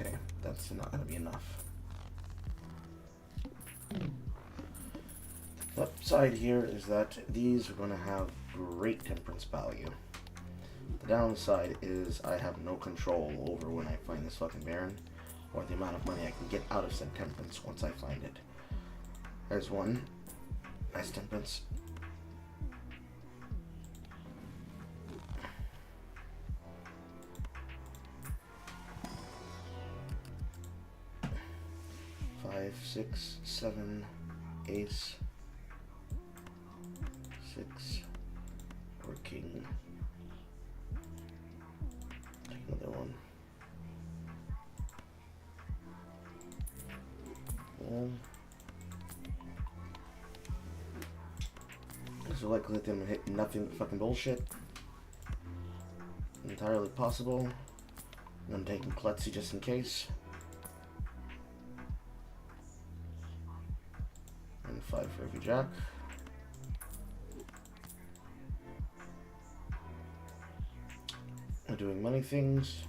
Okay, that's not going to be enough. The upside here is that these are going to have great temperance value. The downside is I have no control over when I find this fucking Baron, or the amount of money I can get out of said temperance once I find it. There's one. Nice temperance. Five, six, seven, ace, six, or king. Take another one. There's a likelihood them hit nothing but fucking bullshit. Entirely possible. And I'm taking Klutzy just in case. And 5 for every jack. We're doing money things.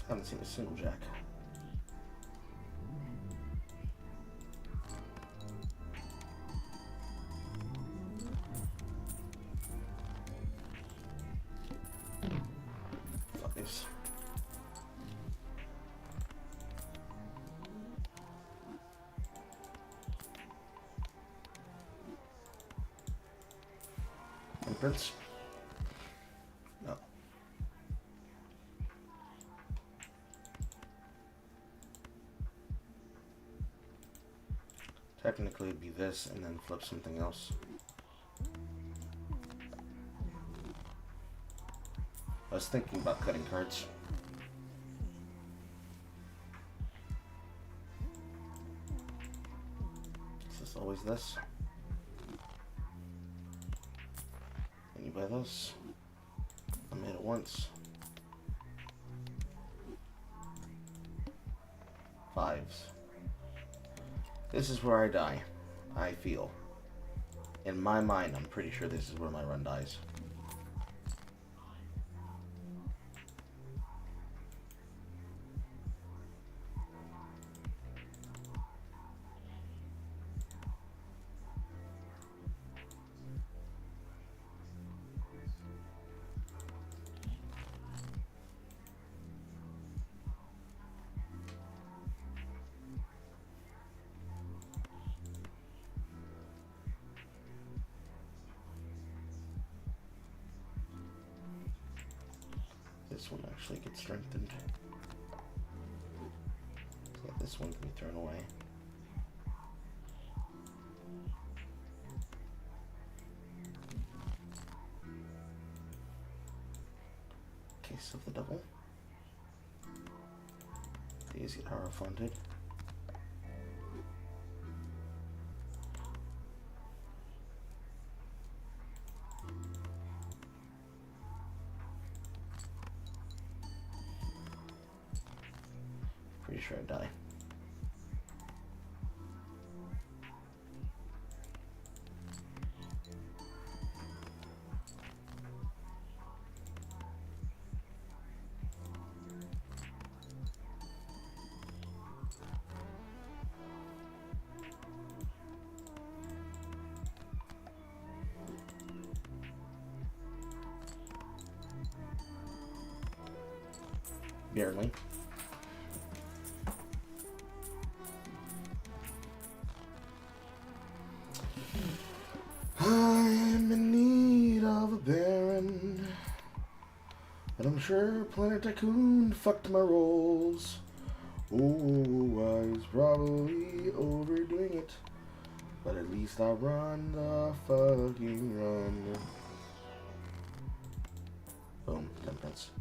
I haven't seen a single jack. Fuck this. And Prince? No. Technically it'd be this and then flip something else. I was thinking about cutting cards. Is this always this? And you buy this? I made it once. 5s. This is where I die, I feel. In my mind, I'm pretty sure this is where my run dies. this one actually gets strengthened. So yeah, this one can be thrown away. Case of the double. These get hard funded. Pretty sure I die. Barely. I am in need of a baron, but I'm sure Planet Tycoon fucked my rolls. Oh, I was probably overdoing it, but at least I run the fucking run. Boom, 10 pence.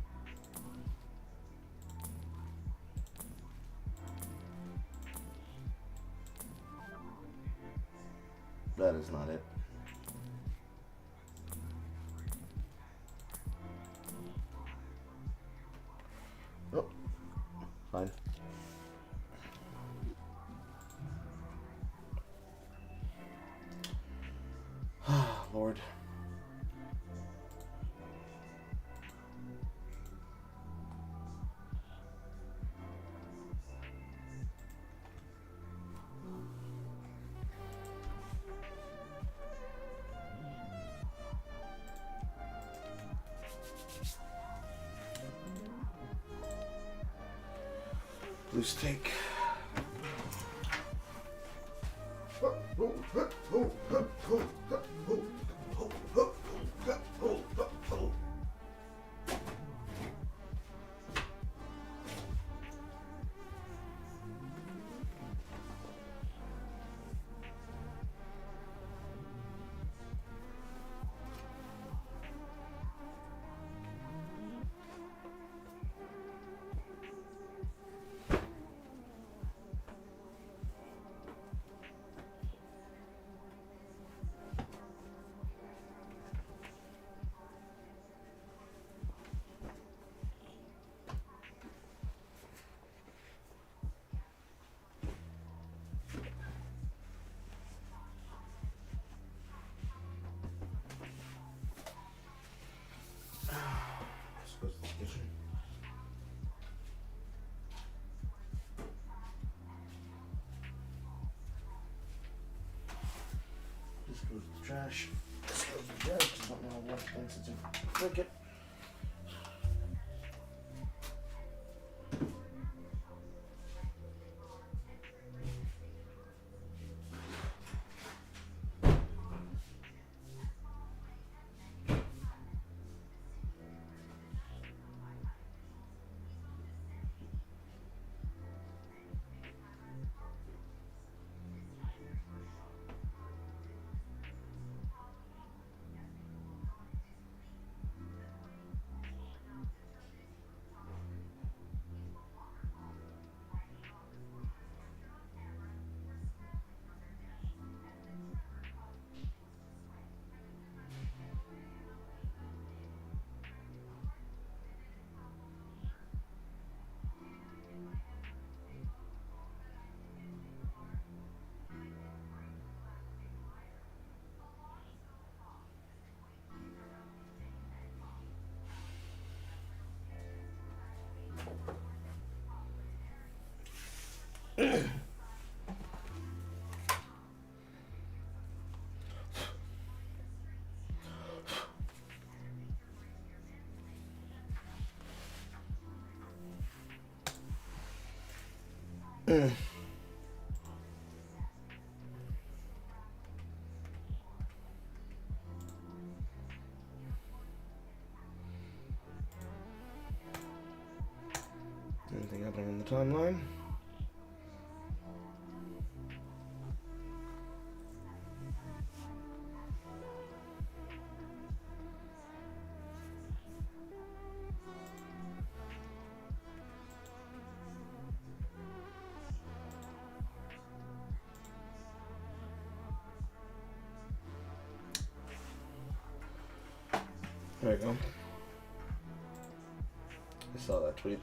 That is not it. Oh, fine. Lord. Blue steak. This goes to the trash. This goes to the trash. I don't know what thinks it's a cricket. anything happening in the timeline? There you go. I saw that tweet.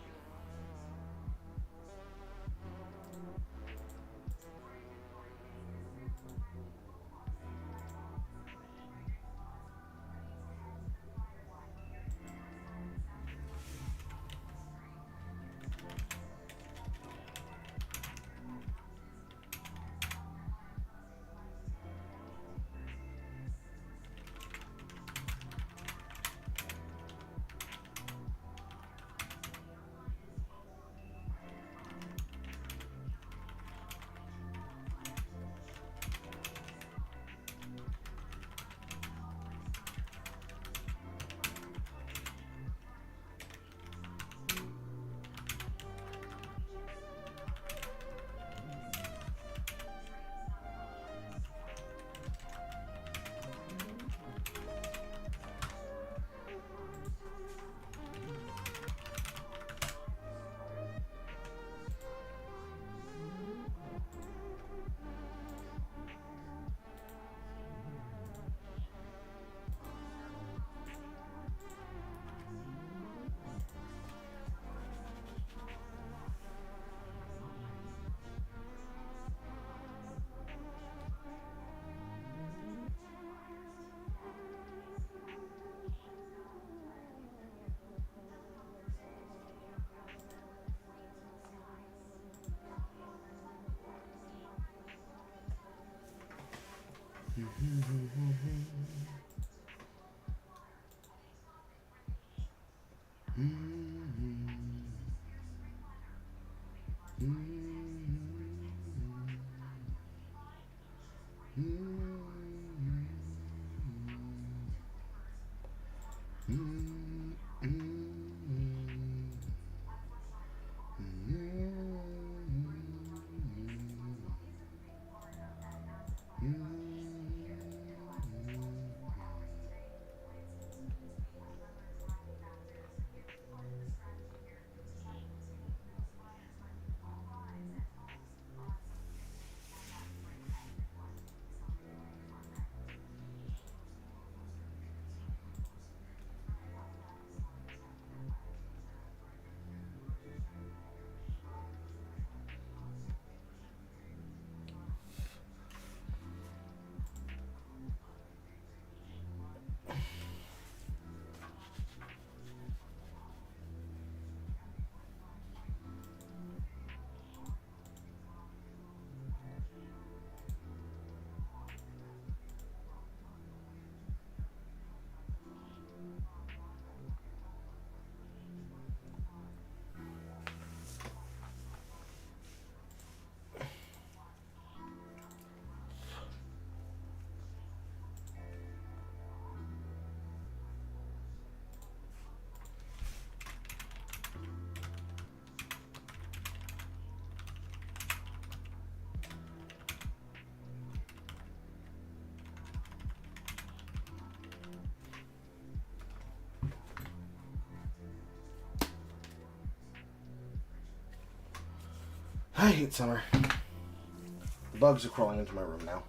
I hate summer. The bugs are crawling into my room now.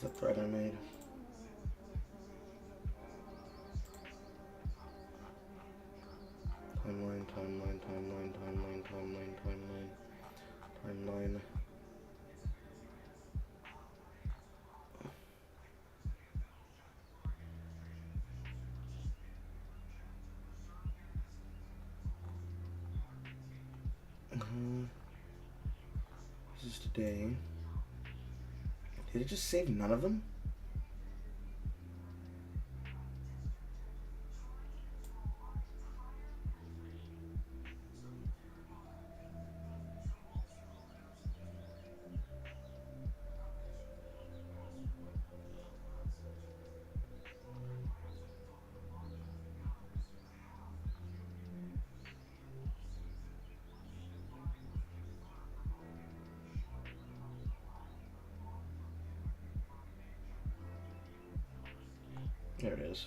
the thread I made? Timeline, timeline, timeline, timeline, timeline, timeline, timeline. This is today. Did it just save none of them? There it is.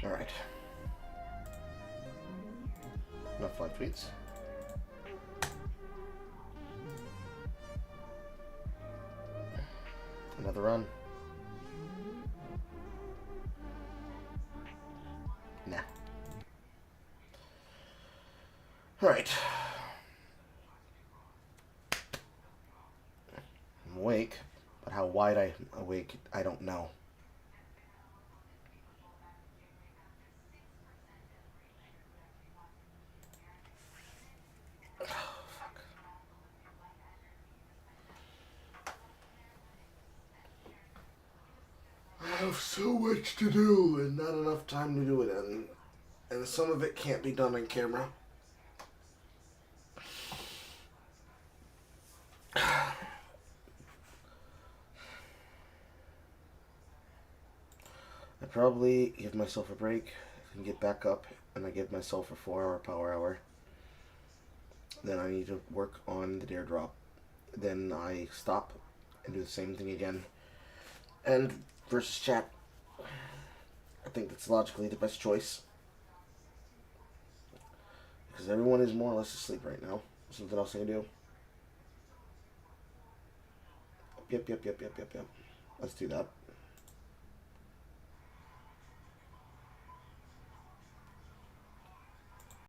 All right. Enough live tweets. Another run. Nah. All right. I'm awake, but how wide I'm awake, I don't know. I have so much to do and not enough time to do it, and some of it can't be done on camera. I probably give myself a break and get back up, and I give myself a 4-hour power hour. Then I need to work on the dare drop. Then I stop and do the same thing again. And versus chat. I think that's logically the best choice. Because everyone is more or less asleep right now. Something else I can do. Yep. Let's do that.